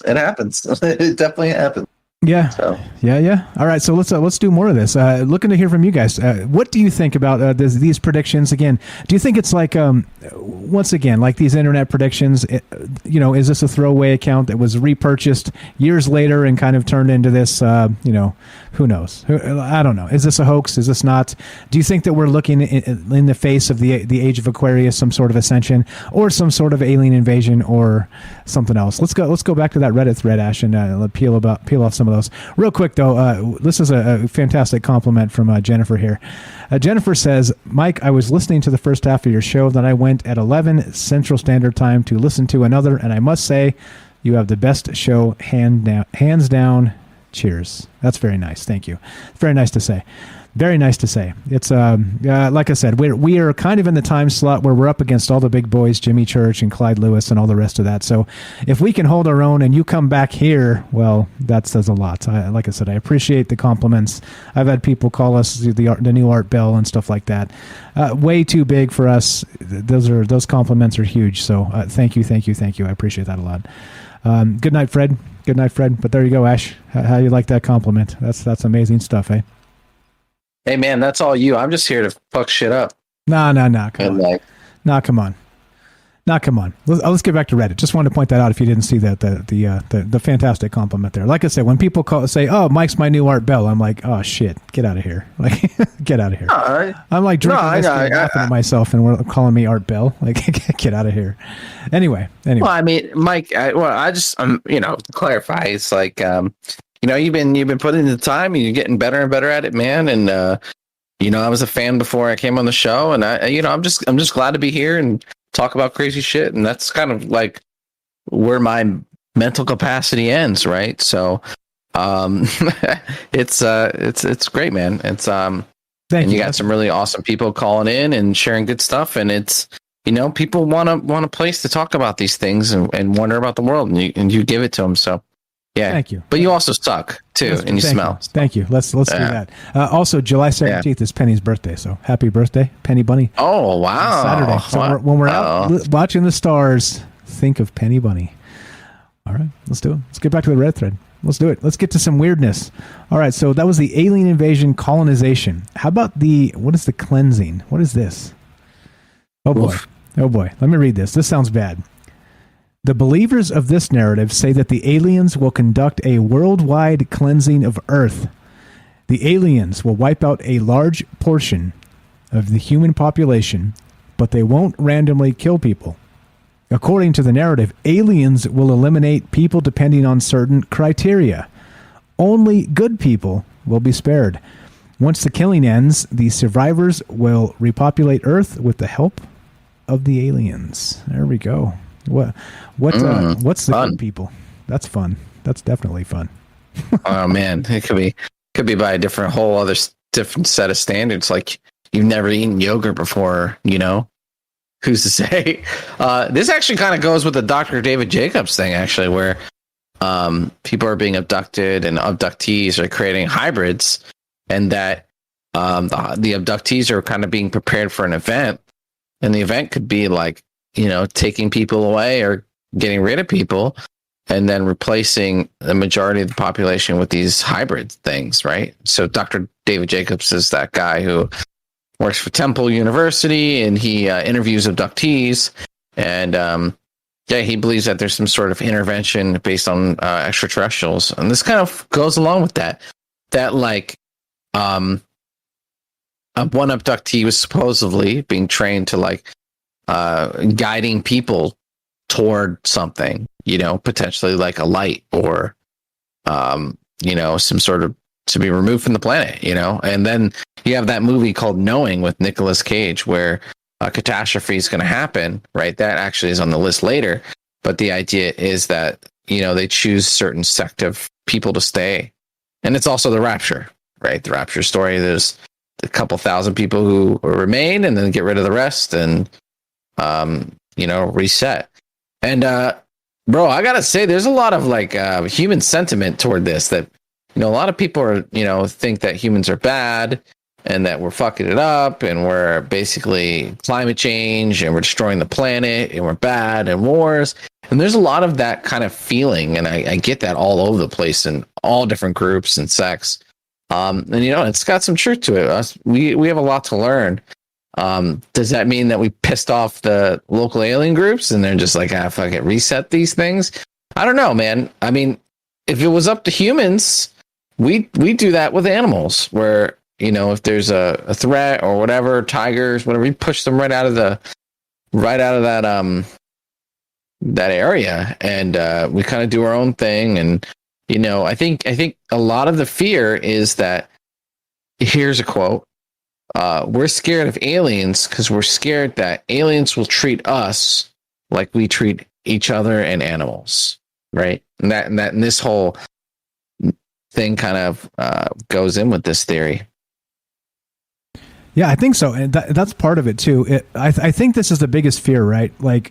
It happens. It definitely happens. Yeah. So. Yeah. All right. So let's do more of this. Looking to hear from you guys. What do you think about these predictions? Again, do you think it's like once again like these internet predictions? Is this a throwaway account that was repurchased years later and kind of turned into this? Who knows? I don't know. Is this a hoax? Is this not? Do you think that we're looking in the face of the age of Aquarius, some sort of ascension, or some sort of alien invasion, or something else? Let's go back to that Reddit thread, Ash, and peel off some of those real quick. Though, this is a fantastic compliment from Jennifer here. Jennifer says, Mike, I was listening to the first half of your show, then I went at 11 Central Standard Time to listen to another, and I must say, you have the best show, hands down. Cheers. That's very nice. Thank you. Very nice to say. Very nice to say. It's like I said, we are kind of in the time slot where we're up against all the big boys, Jimmy Church and Clyde Lewis and all the rest of that. So if we can hold our own and you come back here, well, that says a lot. Like I said, I appreciate the compliments. I've had people call us the new Art Bell and stuff like that. Way too big for us. Those compliments are huge. So thank you. I appreciate that a lot. Good night, Fred. But there you go, Ash. How you like that compliment? That's amazing stuff, eh? Hey, man, that's all you. I'm just here to fuck shit up. Nah. Come on. Now, come on. Let's get back to Reddit. Just wanted to point that out if you didn't see that the fantastic compliment there. Like I said, when people say, "Oh, Mike's my new Art Bell," I'm like, "Oh shit, get out of here!" Like, get out of here. I'm like drinking whiskey and laughing at myself, and we're calling me Art Bell. Like, get out of here. Anyway. Well, I mean, Mike. I just to clarify, it's like you've been putting in the time, and you're getting better and better at it, man. And I was a fan before I came on the show, and I'm just glad to be here and talk about crazy shit, and that's kind of like where my mental capacity ends, right? So it's great, man. It's Thank you got some really awesome people calling in and sharing good stuff, and it's people want a place to talk about these things and wonder about the world, and you give it to them. So yeah, thank you. But you also suck too, and you smell. Thank you. Let's do that. Also, July 17th is Penny's birthday, so happy birthday, Penny Bunny. Oh wow! Saturday. So when we're out watching the stars, think of Penny Bunny. All right, let's do it. Let's get back to the red thread. Let's do it. Let's get to some weirdness. All right, so that was the alien invasion colonization. How about what is the cleansing? What is this? Oh boy. Oof. Oh boy. Let me read this. This sounds bad. The believers of this narrative say that the aliens will conduct a worldwide cleansing of Earth. The aliens will wipe out a large portion of the human population, but they won't randomly kill people. According to the narrative, aliens will eliminate people depending on certain criteria. Only good people will be spared. Once the killing ends, the survivors will repopulate Earth with the help of the aliens. There we go. What's the good people? That's fun. That's definitely fun. Oh man, it could be by a different set of standards. Like you've never eaten yogurt before, Who's to say? This actually kind of goes with the Dr. David Jacobs thing, actually, where people are being abducted and abductees are creating hybrids, and that the abductees are kind of being prepared for an event, and the event could be like taking people away or getting rid of people, and then replacing the majority of the population with these hybrid things, right? So Dr. David Jacobs is that guy who works for Temple University, and he interviews abductees, and he believes that there's some sort of intervention based on extraterrestrials, and this kind of goes along with that. That one abductee was supposedly being trained to guiding people toward something, potentially like a light or some sort of to be removed from the planet, and then you have that movie called Knowing with Nicolas Cage where a catastrophe is going to happen, right? That actually is on the list later. But the idea is that, they choose certain sect of people to stay. And it's also the rapture, right? The rapture story. There's a couple thousand people who remain and then get rid of the rest and, reset. And, bro, I got to say, there's a lot of human sentiment toward this that, a lot of people are, think that humans are bad and that we're fucking it up and we're basically climate change and we're destroying the planet and we're bad and wars. And there's a lot of that kind of feeling. And I get that all over the place in all different groups and sects. And, it's got some truth to it. We have a lot to learn. Does that mean that we pissed off the local alien groups and they're just like, fuck it, reset these things? I don't know, man. I mean, if it was up to humans, we do that with animals where, if there's a threat or whatever, tigers, whatever, we push them right out of that area, and we kind of do our own thing. And I think a lot of the fear is that, here's a quote, we're scared of aliens because we're scared that aliens will treat us like we treat each other and animals, right? And this whole thing kind of goes in with this theory. Yeah, I think so, and that's part of it too. I think this is the biggest fear, right? Like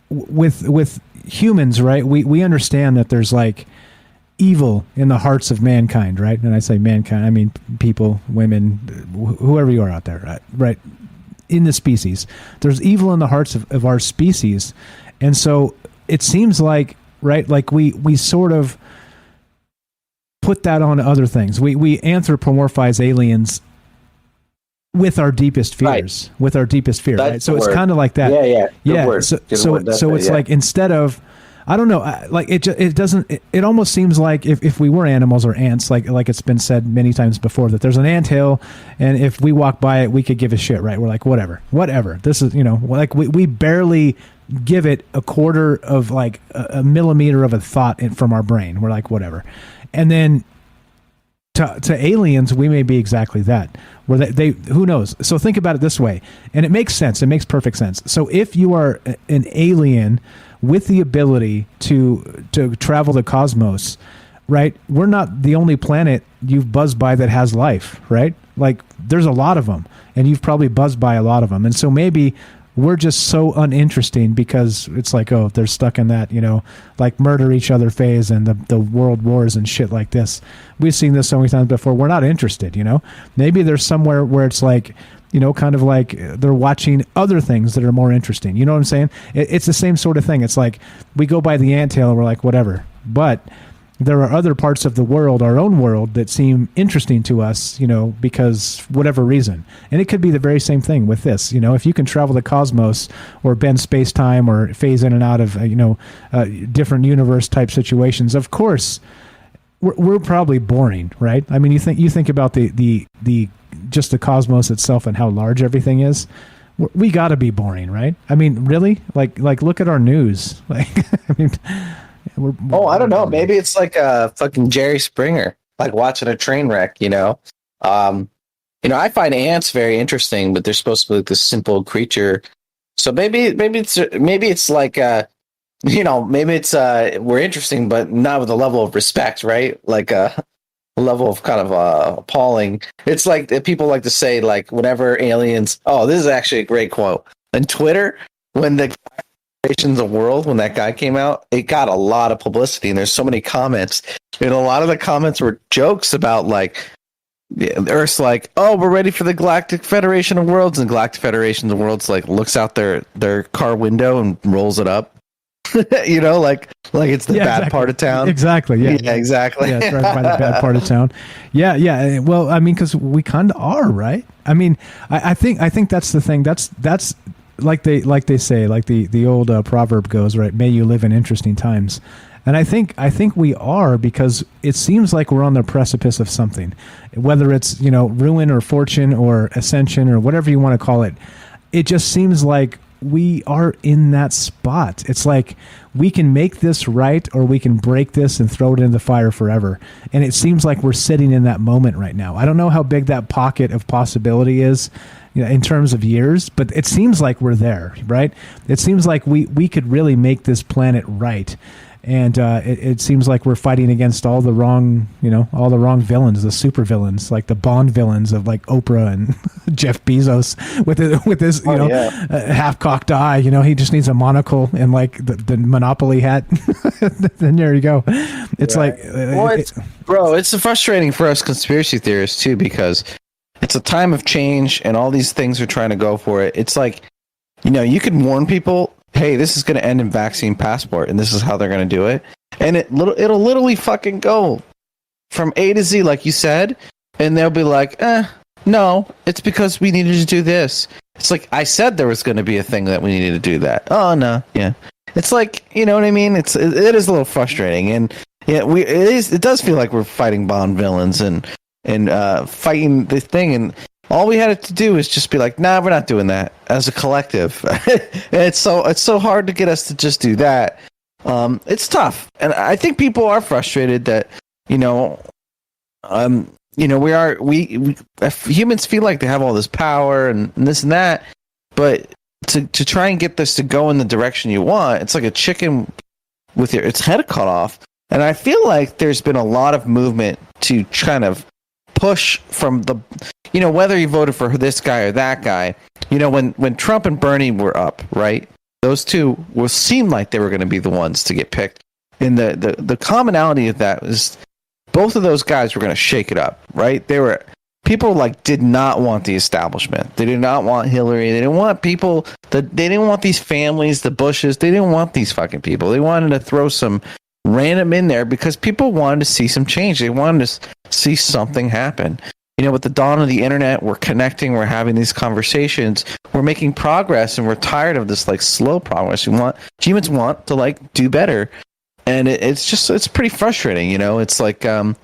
with humans, right? We understand that there's evil in the hearts of mankind, right? And I say mankind, I mean people, women, whoever you are out there, right? In the species, there's evil in the hearts of our species, and so it seems like, right? Like we sort of put that on other things. We anthropomorphize aliens with our deepest fears, with our deepest fear, That's right? So the it's word. kind of like that. Yeah. Good Yeah. word. So Good so, word. so it's Yeah. like, instead of, I don't know, like it doesn't, it almost seems like if we were animals or ants, like it's been said many times before, that there's an anthill, and if we walk by it, we could give a shit, right? We're like, whatever. This is, like we barely give it a quarter of like a millimeter of a thought from our brain. We're like, whatever. And then to aliens, we may be exactly that, where they who knows. So think about it this way, and it makes sense. It makes perfect sense. So if you are an alien with the ability to travel the cosmos, right? We're not the only planet you've buzzed by that has life, right? Like, there's a lot of them, and you've probably buzzed by a lot of them. And so maybe we're just so uninteresting because it's like, oh, they're stuck in that, like murder each other phase and the world wars and shit like this. We've seen this so many times before. We're not interested, Maybe there's somewhere where it's like, kind of like they're watching other things that are more interesting. You know what I'm saying? It's the same sort of thing. It's like we go by the anthill and we're like, whatever. But there are other parts of the world, our own world, that seem interesting to us, because whatever reason. And it could be the very same thing with this. If you can travel the cosmos or bend space-time or phase in and out of, different universe type situations, of course, we're probably boring, right? I mean, you think about the just the cosmos itself and how large everything is. We got to be boring, right? I mean, really? Like look at our news. Like, I mean, I don't know. Maybe it's like a fucking Jerry Springer, like watching a train wreck. I find ants very interesting, but they're supposed to be like this simple creature. So maybe it's like maybe it's we're interesting, but not with a level of respect, right? Like a level of kind of appalling. It's like people like to say, like, whenever aliens. Oh, this is actually a great quote on Twitter when the Creations of World, when that guy came out, it got a lot of publicity, and there's so many comments, and a lot of the comments were jokes about like Earth's like, oh, we're ready for the Galactic Federation of Worlds, and Galactic Federation of Worlds like looks out their car window and rolls it up. like it's the bad part of town. Exactly. Yeah, exactly. Yeah, it's right by the bad part of town. Yeah. Well, I mean, because we kind of are, right? I mean, I think that's the thing. That's like they say, like the old proverb goes, right? May you live in interesting times. And I think we are, because it seems like we're on the precipice of something, whether it's ruin or fortune or ascension or whatever you want to call it. It just seems like we are in that spot. It's like we can make this right, or we can break this and throw it in the fire forever. And it seems like we're sitting in that moment right now. I don't know how big that pocket of possibility is, in terms of years, but it seems like we're there, right? It seems like we could really make this planet right. And it seems like we're fighting against all the wrong villains, the super villains, like the Bond villains of like Oprah and Jeff Bezos with this half-cocked eye. He just needs a monocle and like the Monopoly hat. Then there you go. It's right. It's frustrating for us conspiracy theorists too, because it's a time of change and all these things are trying to go for it. It's like, you can warn people, hey, this is going to end in vaccine passport, and this is how they're going to do it. And it'll literally fucking go from A to Z, like you said, and they'll be like, no, it's because we needed to do this. It's like, I said there was going to be a thing that we needed to do that. Oh, no, yeah. It's like, you know what I mean? It is a little frustrating, and yeah, it does feel like we're fighting Bond villains and fighting this thing, and all we had to do is just be like, nah, we're not doing that as a collective. And it's so hard to get us to just do that. It's tough, and I think people are frustrated that humans feel like they have all this power and this and that, but to try and get this to go in the direction you want, it's like a chicken with its head cut off. And I feel like there's been a lot of movement to kind of push from the, whether you voted for this guy or that guy, when Trump and Bernie were up, right? Those two seemed like they were going to be the ones to get picked. And the commonality of that was both of those guys were going to shake it up, right? People did not want the establishment. They did not want Hillary. They didn't want people they didn't want these families, the Bushes. They didn't want these fucking people. They wanted to throw some random in there because people wanted to see some change. They wanted to see something happen. with the dawn of the internet, we're connecting, we're having these conversations, we're making progress, and we're tired of this like slow progress. Humans want to like do better, and it's pretty frustrating. It's like and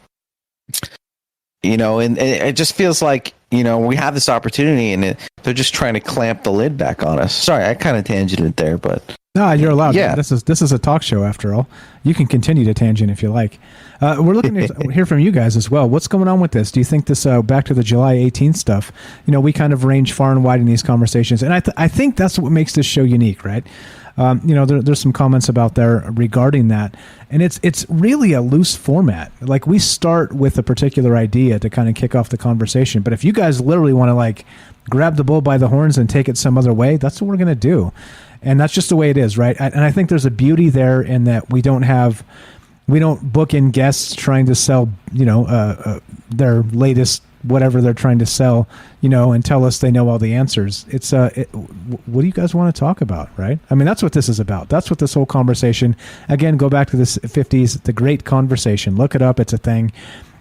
it just feels like we have this opportunity, and they're just trying to clamp the lid back on us. Sorry, I kind of tangented there, but no, you're allowed. Yeah, this is a talk show after all. You can continue to tangent if you like. We're looking to hear from you guys as well. What's going on with this? Do you think this back to the July 18th stuff? We kind of range far and wide in these conversations, and I think that's what makes this show unique, right? There's some comments about there regarding that, and it's really a loose format. Like, we start with a particular idea to kind of kick off the conversation, but if you guys literally want to like grab the bull by the horns and take it some other way, that's what we're going to do, and that's just the way it is, right? And I think there's a beauty there in that we don't book in guests trying to sell their latest whatever they're trying to sell, and tell us they know all the answers. It's what do you guys want to talk about, right? I mean, that's what this is about. That's what this whole conversation, again, go back to the 50s, the Great Conversation. Look it up. It's a thing.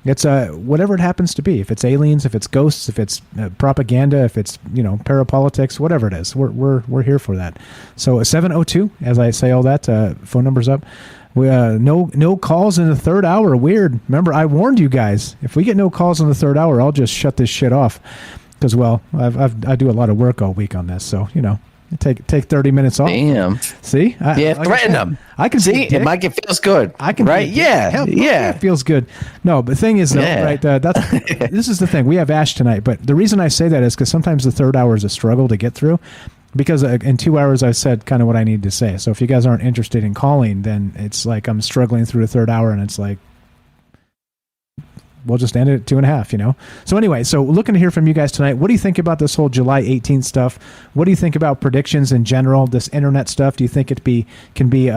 It's whatever it happens to be. If it's aliens, if it's ghosts, if it's propaganda, if it's parapolitics, whatever it is, we're here for that. So 702, as I say all that, phone number's up. We no calls in the third hour. Weird. Remember, I warned you guys. If we get no calls in the third hour, I'll just shut this shit off. Because I do a lot of work all week on this, so take 30 minutes off. Damn. See? Threaten them. I can see. It feels good. I can. Right? Yeah. It feels good. No, but the thing is, though, right? This is the thing. We have Ash tonight, but the reason I say that is because sometimes the third hour is a struggle to get through. Because in 2 hours, I've said kind of what I need to say. So if you guys aren't interested in calling, then it's like I'm struggling through the third hour, and it's like, we'll just end it at 2.5, So anyway, so looking to hear from you guys tonight. What do you think about this whole July 18th stuff? What do you think about predictions in general, this internet stuff? Do you think can be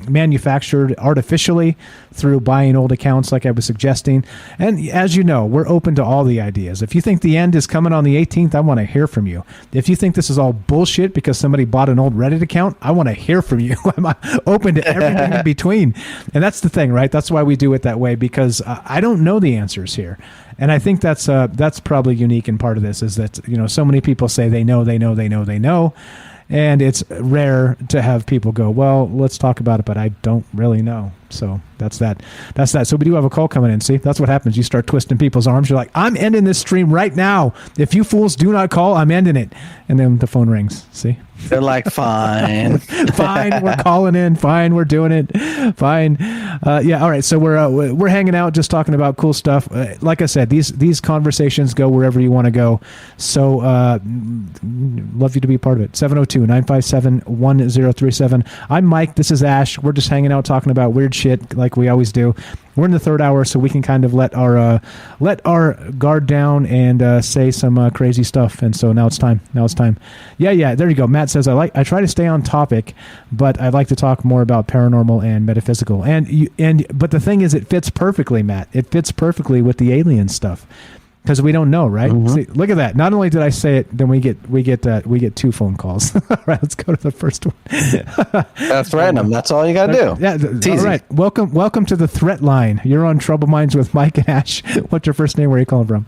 manufactured artificially through buying old accounts like I was suggesting? And as you know, we're open to all the ideas. If you think the end is coming on the 18th, I want to hear from you. If you think this is all bullshit because somebody bought an old Reddit account, I want to hear from you. I'm open to everything in between. And that's the thing, right? That's why we do it that way, because I don't know the answers here. And I think that's probably unique in part of this, is that so many people say they know, and it's rare to have people go, well, let's talk about it, but I don't really know. So that's that. So we do have a call coming in. See, that's what happens. You start twisting people's arms. You're like, I'm ending this stream right now. If you fools do not call, I'm ending it. And then the phone rings. See? They're like, fine. Fine, we're calling in. Fine, we're doing it. Fine. Yeah, all right. So we're hanging out, just talking about cool stuff. Like I said, these conversations go wherever you want to go. So love you to be a part of it. 702-957-1037. I'm Mike. This is Ash. We're just hanging out talking about weird shit like we always do. We're in the third hour, so we can kind of let our guard down and say some crazy stuff. And so now it's time. Yeah. There you go. Matt says I try to stay on topic, but I'd like to talk more about paranormal and metaphysical. But the thing is, it fits perfectly, Matt. It fits perfectly with the alien stuff. Because we don't know, right? Mm-hmm. See, look at that. Not only did I say it, then we get 2 phone calls. All right, let's go to the first one. That's random. That's all you got to do. Yeah, it's all easy. right. Welcome to the threat line. You're on Trouble Minds with Mike and Ash. What's your first name? Where are you calling from?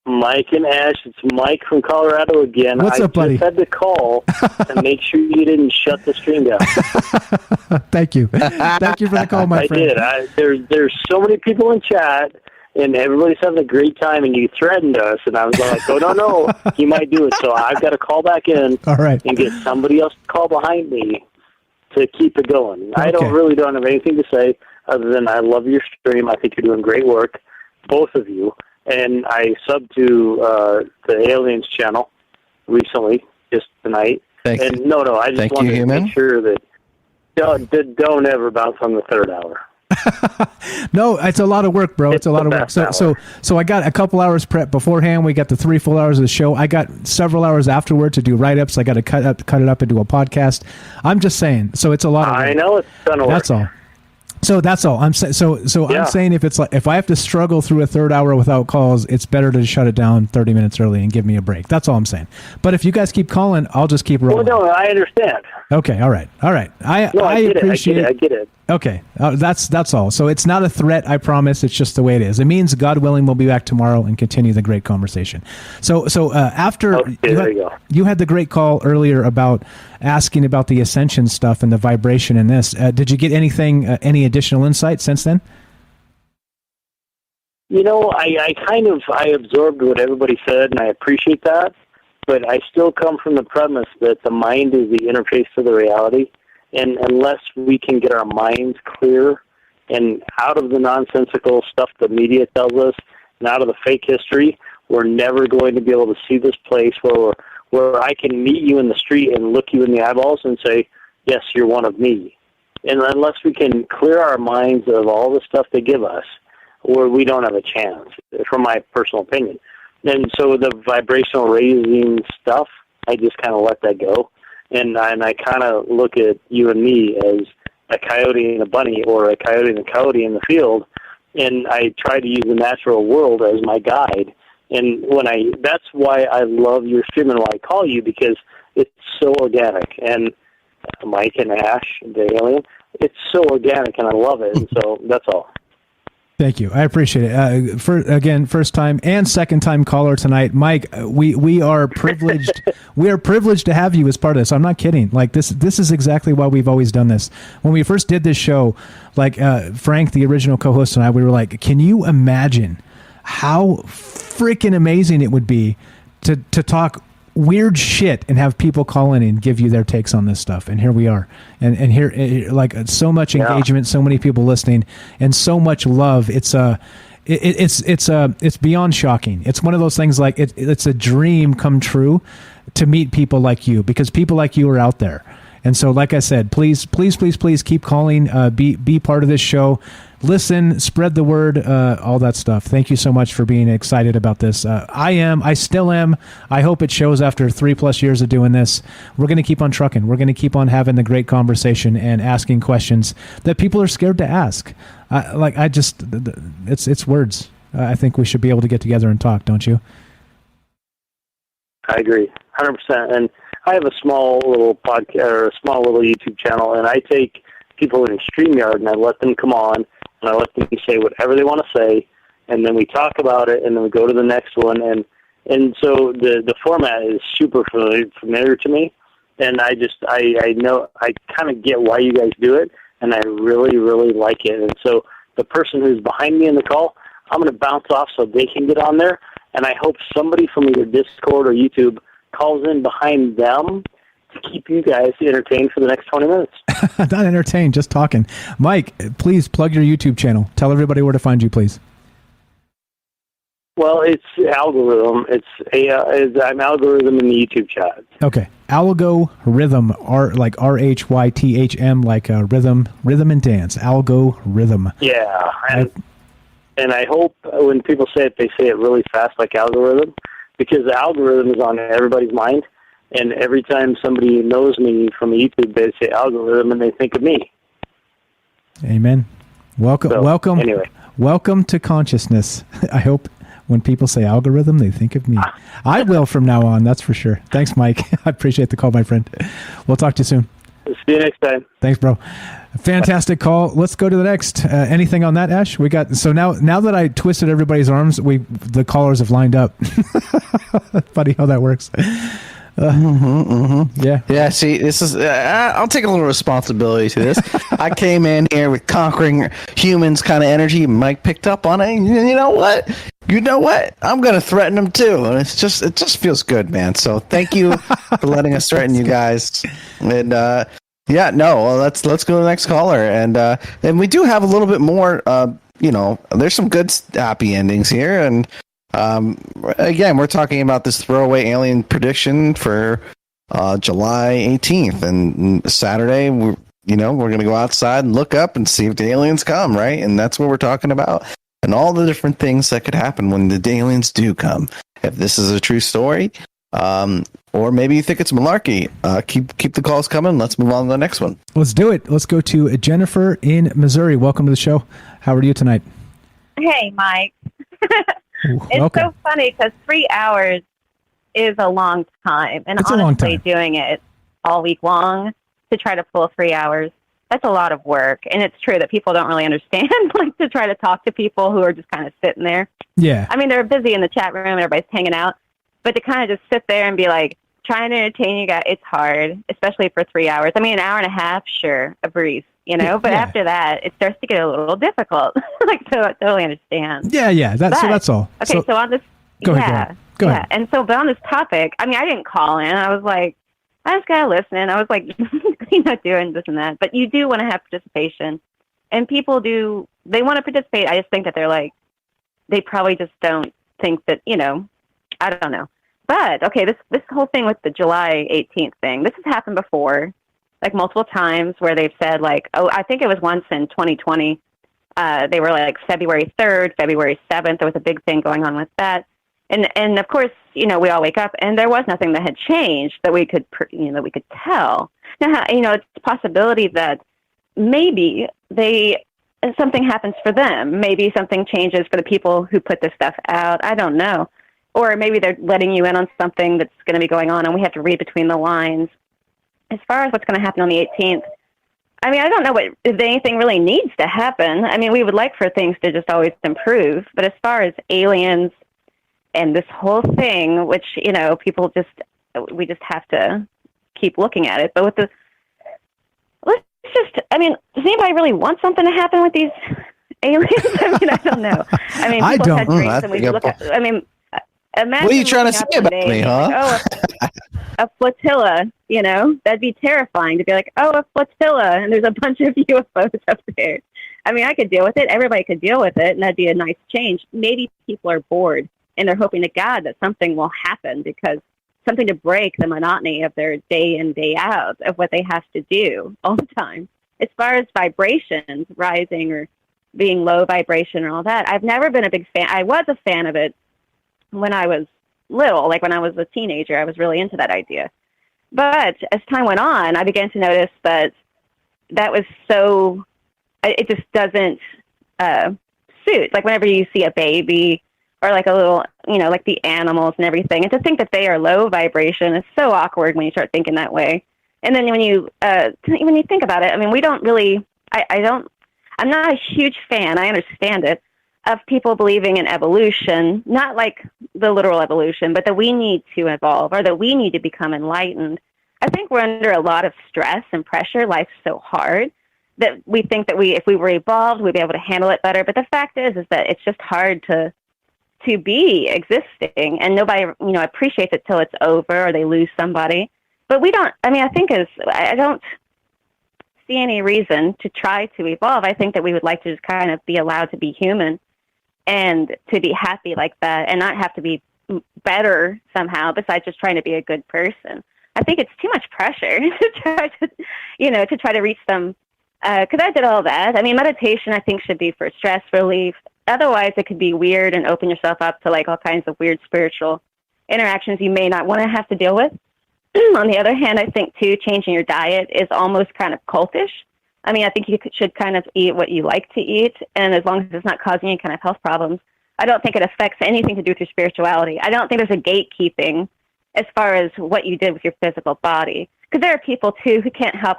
Mike and Ash, it's Mike from Colorado again. What's up, buddy? I just had to call to make sure you didn't shut the stream down. Thank you. Thank you for the call, my friend. I did. There's so many people in chat, and everybody's having a great time, and you threatened us, and I was like, oh, no, he might do it. So I've got to call back in and get somebody else to call behind me to keep it going. Okay. I don't have anything to say other than I love your stream. I think you're doing great work, both of you. And I subbed to the Aliens channel recently, just tonight. Thank you. I just wanted to make sure that don't ever bounce on the third hour. No, it's a lot of work, bro. It's a lot of work. So I got a couple hours prep beforehand. We got the 3 full hours of the show. I got several hours afterward to do write-ups. I got to cut it up into a podcast. I'm just saying. So it's a lot of work. I know it's a ton of work. That's all. So that's all. I'm saying. I'm saying if I have to struggle through a third hour without calls, it's better to shut it down 30 minutes early and give me a break. That's all I'm saying. But if you guys keep calling, I'll just keep rolling. Well, no, I understand. Okay. All right. I get appreciate it. I get it. Okay, that's all. So it's not a threat, I promise. It's just the way it is. It means, God willing, we'll be back tomorrow and continue the great conversation. So after you had the great call earlier about asking about the ascension stuff and the vibration in this, did you get anything, any additional insight since then? I absorbed what everybody said, and I appreciate that. But I still come from the premise that the mind is the interface to the reality. And unless we can get our minds clear and out of the nonsensical stuff the media tells us and out of the fake history, we're never going to be able to see this place where I can meet you in the street and look you in the eyeballs and say, yes, you're one of me. And unless we can clear our minds of all the stuff they give us, or we don't have a chance, from my personal opinion. And so the vibrational raising stuff, I just kind of let that go. And I kind of look at you and me as a coyote and a bunny, or a coyote and a coyote in the field, and I try to use the natural world as my guide. And that's why I love your stream and why I call you, because it's so organic. And Mike and Ash, the alien, it's so organic, and I love it. And so that's all. Thank you. I appreciate it. First time and second time caller tonight, Mike. We are privileged. We are privileged to have you as part of this. I'm not kidding. Like this is exactly why we've always done this. When we first did this show, like Frank, the original co-host, and I, we were like, can you imagine how freaking amazing it would be to talk weird shit and have people call in and give you their takes on this stuff? And here we are, and here, like, so much engagement, so many people listening, and so much love. It's beyond shocking. It's one of those things, like it's a dream come true to meet people like you, because people like you are out there. And so, like I said, please keep calling, be part of this show. Listen, spread the word, all that stuff. Thank you so much for being excited about this. I still am. I hope it shows after 3+ years of doing this. We're going to keep on trucking. We're going to keep on having the great conversation and asking questions that people are scared to ask. It's words. I think we should be able to get together and talk, don't you? I agree, 100%. And I have a small little podcast, or a small little YouTube channel, and I take people in StreamYard and I let them come on, and I let them say whatever they want to say, and then we talk about it, and then we go to the next one, and so the format is super familiar to me, and I know, I kind of get why you guys do it, and I really, really like it. And so the person who's behind me in the call, I'm going to bounce off so they can get on there, and I hope somebody from either Discord or YouTube calls in behind them to keep you guys entertained for the next 20 minutes. Not entertained, just talking. Mike, please plug your YouTube channel. Tell everybody where to find you, please. Well, it's algorithm. I'm algorithm in the YouTube chat. Okay, algorithm, like RHYTHM, like rhythm and dance. Algorithm. Yeah, and I hope when people say it, they say it really fast, like algorithm, because the algorithm is on everybody's mind. And every time somebody knows me from YouTube, they say algorithm, and they think of me. Amen. Welcome. Anyway. Welcome to consciousness. I hope when people say algorithm, they think of me. I will from now on, that's for sure. Thanks, Mike. I appreciate the call, my friend. We'll talk to you soon. See you next time. Thanks, bro. Fantastic call. Let's go to the next. Anything on that, Ash? We got, so now that I twisted everybody's arms, the callers have lined up. Funny how that works. Yeah. See, this is. I'll take a little responsibility to this. I came in here with conquering humans kind of energy. Mike picked up on it. And you know what? I'm gonna threaten him too, and it just feels good, man. So thank you for letting us threaten you guys. And let's go to the next caller. And we do have a little bit more. There's some good happy endings here, and. Again, we're talking about this throwaway alien prediction for July 18th, and Saturday we're going to go outside and look up and see if the aliens come, right? And that's what we're talking about, and all the different things that could happen when the aliens do come. If this is a true story, or maybe you think it's malarkey, keep the calls coming. Let's move on to the next one. Let's do it. Let's go to Jennifer in Missouri. Welcome to the show. How are you tonight? Hey, Mike. It's so funny because 3 hours is a long time. And it's honestly, doing it all week long to try to pull 3 hours that's a lot of work. And it's true that people don't really understand, like, to try to talk to people who are just kind of sitting there. Yeah. I mean, they're busy in the chat room, everybody's hanging out, but to kind of just sit there and be like, trying to entertain you guys, it's hard, especially for 3 hours. I mean, an hour and a half, sure, a breeze, you know, but after that, it starts to get a little difficult. Like, so I totally understand. Yeah. That's all. Okay, so on this, Go ahead. And so, but on this topic, I mean, I didn't call in. I was like, I just got to listen. I was like, doing this and that. But you do want to have participation. And people do, they want to participate. I just think that they're like, they probably just don't think that, you know, I don't know. But, okay, this whole thing with the July 18th thing, this has happened before, like multiple times where they've said, like, oh, I think it was once in 2020. They were like February 3rd, February 7th. There was a big thing going on with that. And of course, you know, we all wake up and there was nothing that had changed that we could, that we could tell. Now, you know, it's a possibility that maybe something happens for them. Maybe something changes for the people who put this stuff out. I don't know. Or maybe they're letting you in on something that's going to be going on and we have to read between the lines. As far as what's going to happen on the 18th, I mean, I don't know if anything really needs to happen. I mean, we would like for things to just always improve. But as far as aliens and this whole thing, which, you know, we just have to keep looking at it. But with does anybody really want something to happen with these aliens? I mean, I don't know. I mean, people had dreams and we look at, I mean, imagine what are you trying to say about me, huh? Like, a flotilla, you know, that'd be terrifying to be like, oh, a flotilla, and there's a bunch of UFOs up there. I mean, I could deal with it. Everybody could deal with it, and that'd be a nice change. Maybe people are bored, and they're hoping to God that something will happen, because something to break the monotony of their day in, day out of what they have to do all the time. As far as vibrations rising or being low vibration and all that, I've never been a big fan. I was a fan of it when I was little, like when I was a teenager. I was really into that idea. But as time went on, I began to notice that was so, it just doesn't suit. Like whenever you see a baby or like a little, you know, like the animals and everything, and to think that they are low vibration is so awkward when you start thinking that way. And then when you think about it, I mean, we don't really, I'm not a huge fan, I understand it, of people believing in evolution, not like the literal evolution, but that we need to evolve or that we need to become enlightened. I think we're under a lot of stress and pressure. Life's so hard that we think that if we were evolved, we'd be able to handle it better. But the fact is that it's just hard to be existing, and nobody, you know, appreciates it till it's over or they lose somebody. But we don't, I mean, I don't see any reason to try to evolve. I think that we would like to just kind of be allowed to be human and to be happy like that and not have to be better somehow besides just trying to be a good person. I think it's too much pressure to try to reach them. Because I did all that. I mean, meditation, I think, should be for stress relief. Otherwise, it could be weird and open yourself up to like all kinds of weird spiritual interactions you may not want to have to deal with. On the other hand, I think, too, changing your diet is almost kind of cultish. I mean, I think you should kind of eat what you like to eat, and as long as it's not causing any kind of health problems, I don't think it affects anything to do with your spirituality. I don't think there's a gatekeeping as far as what you did with your physical body. Because there are people, too, who can't help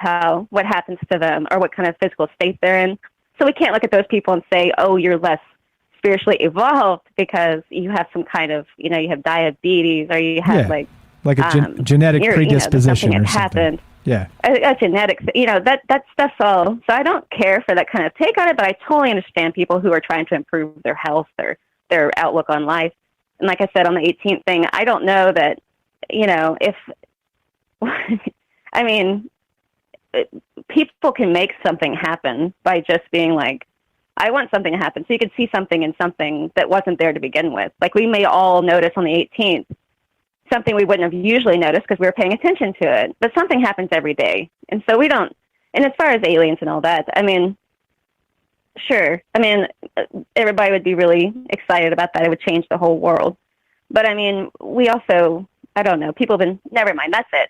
what happens to them or what kind of physical state they're in. So we can't look at those people and say, oh, you're less spiritually evolved because you have some kind of, you know, you have diabetes or you have like a genetic predisposition or something. Happened. Yeah. A genetics, you know, that stuff's all. So I don't care for that kind of take on it, but I totally understand people who are trying to improve their health, their outlook on life. And like I said, on the 18th thing, I don't know that, you know, if, I mean, people can make something happen by just being like, I want something to happen. So you could see something in something that wasn't there to begin with. Like we may all notice on the 18th, something we wouldn't have usually noticed because we were paying attention to it. But something happens every day. And so we don't, and as far as aliens and all that, I mean, sure. I mean, everybody would be really excited about that. It would change the whole world. But I mean, we also, I don't know, people have been, never mind, that's it.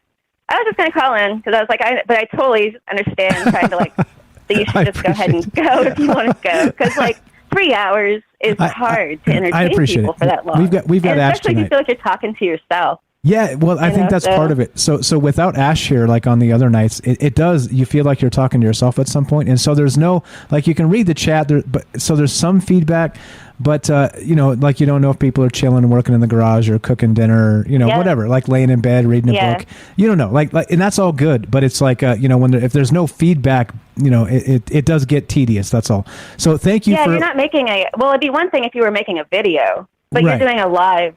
I was just going to call in because I was like, but I totally understand trying to like, that you should just go ahead and go if you want to go. Because like 3 hours is hard to entertain people for that long. We've got and apps especially if you tonight. feel like you're talking to yourself. Yeah, well, I think that's part of it. So without Ash here, like on the other nights, it does, you feel like you're talking to yourself at some point. And so there's no, like, you can read the chat, but so there's some feedback, but, like, you don't know if people are chilling and working in the garage or cooking dinner, whatever, like laying in bed, reading a book. You don't know, like, and that's all good. But it's like, if there's no feedback, it does get tedious. That's all. So thank you for... you're not making it'd be one thing if you were making a video, but you're doing a live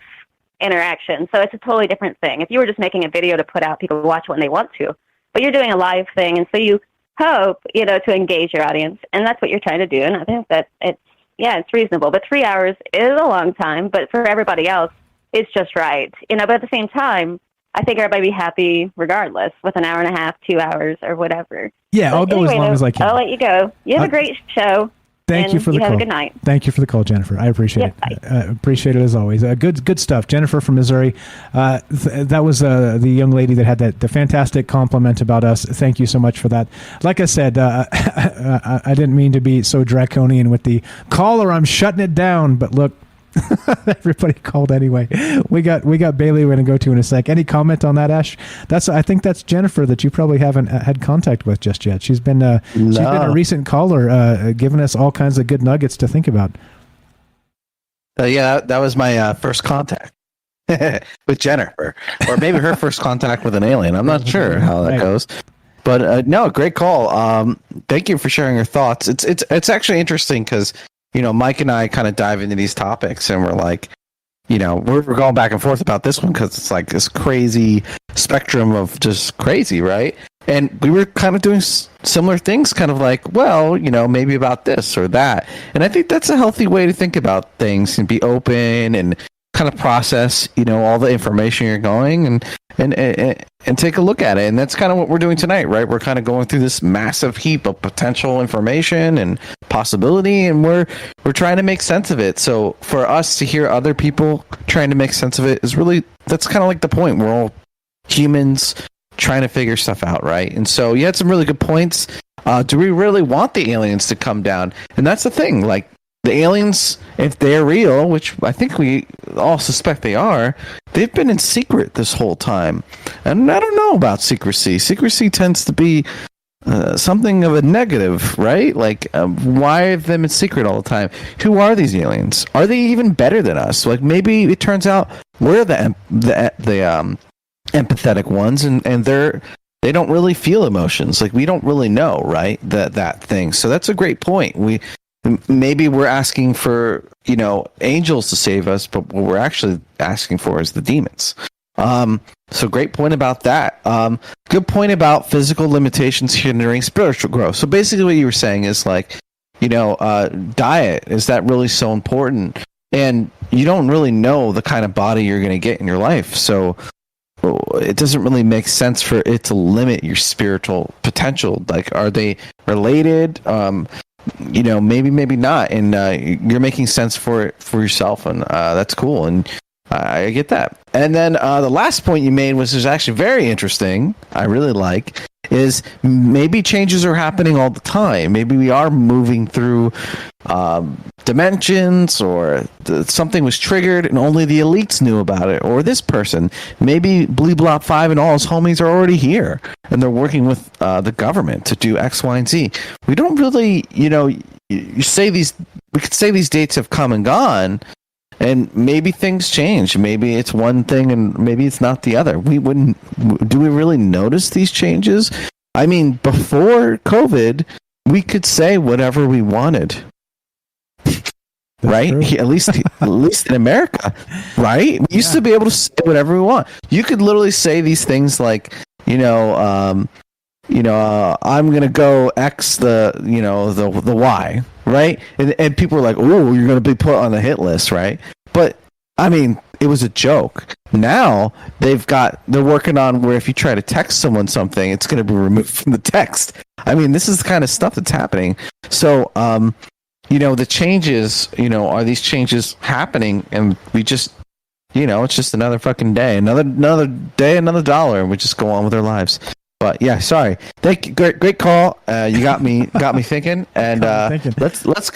interaction, so it's a totally different thing. If you were just making a video to put out, people watch when they want to, but you're doing a live thing, and so you hope to engage your audience, and that's what you're trying to do. And I think that it's reasonable, but 3 hours is a long time, but for everybody else it's just right, but at the same time I think everybody be happy regardless with an hour and a half, 2 hours, or whatever. I'll go as long as I can. I'll let you go. You have a great show. Thank you for the call. Have a good night. Thank you for the call, Jennifer. I appreciate it. Appreciate it as always. Good stuff. Jennifer from Missouri. That was the young lady that had the fantastic compliment about us. Thank you so much for that. Like I said, I didn't mean to be so draconian with the caller. I'm shutting it down. But look, everybody called anyway. We got Bailey we're going to go to in a sec. Any comment on that, Ash? I think that's Jennifer that you probably haven't had contact with just yet. She's been a recent caller, giving us all kinds of good nuggets to think about. That was my first contact with Jennifer, or maybe her first contact with an alien. I'm not sure how that goes. But no, great call. Thank you for sharing your thoughts. It's actually interesting because Mike and I kind of dive into these topics, and we're like, we're going back and forth about this one because it's like this crazy spectrum of just crazy, right? And we were kind of doing similar things, kind of like, well, maybe about this or that. And I think that's a healthy way to think about things and be open and kind of process, all the information you're going and take a look at it. And that's kind of what we're doing tonight, right? We're kind of going through this massive heap of potential information and possibility, and we're trying to make sense of it. So for us to hear other people trying to make sense of it is really, that's kind of like the point. We're all humans trying to figure stuff out, right? And so you had some really good points. Do we really want the aliens to come down? And that's the thing, like, the aliens, if they're real, which I think we all suspect they are, they've been in secret this whole time. And I don't know about secrecy. Secrecy tends to be something of a negative, right? Like, why have them in secret all the time? Who are these aliens? Are they even better than us? Like, maybe it turns out we're the empathetic ones, and they don't really feel emotions. Like, we don't really know, right? That thing. So that's a great point. Maybe we're asking for, angels to save us, but what we're actually asking for is the demons. So great point about that. Good point about physical limitations hindering spiritual growth. So basically what you were saying is like, diet, is that really so important? And you don't really know the kind of body you're going to get in your life. So it doesn't really make sense for it to limit your spiritual potential. Like, are they related? Maybe not, and you're making sense for it for yourself, and that's cool, and I get that. And then the last point you made was actually very interesting. I really like is maybe changes are happening all the time. Maybe we are moving through dimensions, or something was triggered and only the elites knew about it, or this person. Maybe Bleeblop 5 and all his homies are already here, and they're working with the government to do X, Y, and Z. We don't really, you say we could say these dates have come and gone, and maybe things change. Maybe it's one thing and maybe it's not the other. Do we really notice these changes? I mean, before COVID, we could say whatever we wanted. Right? At least in America, right? We used to be able to say whatever we want. You could literally say these things like, I'm gonna go X the Y, right? And people are like, oh, you're gonna be put on the hit list, right? But I mean, it was a joke. Now they're working on where if you try to text someone something, it's gonna be removed from the text. I mean, this is the kind of stuff that's happening. So, the changes, are these changes happening? And we just, it's just another fucking day, another day, another dollar, and we just go on with our lives. But yeah, sorry. Thank you. Great call. You got me thinking. And let's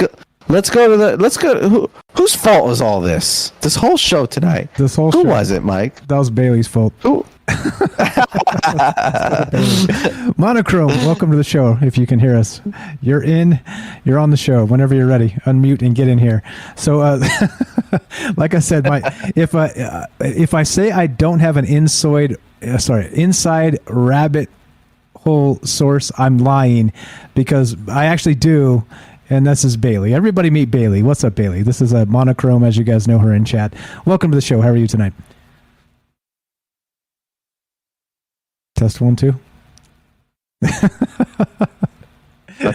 let's go. Whose fault was all this? This whole show tonight. This whole Who show. was it, Mike? That was Bailey's fault. Who? Monochrome, welcome to the show. If you can hear us, you're on the show whenever you're ready. Unmute and get in here. So, like I said, if I say I don't have an inside rabbit hole source, I'm lying, because I actually do. And this is Bailey. Everybody meet Bailey. What's up, Bailey? This is a Monochrome, as you guys know her in chat. Welcome to the show. How are you tonight? Test 1, 2. That's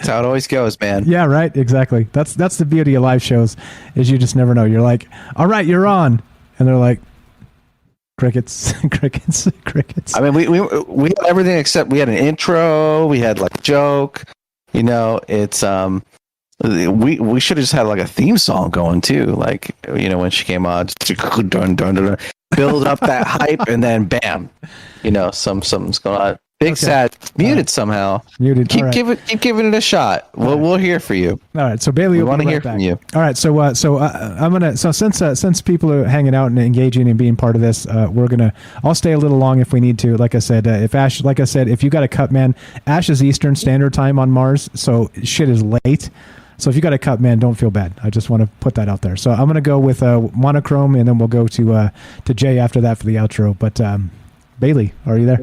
how it always goes, man. Yeah, right. Exactly. That's the beauty of live shows, is you just never know. You're like, all right, you're on, and they're like, crickets, crickets, crickets. I mean, we had everything except we had an intro. We had like a joke. You know, it's we should have just had like a theme song going too. Like, you know, when she came on, dun, dun, dun, dun, build up that hype, and then bam, you know, something's going on. Big sad, muted somehow. Muted. Keep right. giving it a shot. We'll hear for you. All right, so Bailey, we want to hear from you. All right, so I'm gonna. So since people are hanging out and engaging and being part of this, I'll stay a little long if we need to. Like I said, if you got to cut, man, Ash is Eastern Standard Time on Mars, so shit is late. So if you got to cut, man, don't feel bad. I just want to put that out there. So I'm gonna go with Monochrome, and then we'll go to Jay after that for the outro. But Bailey, are you there?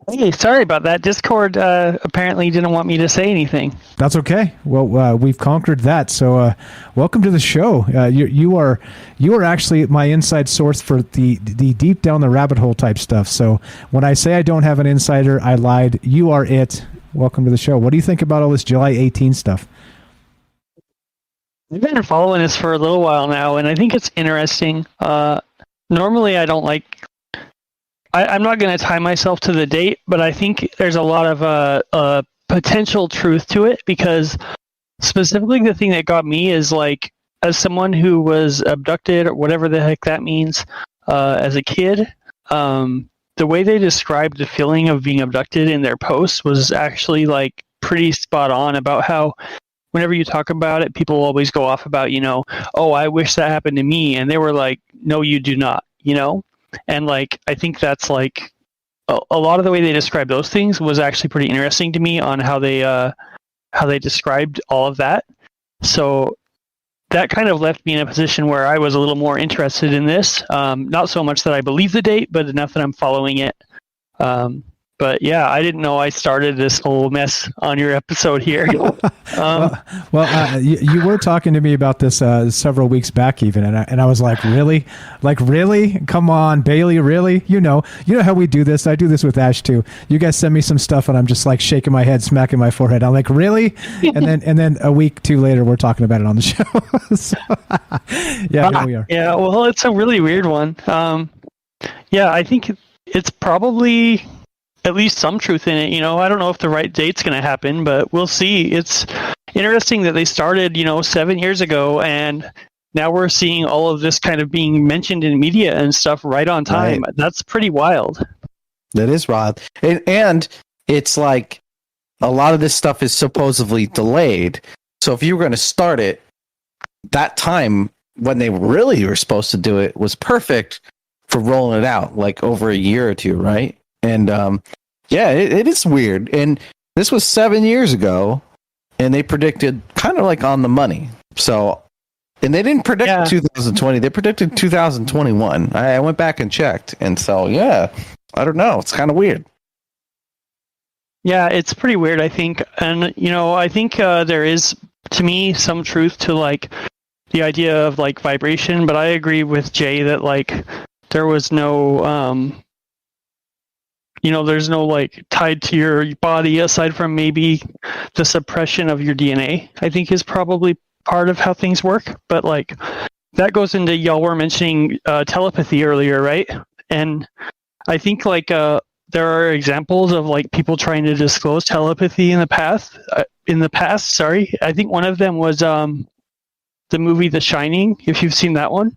Hey, sorry about that. Discord apparently didn't want me to say anything. That's okay. Well, we've conquered that. So, welcome to the show. You are actually my inside source for the deep down the rabbit hole type stuff. So, when I say I don't have an insider, I lied. You are it. Welcome to the show. What do you think about all this July 18 stuff? I've been following this for a little while now, and I think it's interesting. Normally, I don't like. I'm not going to tie myself to the date, but I think there's a lot of potential truth to it, because specifically the thing that got me is, like, as someone who was abducted or whatever the heck that means as a kid, the way they described the feeling of being abducted in their posts was actually, like, pretty spot on about how whenever you talk about it, people always go off about, you know, oh, I wish that happened to me. And they were like, no, you do not, you know? And, like, I think that's, like, a lot of the way they described those things was actually pretty interesting to me on how they described all of that. So that kind of left me in a position where I was a little more interested in this. Not so much that I believe the date, but enough that I'm following it. But yeah, I didn't know I started this whole mess on your episode here. You were talking to me about this several weeks back, even, and I was like, really, come on, Bailey, really? You know how we do this. I do this with Ash too. You guys send me some stuff, and I'm just like shaking my head, smacking my forehead. I'm like, really? And then a week, 2 later, we're talking about it on the show. So, yeah, here we are. Yeah, well, it's a really weird one. Yeah, I think it's probably at least some truth in it. You know, I don't know if the right date's going to happen, but we'll see. It's interesting that they started, 7 years ago, and now we're seeing all of this kind of being mentioned in media and stuff right on time. Right. That's pretty wild. That is wild. And it's like a lot of this stuff is supposedly delayed. So if you were going to start it, that time when they really were supposed to do it was perfect for rolling it out, like over a year or two, right? And yeah, it is weird. And this was 7 years ago, and they predicted kind of like on the money. So, and they didn't predict 2020; they predicted 2021. I went back and checked, and so yeah, I don't know. It's kind of weird. Yeah, it's pretty weird, I think. And I think there is, to me, some truth to like the idea of like vibration. But I agree with Jay that like there was no there's no like tied to your body aside from maybe the suppression of your DNA, I think is probably part of how things work. But like that goes into, y'all were mentioning telepathy earlier, right? And I think like there are examples of like people trying to disclose telepathy in the past. I think one of them was the movie The Shining, if you've seen that one.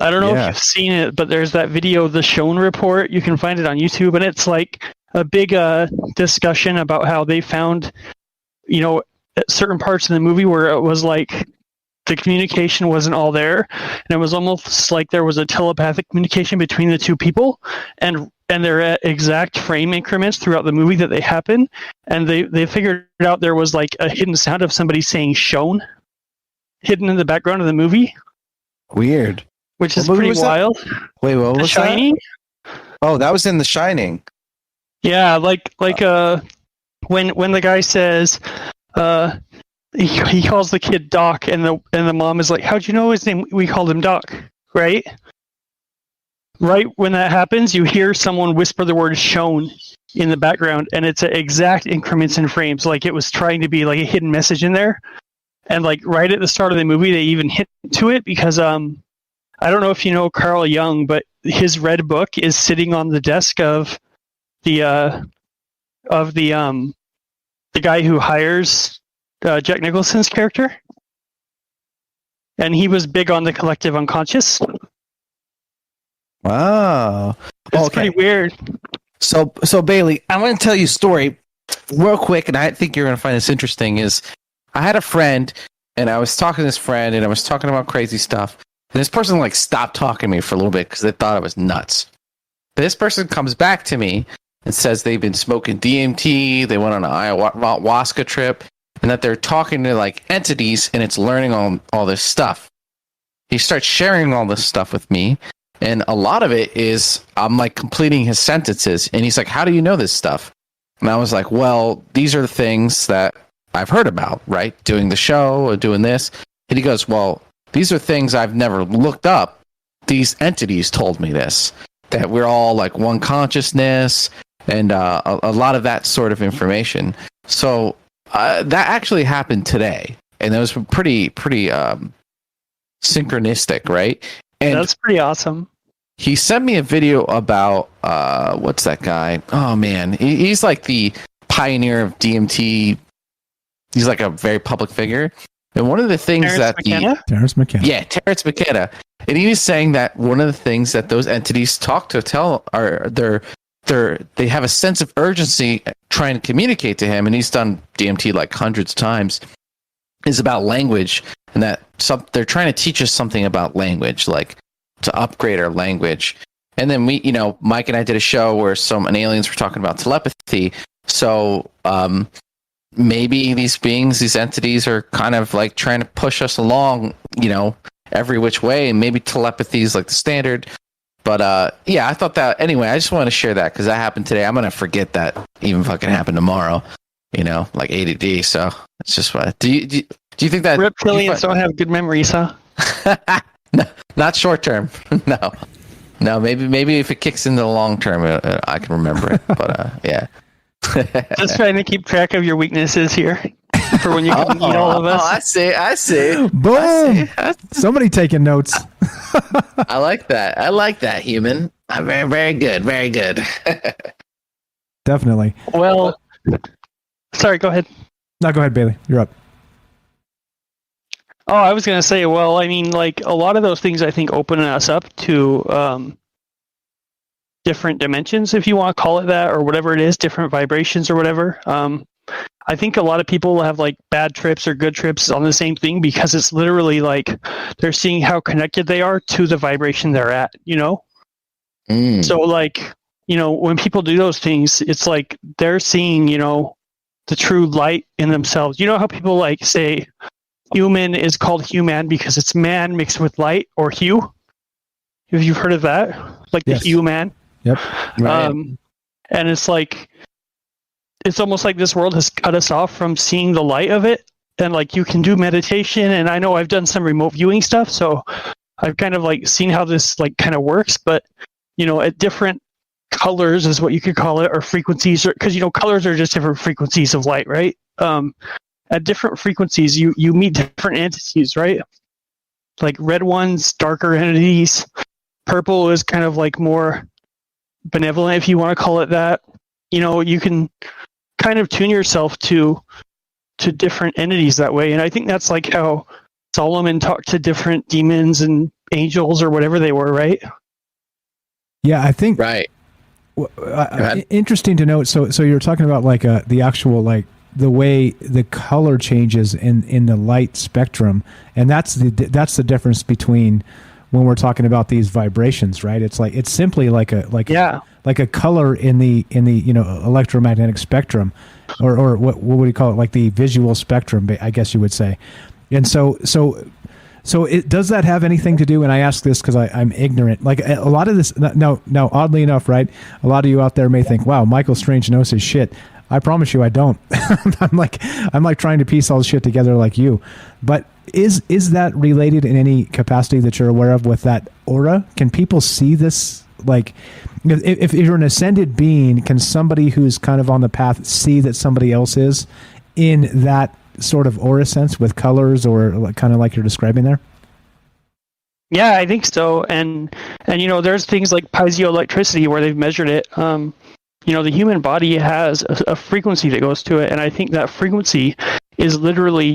I don't know if you've seen it, but there's that video, The Shown Report. You can find it on YouTube, and it's like a big discussion about how they found, at certain parts in the movie where it was like the communication wasn't all there, and it was almost like there was a telepathic communication between the two people, and they're at exact frame increments throughout the movie that they happen, and they figured out there was like a hidden sound of somebody saying "shown" hidden in the background of the movie. Weird. Which is pretty wild. Wait, what The was Shining? that? Oh, that was in The Shining. Yeah, like when the guy says he calls the kid Doc, and the mom is like, "How'd you know his name? We called him Doc." Right when that happens, you hear someone whisper the word "shown" in the background, and it's at exact increments in frames, like it was trying to be like a hidden message in there. And like right at the start of the movie, they even hint to it because I don't know if you know Carl Jung, but his red book is sitting on the desk of the guy who hires Jack Nicholson's character, and he was big on the collective unconscious. Wow, it's pretty weird. So Bailey, I'm going to tell you a story real quick, and I think you're going to find this interesting. Is I had a friend, and I was talking to this friend, and I was talking about crazy stuff. And this person like stopped talking to me for a little bit because they thought I was nuts. But this person comes back to me and says they've been smoking DMT, they went on an ayahuasca trip, and that they're talking to like entities, and it's learning all this stuff. He starts sharing all this stuff with me, and a lot of it is I'm like completing his sentences, and he's like, "How do you know this stuff?" And I was like, "Well, these are the things that I've heard about, right? Doing the show or doing this." And he goes, "Well, these are things I've never looked up. These entities told me this, that we're all like one consciousness and a lot of that sort of information." So that actually happened today, and it was pretty synchronistic, right? And that's pretty awesome. He sent me a video about what's that guy? Oh man, he's like the pioneer of DMT. He's like a very public figure. And one of the things Terrence McKenna. Yeah, Terrence McKenna. And he was saying that one of the things that those entities they have a sense of urgency trying to communicate to him, and he's done DMT like hundreds of times, is about language, and that they're trying to teach us something about language, like to upgrade our language. And then we, Mike and I did a show where an aliens were talking about telepathy. So, maybe these beings, these entities are kind of like trying to push us along, every which way, and maybe telepathy is like the standard. But yeah, I thought that anyway. I just want to share that because that happened today. I'm gonna forget that even fucking happened tomorrow. Like ADD. So it's just what. Do you think that reptilians don't have good memories, huh? No, not short term. No. Maybe if it kicks into the long term, I can remember it. But yeah. Just trying to keep track of your weaknesses here for when you can meet all of us. I see. Boom! Somebody taking notes. I like that, human. Very, very good. Very good. Definitely. Well, sorry, go ahead. No, go ahead, Bailey. You're up. Oh, I was going to say, well, I mean, like a lot of those things I think open us up to different dimensions, if you want to call it that, or whatever it is, different vibrations or whatever. I think a lot of people have like bad trips or good trips on the same thing because it's literally like they're seeing how connected they are to the vibration they're at, So like, when people do those things, it's like they're seeing, the true light in themselves. You know how people like say human is called human because it's man mixed with light or hue? Have you heard of that? Like yes. The hue man? Yep. Right. And it's like, it's almost like this world has cut us off from seeing the light of it. And like you can do meditation, and I know I've done some remote viewing stuff, so I've kind of like seen how this like kind of works, but at different colors is what you could call it, or frequencies, because colors are just different frequencies of light, right? At different frequencies you meet different entities, right? Like red ones, darker entities. Purple is kind of like more benevolent, if you want to call it that. You can kind of tune yourself to different entities that way, and I think that's like how Solomon talked to different demons and angels or whatever they were, right? Yeah, I think right. Interesting to note. So you're talking about like the actual like the way the color changes in the light spectrum, and that's the difference between when we're talking about these vibrations, right? It's simply like a color in the electromagnetic spectrum, or what would you call it, like the visual spectrum, I guess you would say. And so does that have anything to do? And I ask this because I'm ignorant. Like a lot of this, no, oddly enough, right? A lot of you out there may think, "Wow, Michael Strange knows his shit." I promise you, I don't. I'm like trying to piece all this shit together like you. But is that related in any capacity that you're aware of with that aura? Can people see this? Like, if you're an ascended being, can somebody who's kind of on the path see that somebody else is in that sort of aura sense with colors, or kind of like you're describing there? Yeah, I think so. And there's things like piezoelectricity where they've measured it. The human body has a frequency that goes to it, and I think that frequency is literally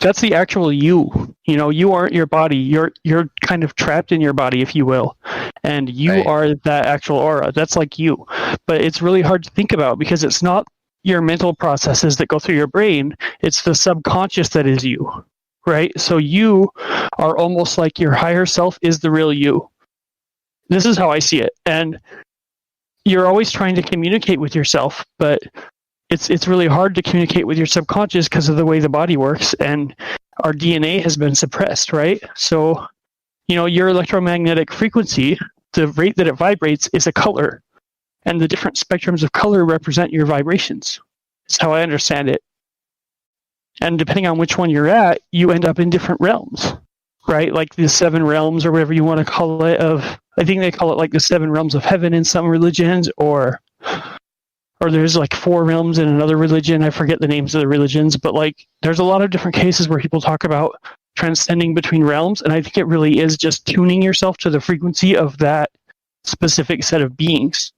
that's the actual you. You aren't your body. You're kind of trapped in your body, if you will, and you are that actual aura. That's like you. But it's really hard to think about because it's not your mental processes that go through your brain. It's the subconscious that is you, right? So you are almost like your higher self is the real you. This is how I see it. And you're always trying to communicate with yourself, but it's really hard to communicate with your subconscious because of the way the body works, and our DNA has been suppressed, right? So, your electromagnetic frequency, the rate that it vibrates, is a color, and the different spectrums of color represent your vibrations. That's how I understand it. And depending on which one you're at, you end up in different realms, right? Like the 7 realms, or whatever you want to call it, I think they call it like the 7 realms of heaven in some religions, or there's like 4 realms in another religion. I forget the names of the religions, but like there's a lot of different cases where people talk about transcending between realms, and I think it really is just tuning yourself to the frequency of that specific set of beings.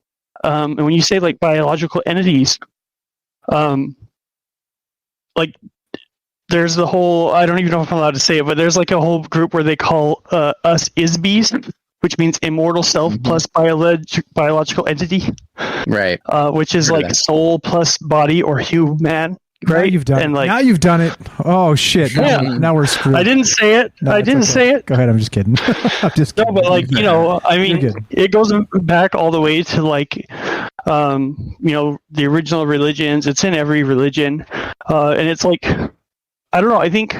And when you say like biological entities, like there's the whole, I don't even know if I'm allowed to say it, but there's like a whole group where they call us ISBs, which means immortal self plus biological entity. Right. Which is like soul plus body or human. Right. Now you've done it. Like, now you've done it. Oh shit. Now we're screwed. I didn't say it. No, I didn't okay. say it. Go ahead. I'm just kidding. I'm just kidding. No, but like, I mean, it goes back all the way to like, the original religions. It's in every religion. And it's like, I don't know. I think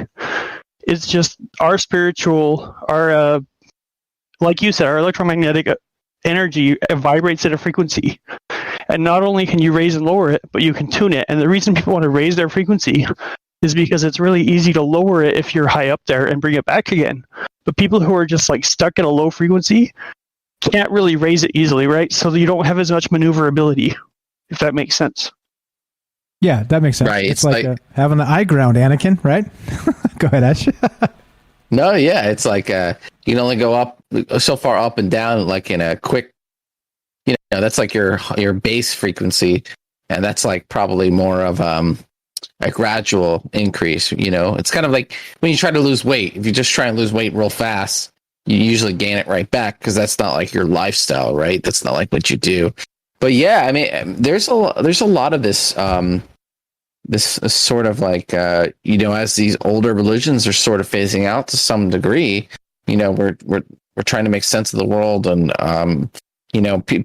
it's just our spiritual, like you said, our electromagnetic energy vibrates at a frequency. And not only can you raise and lower it, but you can tune it. And the reason people want to raise their frequency is because it's really easy to lower it if you're high up there and bring it back again. But people who are just like stuck at a low frequency can't really raise it easily, right? So you don't have as much maneuverability, if that makes sense. Yeah, that makes sense. Right. It's like having the high ground, Anakin, right? Go ahead, Ash. No, yeah, it's like you can only go up so far up and down, like in a quick. That's like your base frequency, and that's like probably more of a gradual increase. It's kind of like when you try to lose weight. If you just try and lose weight real fast, you usually gain it right back because that's not like your lifestyle, right? That's not like what you do. But yeah, I mean, there's a lot of this this sort of like as these older religions are sort of phasing out to some degree. We're trying to make sense of the world, and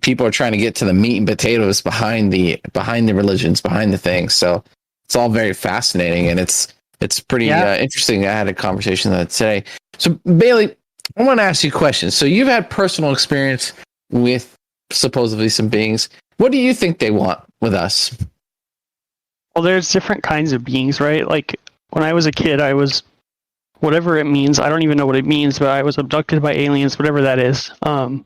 people are trying to get to the meat and potatoes behind the religions, behind the things. So it's all very fascinating, and it's pretty interesting. I had a conversation that today. So Bailey, I want to ask you a question. So you've had personal experience with supposedly some beings. What do you think they want with us? Well, there's different kinds of beings, right? Like when I was a kid, I was, whatever it means, I don't even know what it means, but I was abducted by aliens, whatever that is. And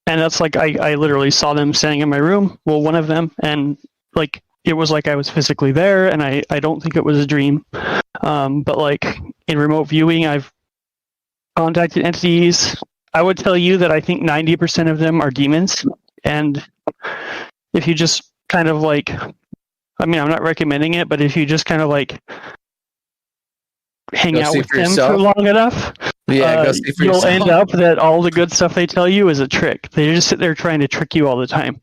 that's like, I literally saw them standing in my room. Well, one of them, and like, it was like I was physically there, and I don't think it was a dream. But like in remote viewing, I've contacted entities. I would tell you that I think 90% of them are demons. And if you just kind of like, I mean, I'm not recommending it, but if you just kind of like hang out with them for long enough, you'll end up that all the good stuff they tell you is a trick. They just sit there trying to trick you all the time.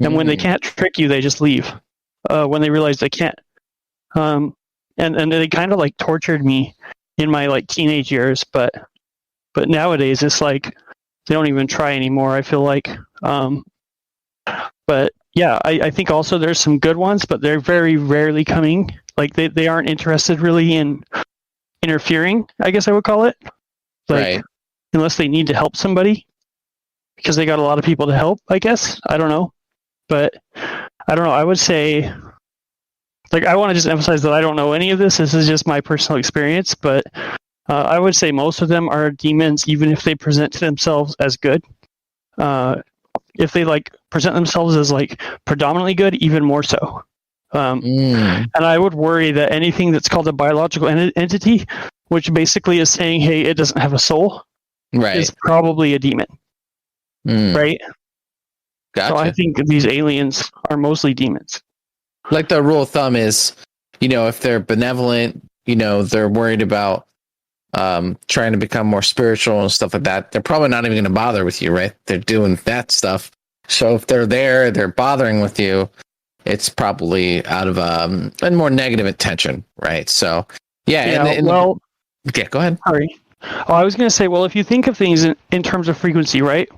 And when they can't trick you, they just leave. when they realized I can't. And they kind of like tortured me in my like teenage years, but nowadays it's like they don't even try anymore, I feel like. But yeah, I think also there's some good ones, but they're very rarely coming. Like they aren't interested really in interfering, I guess I would call it. Like, Right. Unless they need to help somebody because they got a lot of people to help, I guess. I don't know. But I don't know. I would say, like, I want to just emphasize that I don't know any of this. This is just my personal experience. But I would say most of them are demons, even if they present to themselves as good. If they like present themselves as like predominantly good, even more so. And I would worry that anything that's called a biological entity, which basically is saying, hey, it doesn't have a soul, Right. is probably a demon. Right? Gotcha. So I think these aliens are mostly demons. Like the rule of thumb is, if they're benevolent, they're worried about trying to become more spiritual and stuff like that, they're probably not even going to bother with you, right? They're doing that stuff. So if they're there, they're bothering with you, it's probably out of a more negative intention, right? So, yeah. Go ahead. Sorry. Oh, I was going to say, well, if you think of things in terms of frequency, right?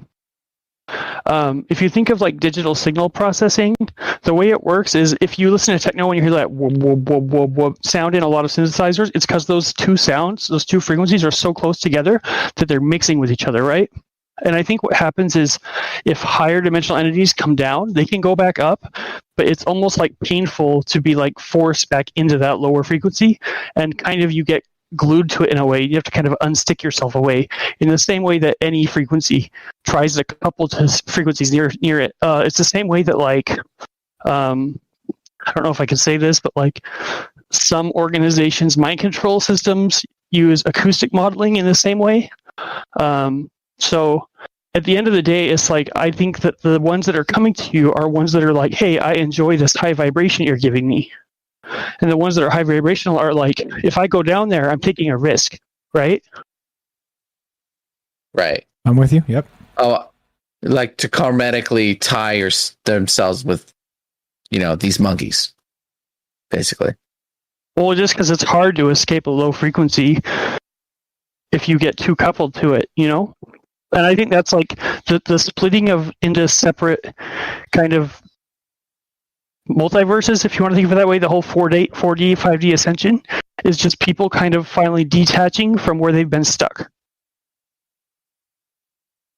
If you think of like digital signal processing, the way it works is if you listen to techno and you hear that whoop, whoop, whoop, whoop, whoop sound in a lot of synthesizers, it's because those two sounds, those two frequencies are so close together that they're mixing with each other, right? And I think what happens is if higher dimensional entities come down, they can go back up, but it's almost like painful to be like forced back into that lower frequency, and kind of you get glued to it in a way. You have to kind of unstick yourself away in the same way that any frequency tries to couple to frequencies near it. It's the same way that like I don't know if I can say this, but like some organizations' mind control systems use acoustic modeling in the same way. So at the end of the day, it's like I think that the ones that are coming to you are ones that are like, hey, I enjoy this high vibration you're giving me. And the ones that are high vibrational are like, if I go down there, I'm taking a risk, right? Right. I'm with you. Yep. Oh, like to karmatically tie themselves with, these monkeys, basically. Well, just because it's hard to escape a low frequency if you get too coupled to it, And I think that's like the splitting into separate kind of multiverses, if you want to think of it that way. The whole 4D, 5D ascension is just people kind of finally detaching from where they've been stuck.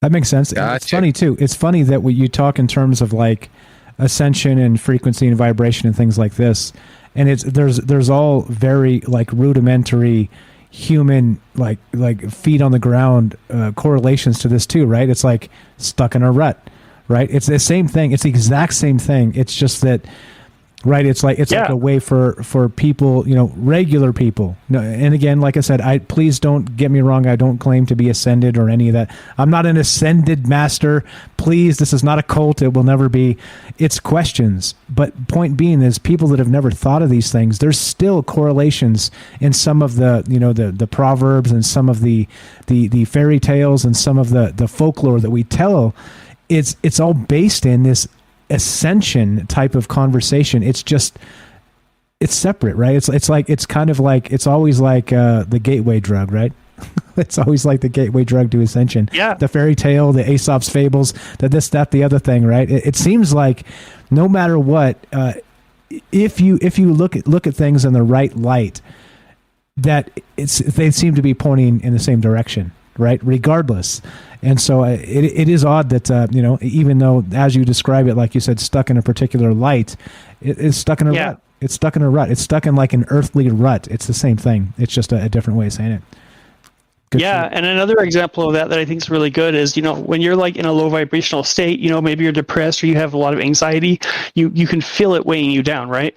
That makes sense. Gotcha. It's funny too. It's funny that you talk in terms of like ascension and frequency and vibration and things like this, and there's all very like rudimentary human like feet on the ground correlations to this too, right? It's like stuck in a rut. Right, it's the same thing. It's the exact same thing. It's just that, right? It's like a way for people, regular people. No, and again, like I said, please don't get me wrong. I don't claim to be ascended or any of that. I'm not an ascended master. Please, this is not a cult. It will never be. It's questions. But point being is, people that have never thought of these things, there's still correlations in some of the the proverbs and some of the fairy tales and some of the folklore that we tell. It's all based in this ascension type of conversation. It's separate, right? It's kind of like it's always like the gateway drug, right? It's always like the gateway drug to ascension. Yeah. The fairy tale, the Aesop's fables, this, that, the other thing, right? It seems like no matter what, if you look at things in the right light, that they seem to be pointing in the same direction, right? Regardless. And so it is odd that, even though, as you describe it, like you said, stuck in a particular light, it's stuck in a rut. It's stuck in a rut. It's stuck in like an earthly rut. It's the same thing. It's just a different way of saying it. Good yeah. And another example of that I think is really good is, when you're like in a low vibrational state, maybe you're depressed or you have a lot of anxiety, you can feel it weighing you down, right?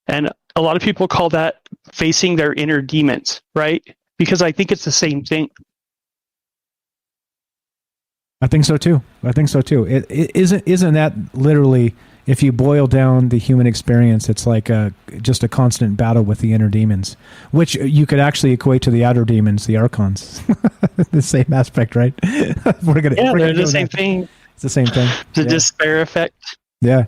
And a lot of people call that facing their inner demons, right? Because I think it's the same thing. I think so too. It isn't that literally, if you boil down the human experience, it's like just a constant battle with the inner demons, which you could actually equate to the outer demons, the archons. The same aspect, right? They're the same thing. It's the same thing. The despair effect. Yeah.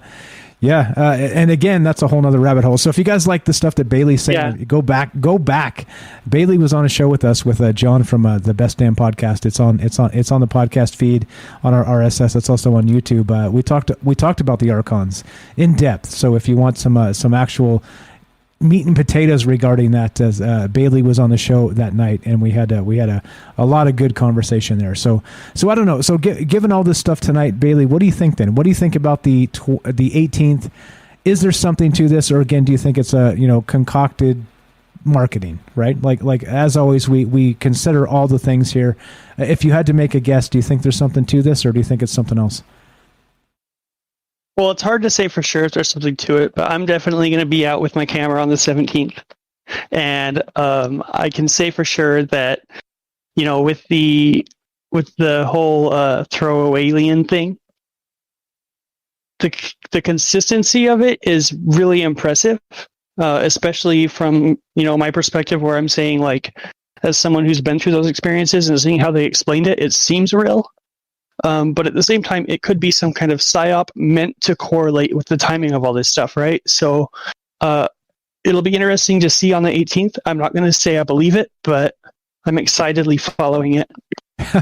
Yeah, and again, that's a whole nother rabbit hole. So if you guys like the stuff that Bailey's saying, go back. Bailey was on a show with us with John from the Best Damn Podcast. It's on the podcast feed on our RSS. It's also on YouTube. We talked about the Archons in depth. So if you want some actual meat and potatoes regarding that, as Bailey was on the show that night, and we had a lot of good conversation there. So I don't know. So given all this stuff tonight, Bailey, what do you think then? What do you think about the 18th? Is there something to this, or again, do you think it's a concocted marketing? Right, like as always, we consider all the things here. If you had to make a guess, do you think there's something to this, or do you think it's something else? Well, it's hard to say for sure if there's something to it, but I'm definitely going to be out with my camera on the 17th. And I can say for sure that, with the whole throwaway alien thing, the consistency of it is really impressive, especially from, my perspective, where I'm saying, like, as someone who's been through those experiences and seeing how they explained it, it seems real. But at the same time, it could be some kind of psyop meant to correlate with the timing of all this stuff, right? So it'll be interesting to see on the 18th. I'm not going to say I believe it, but I'm excitedly following it.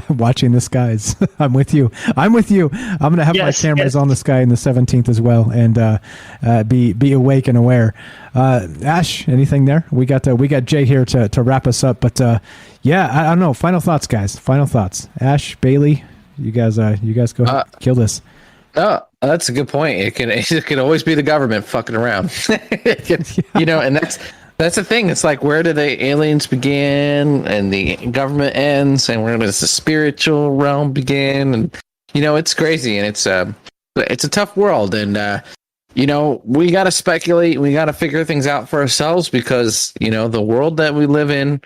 Watching the skies. I'm with you. I'm going to have my cameras on the sky in the 17th as well, and be awake and aware. Ash, anything there? We got Jay here to wrap us up, but I don't know. Final thoughts, guys. Final thoughts. Ash, Bailey. You guys go ahead. Kill this. Oh, that's a good point. It can always be the government fucking around. And that's the thing. It's like, where do the aliens begin and the government ends, and where does the spiritual realm begin? And it's crazy, and it's a tough world, and we got to speculate. We got to figure things out for ourselves, because the world that we live in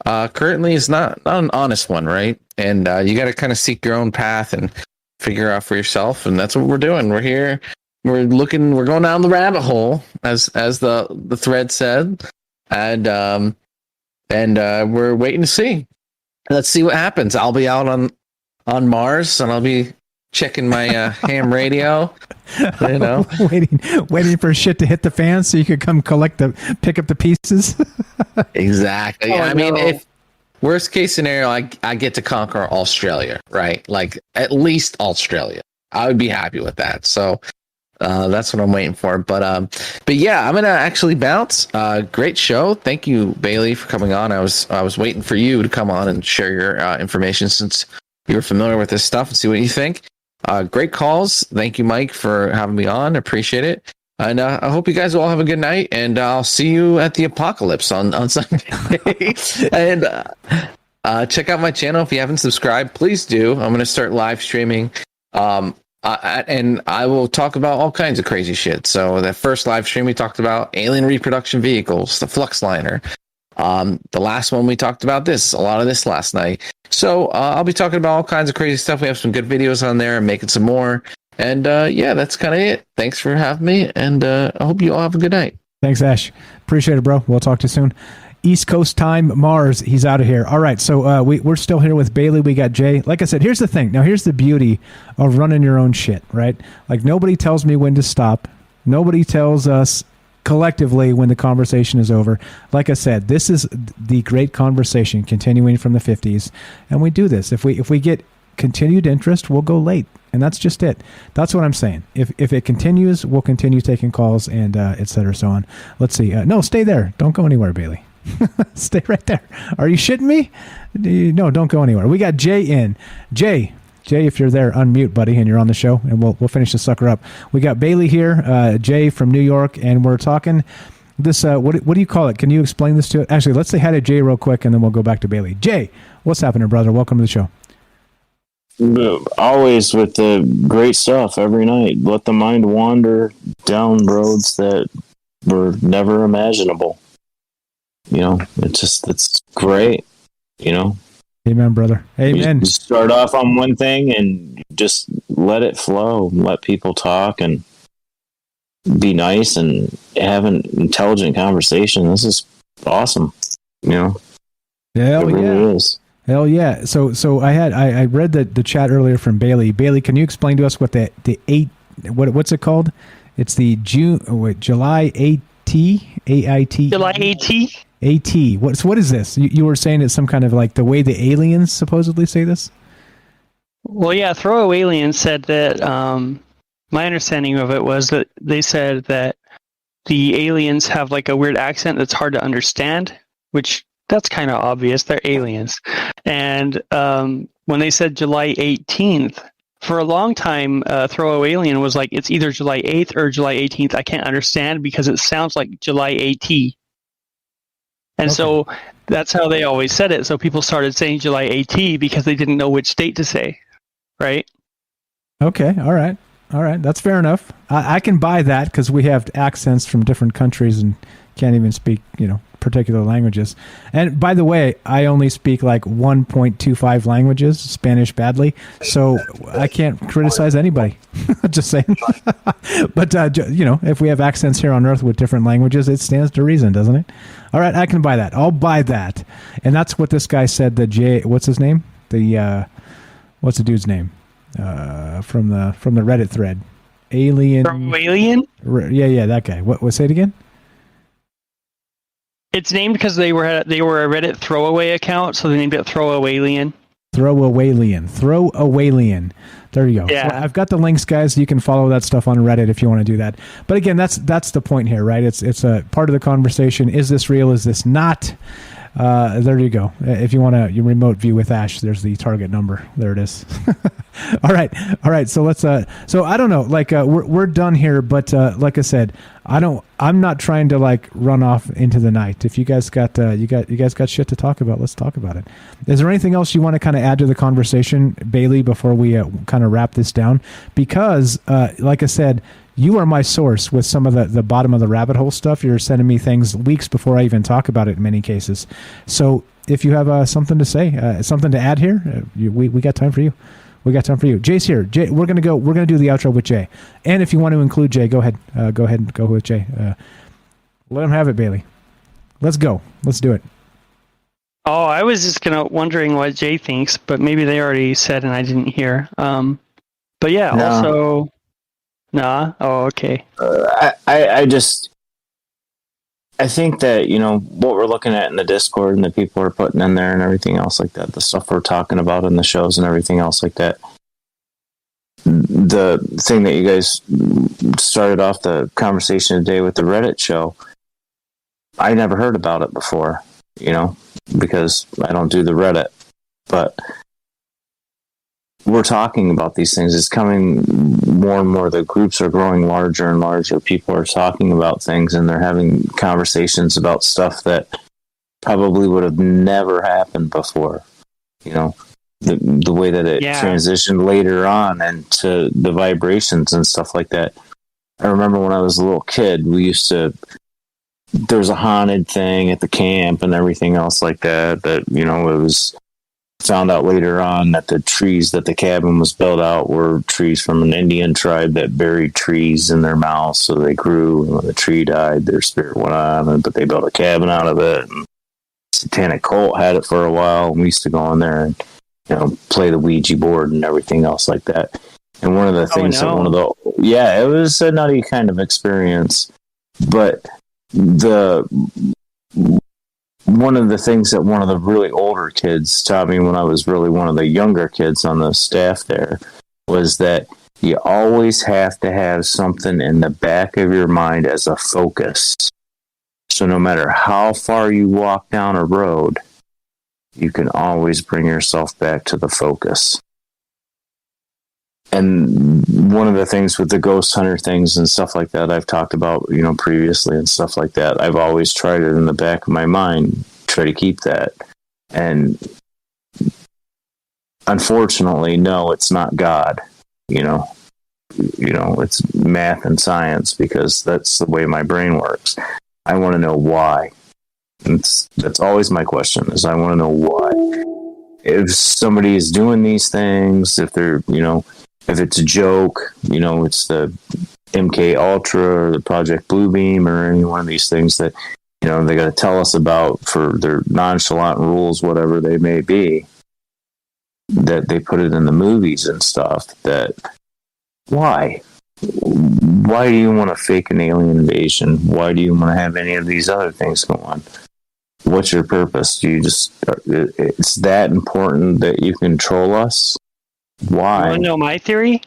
currently is not an honest one, right? And you got to kind of seek your own path and figure out for yourself, and that's what we're doing. We're here, we're going down the rabbit hole, as the thread said, and we're waiting to see. Let's see what happens. I'll be out on Mars, and I'll be checking my ham radio, waiting for shit to hit the fan so you could come pick up the pieces. Exactly. I mean, if worst case scenario, I get to conquer Australia, right? Like, at least Australia. I would be happy with that. So that's what I'm waiting for. But yeah, I'm gonna actually bounce. Great show. Thank you, Bailey, for coming on. I was waiting for you to come on and share your information, since you were familiar with this stuff, and see what you think. Great calls. Thank you, Mike, for having me on. Appreciate it. And I hope you guys all have a good night, and I'll see you at the apocalypse on Sunday. And check out my channel if you haven't subscribed. Please do. I'm going to start live streaming, and I will talk about all kinds of crazy shit. So that first live stream, we talked about alien reproduction vehicles, the flux liner. The last one, we talked about a lot of this last night. So I'll be talking about all kinds of crazy stuff. We have some good videos on there, and making some more. And that's kind of it. Thanks for having me, and I hope you all have a good night. Thanks, Ash. Appreciate it, bro. We'll talk to you soon. East Coast time, Mars. He's out of here. All right, so we're still here with Bailey. We got Jay. Like I said, here's the thing. Now, here's the beauty of running your own shit, right? Like, nobody tells me when to stop. Nobody tells us collectively when the conversation is over. Like I said, this is the great conversation continuing from the 50s, and we do this. If we get continued interest, we'll go late. And that's just it. That's what I'm saying. If it continues, we'll continue taking calls, and et cetera, so on. Let's see. No, stay there. Don't go anywhere, Bailey. Stay right there. Are you shitting me? No, don't go anywhere. We got Jay in. Jay, if you're there, unmute, buddy, and you're on the show, and we'll finish the sucker up. We got Bailey here, Jay from New York, and we're talking this. What do you call it? Can you explain this to it? Actually, let's say hi to Jay real quick, and then we'll go back to Bailey. Jay, what's happening, brother? Welcome to the show. Always with the great stuff every night. Let the mind wander down roads that were never imaginable. It's great. Amen, brother. Amen. You start off on one thing and just let it flow. Let people talk and be nice and have an intelligent conversation. This is awesome. Hell it really is. Hell yeah. So I read the chat earlier from Bailey. Bailey, can you explain to us what what's it called? It's the July AIT. July AT. AT. What is this? You were saying it's some kind of like the way the aliens supposedly say this? Well, yeah, Throw Alien said that, my understanding of it was that they said that the aliens have like a weird accent that's hard to understand, which that's kind of obvious. They're aliens. And when they said July 18th, for a long time, Throw Alien was like, it's either July 8th or July 18th. I can't understand because it sounds like July AT. And so that's how they always said it. So people started saying July AT because they didn't know which date to say, right? Okay, all right. That's fair enough. I can buy that because we have accents from different countries and can't even speak, particular languages. And by the way, I only speak like 1.25 languages, Spanish badly, so I can't criticize anybody. Just saying. But, if we have accents here on Earth with different languages, it stands to reason, doesn't it? All right, I can buy that. I'll buy that. And that's what this guy said, what's his name? What's the dude's name? From the Reddit thread. Alien? Yeah, that guy. What, say it again? It's named because they were a Reddit throwaway account, so they named it Throw-A-Alien. Throw-A-Alien. There you go. Yeah. So I've got the links, guys. You can follow that stuff on Reddit if you want to do that. But again, that's the point here, right? It's a part of the conversation. Is this real? Is this not? There you go. If you want to remote view with Ash, there's the target number. There it is. All right. So let's. So I don't know. Like we're done here, but like I said, I'm not trying to like run off into the night. If you guys got you guys got shit to talk about, let's talk about it. Is there anything else you want to kind of add to the conversation, Bailey, before we kind of wrap this down? Because like I said, you are my source with some of the bottom of the rabbit hole stuff. You're sending me things weeks before I even talk about it in many cases. So if you have something to say, something to add here, we got time for you. We got time for you. Jay's here. Jay, we're gonna do the outro with Jay. And if you want to include Jay, go ahead and go with Jay. Let him have it, Bailey. Let's go. Let's do it. Oh, I was just wondering what Jay thinks, but maybe they already said and I didn't hear. But yeah, No. also. Nah. Oh, okay. I think that, what we're looking at in the Discord and the people are putting in there and everything else like that, the stuff we're talking about in the shows and everything else like that, the thing that you guys started off the conversation today with the Reddit show, I never heard about it before, because I don't do the Reddit, but we're talking about these things. It's coming more and more. The groups are growing larger and larger. People are talking about things and they're having conversations about stuff that probably would have never happened before. The way that it transitioned later on and to the vibrations and stuff like that. I remember when I was a little kid, there was a haunted thing at the camp and everything else like that, it was found out later on that the trees that the cabin was built out were trees from an Indian tribe that buried trees in their mouths, so they grew, and when the tree died, their spirit went on, but they built a cabin out of it, and Satanic Cult had it for a while, and we used to go in there and, play the Ouija board and everything else like that. And one of the things it was a nutty kind of experience, but one of the things that one of the really older kids taught me when I was really one of the younger kids on the staff there was that you always have to have something in the back of your mind as a focus. So no matter how far you walk down a road, you can always bring yourself back to the focus. And one of the things with the ghost hunter things and stuff like that I've talked about, previously and stuff like that, I've always tried it in the back of my mind, try to keep that. And unfortunately, no, it's not God. It's math and science because that's the way my brain works. I want to know why. That's always my question is I want to know why. If somebody is doing these things, if they're, if it's a joke, it's the MK Ultra or the Project Bluebeam or any one of these things that, they got to tell us about for their nonchalant rules, whatever they may be, that they put it in the movies and stuff, that why? why do you want to fake an alien invasion? Why do you want to have any of these other things go on? What's your purpose? Do you just, it's that important that you control us? Why? You want to know my theory?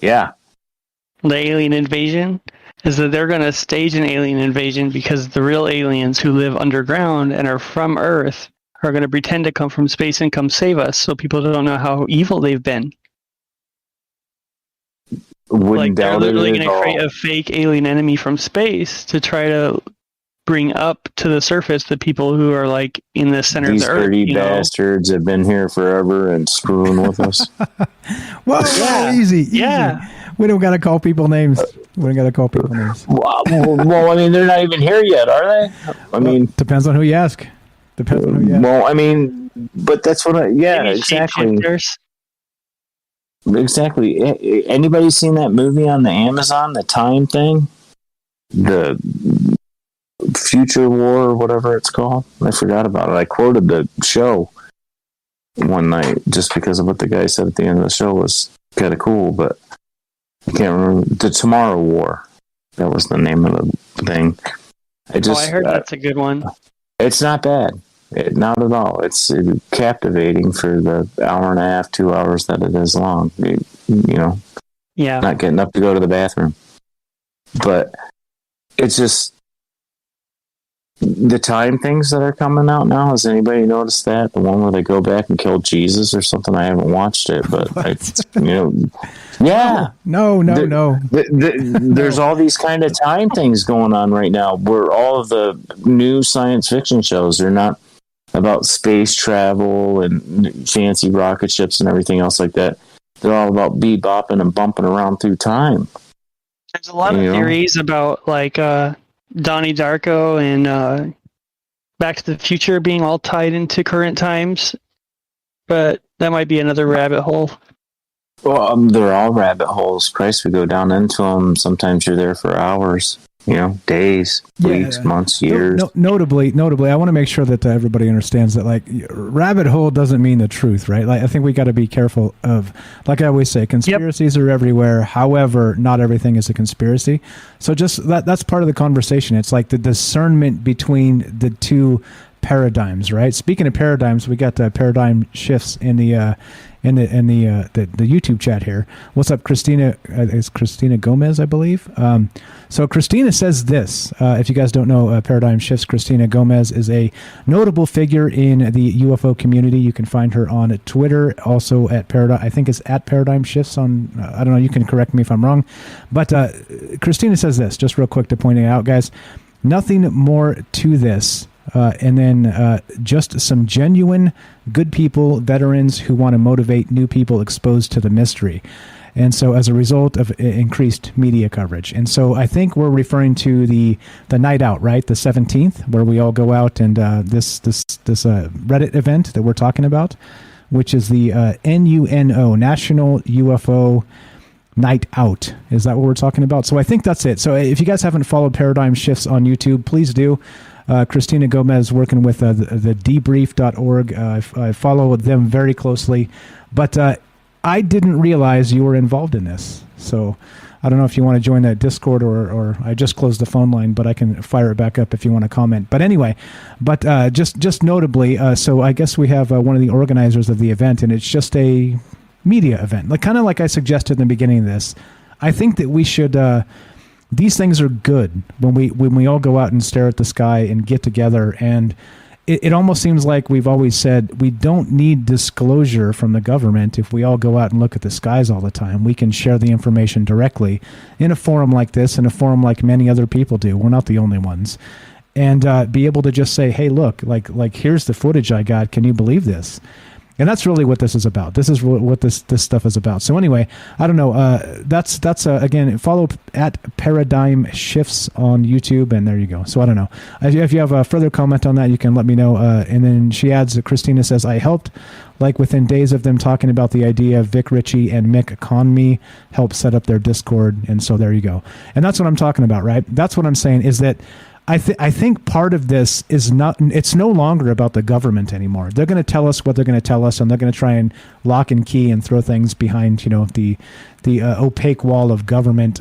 Yeah. The alien invasion is that they're going to stage an alien invasion because the real aliens who live underground and are from Earth are going to pretend to come from space and come save us, so people don't know how evil they've been. Wouldn't They're doubt literally it going at to create all. a fake alien enemy from space to try to bring up to the surface the people who are like in the center These of the Earth. dirty You know? bastards have been here forever and screwing with us. Whoa, easy. Yeah. We don't got to call people names. We don't got to call people names. Well, I mean, they're not even here yet, are they? I mean, depends on who you ask. Depends on who you ask. Well, I mean, but that's what Maybe exactly. shapeshifters. Exactly. Anybody seen that movie on the Amazon, the Time thing? The Future War or whatever it's called? I forgot about it. I quoted the show one night just because of what the guy said at the end of the show was kind of cool, but I can't remember. The Tomorrow War. That was the name of the thing. I heard that's a good one. It's not bad. Not at all. It's captivating for the hour and a half, 2 hours that it is long. Yeah. Not getting up to go to the bathroom. But it's just the time things that are coming out now. Has anybody noticed that? The one where they go back and kill Jesus or something? I haven't watched it, but yeah. No. There's all these kind of time things going on right now where all of the new science fiction shows are not about space travel and fancy rocket ships and everything else like that. They're all about bebopping and bumping around through time. There's a lot of theories about like Donnie Darko and Back to the Future being all tied into current times, but that might be another rabbit hole. Well, they're all rabbit holes. Christ, we go down into them. Sometimes you're there for hours, days, weeks, months, years. Notably, I want to make sure that everybody understands that, like, rabbit hole doesn't mean the truth, right? Like, I think we got to be careful of, like I always say, conspiracies are everywhere. However, not everything is a conspiracy. So just that's part of the conversation. It's like the discernment between the two paradigms, right? Speaking of paradigms, we got paradigm shifts in the YouTube chat here. What's up, Christina? It's Christina Gomez, I believe. So Christina says this. If you guys don't know Paradigm Shifts, Christina Gomez is a notable figure in the UFO community. You can find her on Twitter, also at Paradigm. I think it's at Paradigm Shifts on. I don't know. You can correct me if I'm wrong. But Christina says this, just real quick to point it out, guys. Nothing more to this. And then just some genuine good people, veterans who want to motivate new people exposed to the mystery. And so as a result of increased media coverage. And so I think we're referring to the night out, right? The 17th, where we all go out and this Reddit event that we're talking about, which is the NUNO, National UFO Night Out. Is that what we're talking about? So I think that's it. So if you guys haven't followed Paradigm Shifts on YouTube, please do. Christina Gomez working with the debrief.org. I follow them very closely. But I didn't realize you were involved in this. So I don't know if you want to join that Discord or I just closed the phone line, but I can fire it back up if you want to comment. But anyway, just notably, so I guess we have one of the organizers of the event, and it's just a media event. Kind of like I suggested in the beginning of this. I think that we should... these things are good when we all go out and stare at the sky and get together. And it almost seems like we've always said we don't need disclosure from the government if we all go out and look at the skies all the time. We can share the information directly in a forum like this, in a forum like many other people do. We're not the only ones. And be able to just say, hey, look, like here's the footage I got. Can you believe this? And that's really what this is about. This is what this stuff is about. So anyway, I don't know. That's again, follow at Paradigm Shifts on YouTube, and there you go. So I don't know. If you have a further comment on that, you can let me know. And then she adds, Christina says, I helped, like within days of them talking about the idea, Vic Ritchie and Mick Conmee helped set up their Discord. And so there you go. And that's what I'm talking about, right? That's what I'm saying is that I think part of this is it's no longer about the government anymore. They're going to tell us what they're going to tell us, and they're going to try and lock and key and throw things behind, the opaque wall of government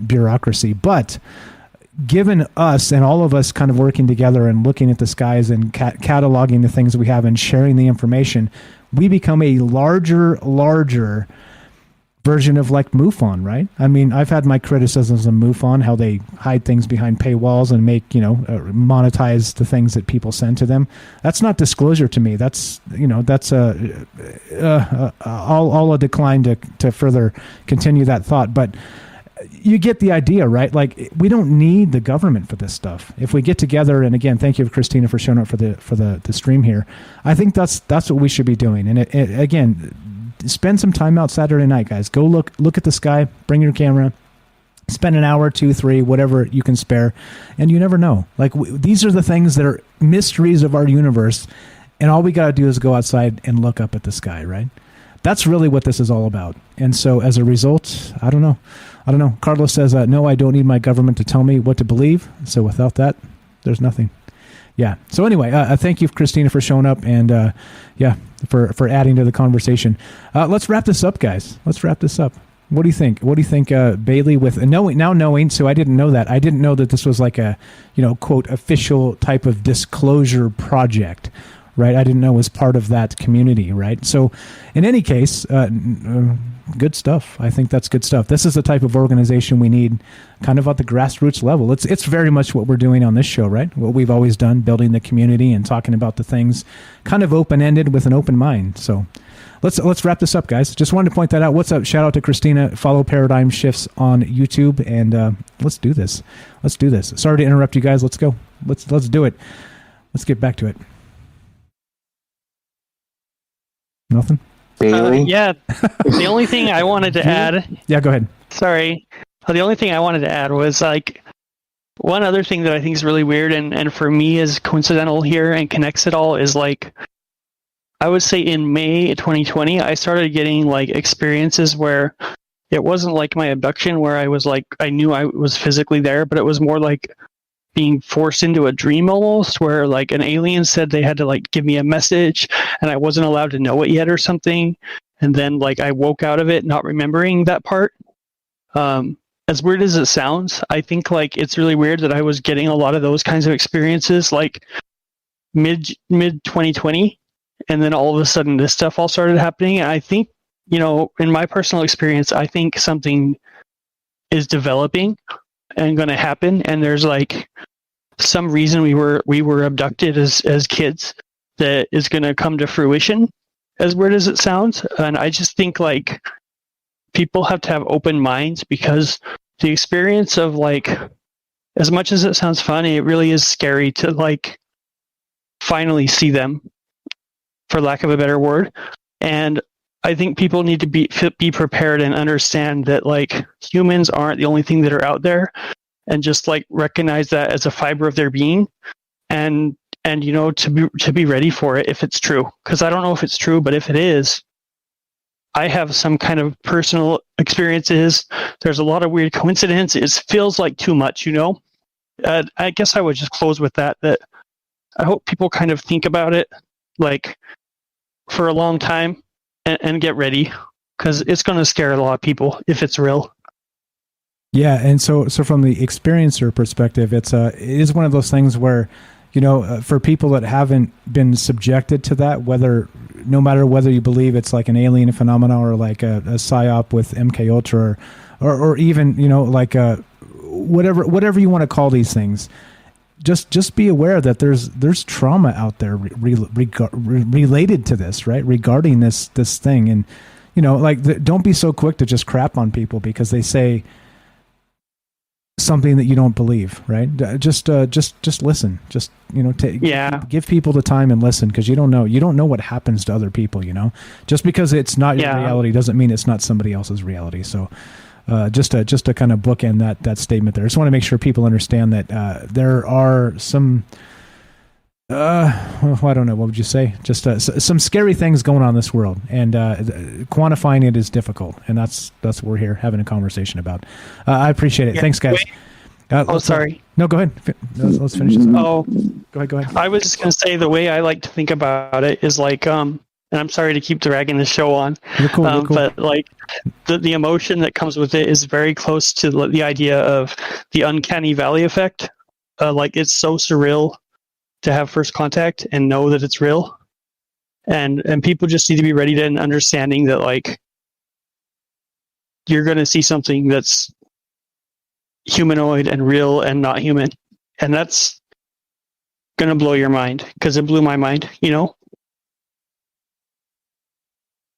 bureaucracy. But given us and all of us kind of working together and looking at the skies and cataloging the things that we have and sharing the information, we become a larger version of like MUFON, right? I mean, I've had my criticisms of MUFON, how they hide things behind paywalls and make, monetize the things that people send to them. That's not disclosure to me. That's I'll decline to further continue that thought. But you get the idea, right? Like, we don't need the government for this stuff. If we get together, and again, thank you, Christina, for showing up for the stream here. I think that's what we should be doing. And again, spend some time out Saturday night, guys. Go look at the sky, bring your camera, spend an hour, 2, 3, whatever you can spare, and you never know. Like, these are the things that are mysteries of our universe, and all we got to do is go outside and look up at the sky, right? That's really what this is all about. And so as a result, I don't know. Carlos says, no, I don't need my government to tell me what to believe. So without that, there's nothing. Yeah. So anyway, thank you, Christina, for showing up, and for adding to the conversation. Let's wrap this up, guys. Let's wrap this up. What do you think? What do you think, Bailey? With knowing, so I didn't know that. I didn't know that this was like a, quote, official type of disclosure project, right? I didn't know it was part of that community, right? So, in any case, good stuff. I think that's good stuff. This is the type of organization we need, kind of at the grassroots level. It's very much what we're doing on this show, right? What we've always done, building the community and talking about the things kind of open-ended with an open mind. So let's wrap this up, guys. Just wanted to point that out. What's up? Shout out to Christina. Follow Paradigm Shifts on YouTube, and let's do this. Let's do this. Sorry to interrupt you guys. Let's go. Let's do it. Let's get back to it. Nothing? Yeah. The only thing I wanted to add... Yeah, go ahead. Sorry. The only thing I wanted to add was, like, one other thing that I think is really weird and for me is coincidental here and connects it all is, like, I would say in May 2020, I started getting, like, experiences where it wasn't like my abduction where I was, like, I knew I was physically there, but it was more like being forced into a dream almost, where like an alien said they had to like give me a message and I wasn't allowed to know it yet or something. And then like I woke out of it not remembering that part. As weird as it sounds, I think like it's really weird that I was getting a lot of those kinds of experiences like mid 2020, and then all of a sudden this stuff all started happening. And I think, in my personal experience, I think something is developing and going to happen, and there's like some reason we were abducted as kids that is going to come to fruition, as weird as it sounds. And I just think like people have to have open minds, because the experience of like, as much as it sounds funny, it really is scary to like finally see them, for lack of a better word. And I think people need to be prepared and understand that like humans aren't the only thing that are out there, and just like recognize that as a fiber of their being, and to be ready for it if it's true. Because I don't know if it's true, but if it is, I have some kind of personal experiences. There's a lot of weird coincidences. It feels like too much, I guess I would just close with that I hope people kind of think about it like for a long time. And get ready, because it's going to scare a lot of people if it's real. Yeah, and so from the experiencer perspective, it is one of those things where, for people that haven't been subjected to that, no matter whether you believe it's like an alien phenomena or like a psyop with MK Ultra, or even like whatever you want to call these things. Just be aware that there's trauma out there related to this, right? Regarding this thing, and don't be so quick to just crap on people because they say something that you don't believe, right? Just listen. Just give people the time and listen, because you don't know what happens to other people. Just because it's not your reality doesn't mean it's not somebody else's reality. So. Just to kind of bookend that statement there. I just want to make sure people understand that there are some, I don't know, what would you say? Just some scary things going on in this world, and quantifying it is difficult, and that's what we're here having a conversation about. I appreciate it. Thanks, guys. Sorry. No, go ahead. Let's finish this. Oh, go ahead. I was just going to say the way I like to think about it is like, and I'm sorry to keep dragging the show on, you're cool. But like the emotion that comes with it is very close to the idea of the uncanny valley effect. Like it's so surreal to have first contact and know that it's real, and people just need to be ready to and understanding that like you're going to see something that's humanoid and real and not human, and that's going to blow your mind because it blew my mind,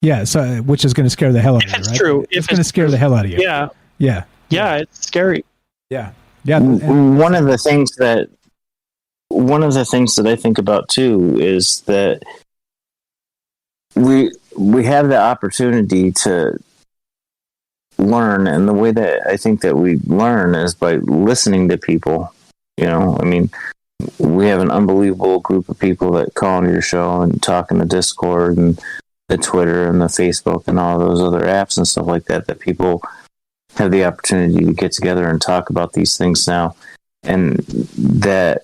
Yeah, so which is going to scare the hell out of you, right? It's true. It's going to scare the hell out of you. Yeah. Yeah. Yeah, it's scary. Yeah. One of the things that I think about too is that we have the opportunity to learn, and the way that I think that we learn is by listening to people. I mean, we have an unbelievable group of people that call into your show and talk in the Discord and the Twitter and the Facebook and all those other apps and stuff like that people have the opportunity to get together and talk about these things now. And that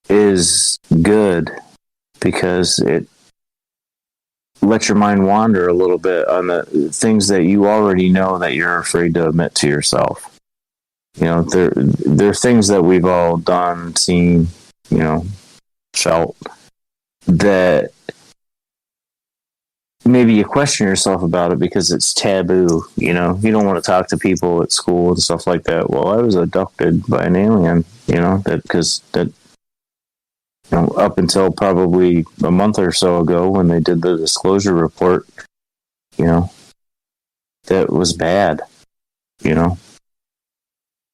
is good because it lets your mind wander a little bit on the things that you already know that you're afraid to admit to yourself. There are things that we've all done, seen, felt that maybe you question yourself about it because it's taboo. You don't want to talk to people at school and stuff like that. Well, I was abducted by an alien, up until probably a month or so ago when they did the disclosure report, that was bad.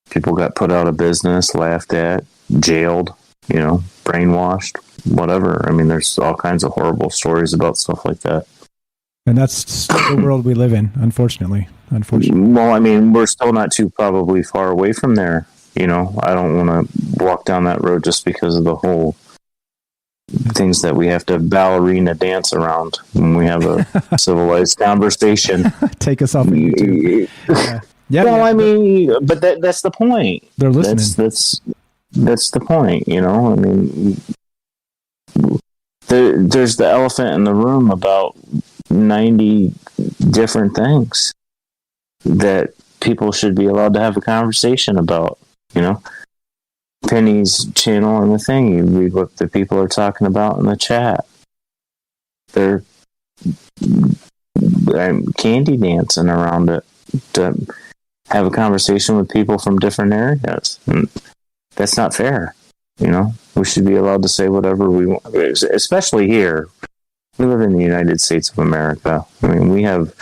People got put out of business, laughed at, jailed, brainwashed, whatever. I mean, there's all kinds of horrible stories about stuff like that. And that's the world we live in, unfortunately. Well, I mean, we're still not too probably far away from there. I don't want to walk down that road just because of the whole things that we have to ballerina dance around when we have a civilized conversation. Take us off of YouTube. I mean, but that's the point. They're listening. That's the point, I mean, there's the elephant in the room about 90 different things that people should be allowed to have a conversation about. Penny's channel and the thing, you read what the people are talking about in the chat. They're candy dancing around it to have a conversation with people from different areas. And that's not fair. We should be allowed to say whatever we want, especially here. We live in the United States of America. I mean, we have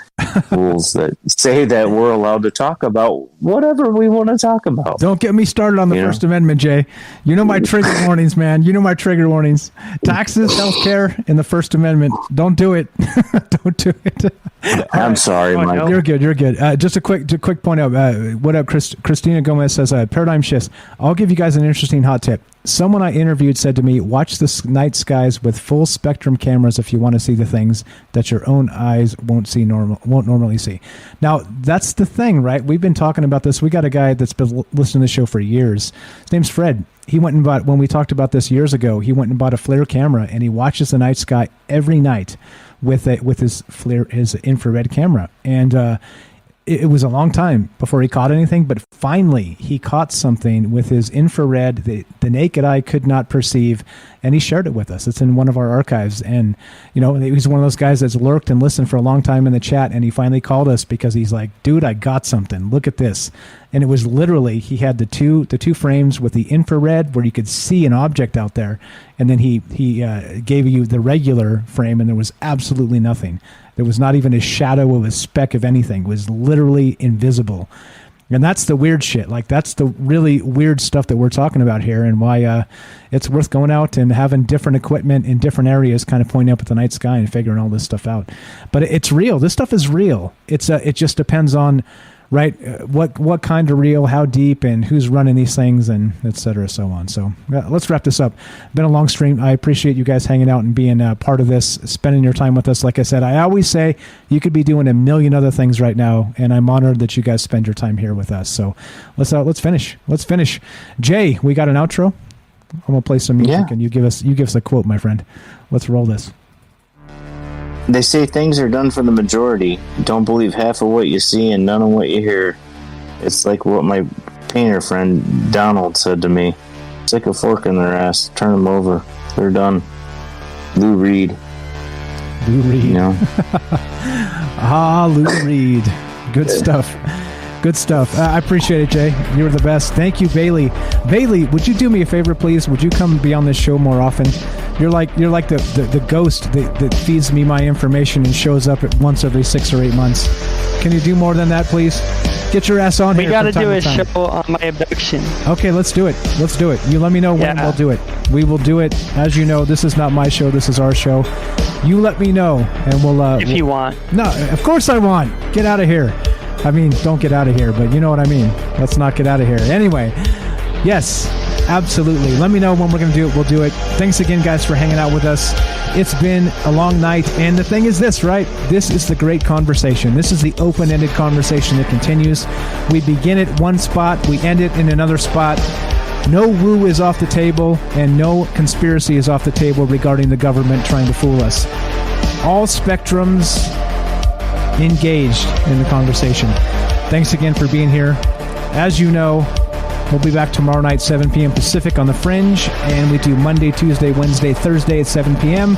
rules that say that we're allowed to talk about whatever we want to talk about. Don't get me started on the First Amendment, Jay. You know my trigger warnings, man. You know my trigger warnings. Taxes, healthcare, and the First Amendment. Don't do it. Don't do it. I'm sorry, Mike. You're good. You're good. Just a quick point out. What up, Christina Gomez says, paradigm shifts. I'll give you guys an interesting hot tip. Someone I interviewed said to me, watch the night skies with full spectrum cameras if you want to see the things that your own eyes won't normally see. Now, that's the thing, right? We've been talking about this. We got a guy that's been listening to the show for years. His name's Fred. He went and bought, when we talked about this years ago, he went and bought a FLIR camera, and he watches the night sky every night with his FLIR, his infrared camera. And it was a long time before he caught anything, but finally he caught something with his infrared the naked eye could not perceive, and he shared it with us. It's in one of our archives, and he's one of those guys that's lurked and listened for a long time in the chat, and he finally called us because he's like, dude, I got something. Look at this. And it was literally, he had the two frames with the infrared where you could see an object out there, and then he gave you the regular frame, and there was absolutely nothing. There was not even a shadow of a speck of anything. It was literally invisible. And that's the weird shit. Like, that's the really weird stuff that we're talking about here, and why it's worth going out and having different equipment in different areas, kind of pointing up at the night sky and figuring all this stuff out. But it's real. This stuff is real. It just depends on right? What kind of real, how deep, and who's running these things, and et cetera, so on. So let's wrap this up. Been a long stream. I appreciate you guys hanging out and being part of this, spending your time with us. Like I said, I always say you could be doing a million other things right now, and I'm honored that you guys spend your time here with us. So let's finish. Let's finish. Jay, we got an outro. I'm gonna play some music, and you give us a quote, my friend. Let's roll this. They say things are done for the majority. Don't believe half of what you see and none of what you hear. It's like what my painter friend Donald said to me. Stick a fork in their ass. Turn them over. They're done. Lou Reed. Lou Reed. You know? Lou Reed. Good stuff. Good stuff. I appreciate it, Jay. You were the best. Thank you, Bailey. Bailey, would you do me a favor, please? Would you come be on this show more often? You're like the ghost that feeds me my information and shows up at once every 6 or 8 months. Can you do more than that, please? Get your ass on here. We got to do a show on my abduction. Okay, let's do it. Let's do it. You let me know when we'll do it. We will do it. As you know, this is not my show. This is our show. You let me know, and we'll... if you want. No, of course I want. Get out of here. I mean, don't get out of here, but you know what I mean. Let's not get out of here. Anyway, yes, absolutely. Let me know when we're going to do it. We'll do it. Thanks again, guys, for hanging out with us. It's been a long night, and the thing is this, right? This is the great conversation. This is the open-ended conversation that continues. We begin at one spot, we end it in another spot. No woo is off the table, and no conspiracy is off the table regarding the government trying to fool us. All spectrums engaged in the conversation. Thanks again for being here. As you know, we'll be back tomorrow night, 7 p.m. Pacific on The Fringe, and we do Monday, Tuesday, Wednesday, Thursday at 7 p.m.,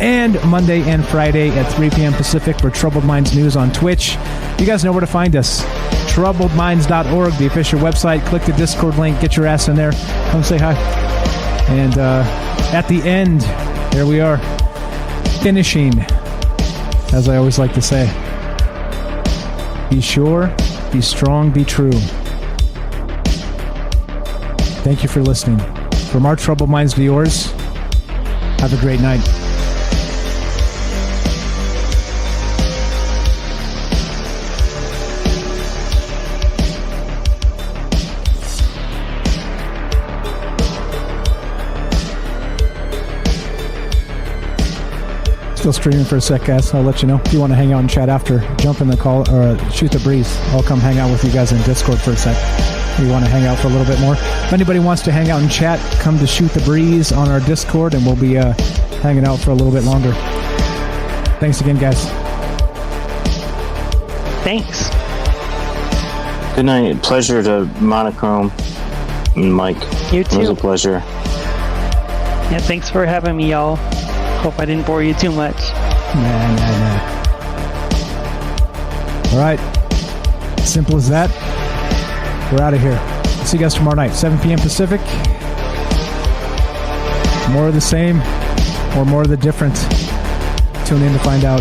and Monday and Friday at 3 p.m. Pacific for Troubled Minds News on Twitch. You guys know where to find us. TroubledMinds.org, the official website. Click the Discord link. Get your ass in there. Come say hi. And at the end, there we are. Finishing, as I always like to say. Be sure, be strong, be true. Thank you for listening. From our troubled minds to yours, have a great night. Still streaming for a sec, guys. I'll let you know. If you want to hang out and chat after, jump in the call or shoot the breeze. I'll come hang out with you guys in Discord for a sec. If you want to hang out for a little bit more. If anybody wants to hang out and chat, come to Shoot the Breeze on our Discord, and we'll be hanging out for a little bit longer. Thanks again, guys. Thanks. Good night. Pleasure to Monochrome and Mike. You too. It was a pleasure. Yeah, thanks for having me, y'all. Hope I didn't bore you too much. Nah. All right. Simple as that. We're out of here. See you guys tomorrow night, 7 p.m. Pacific. More of the same or more of the different. Tune in to find out.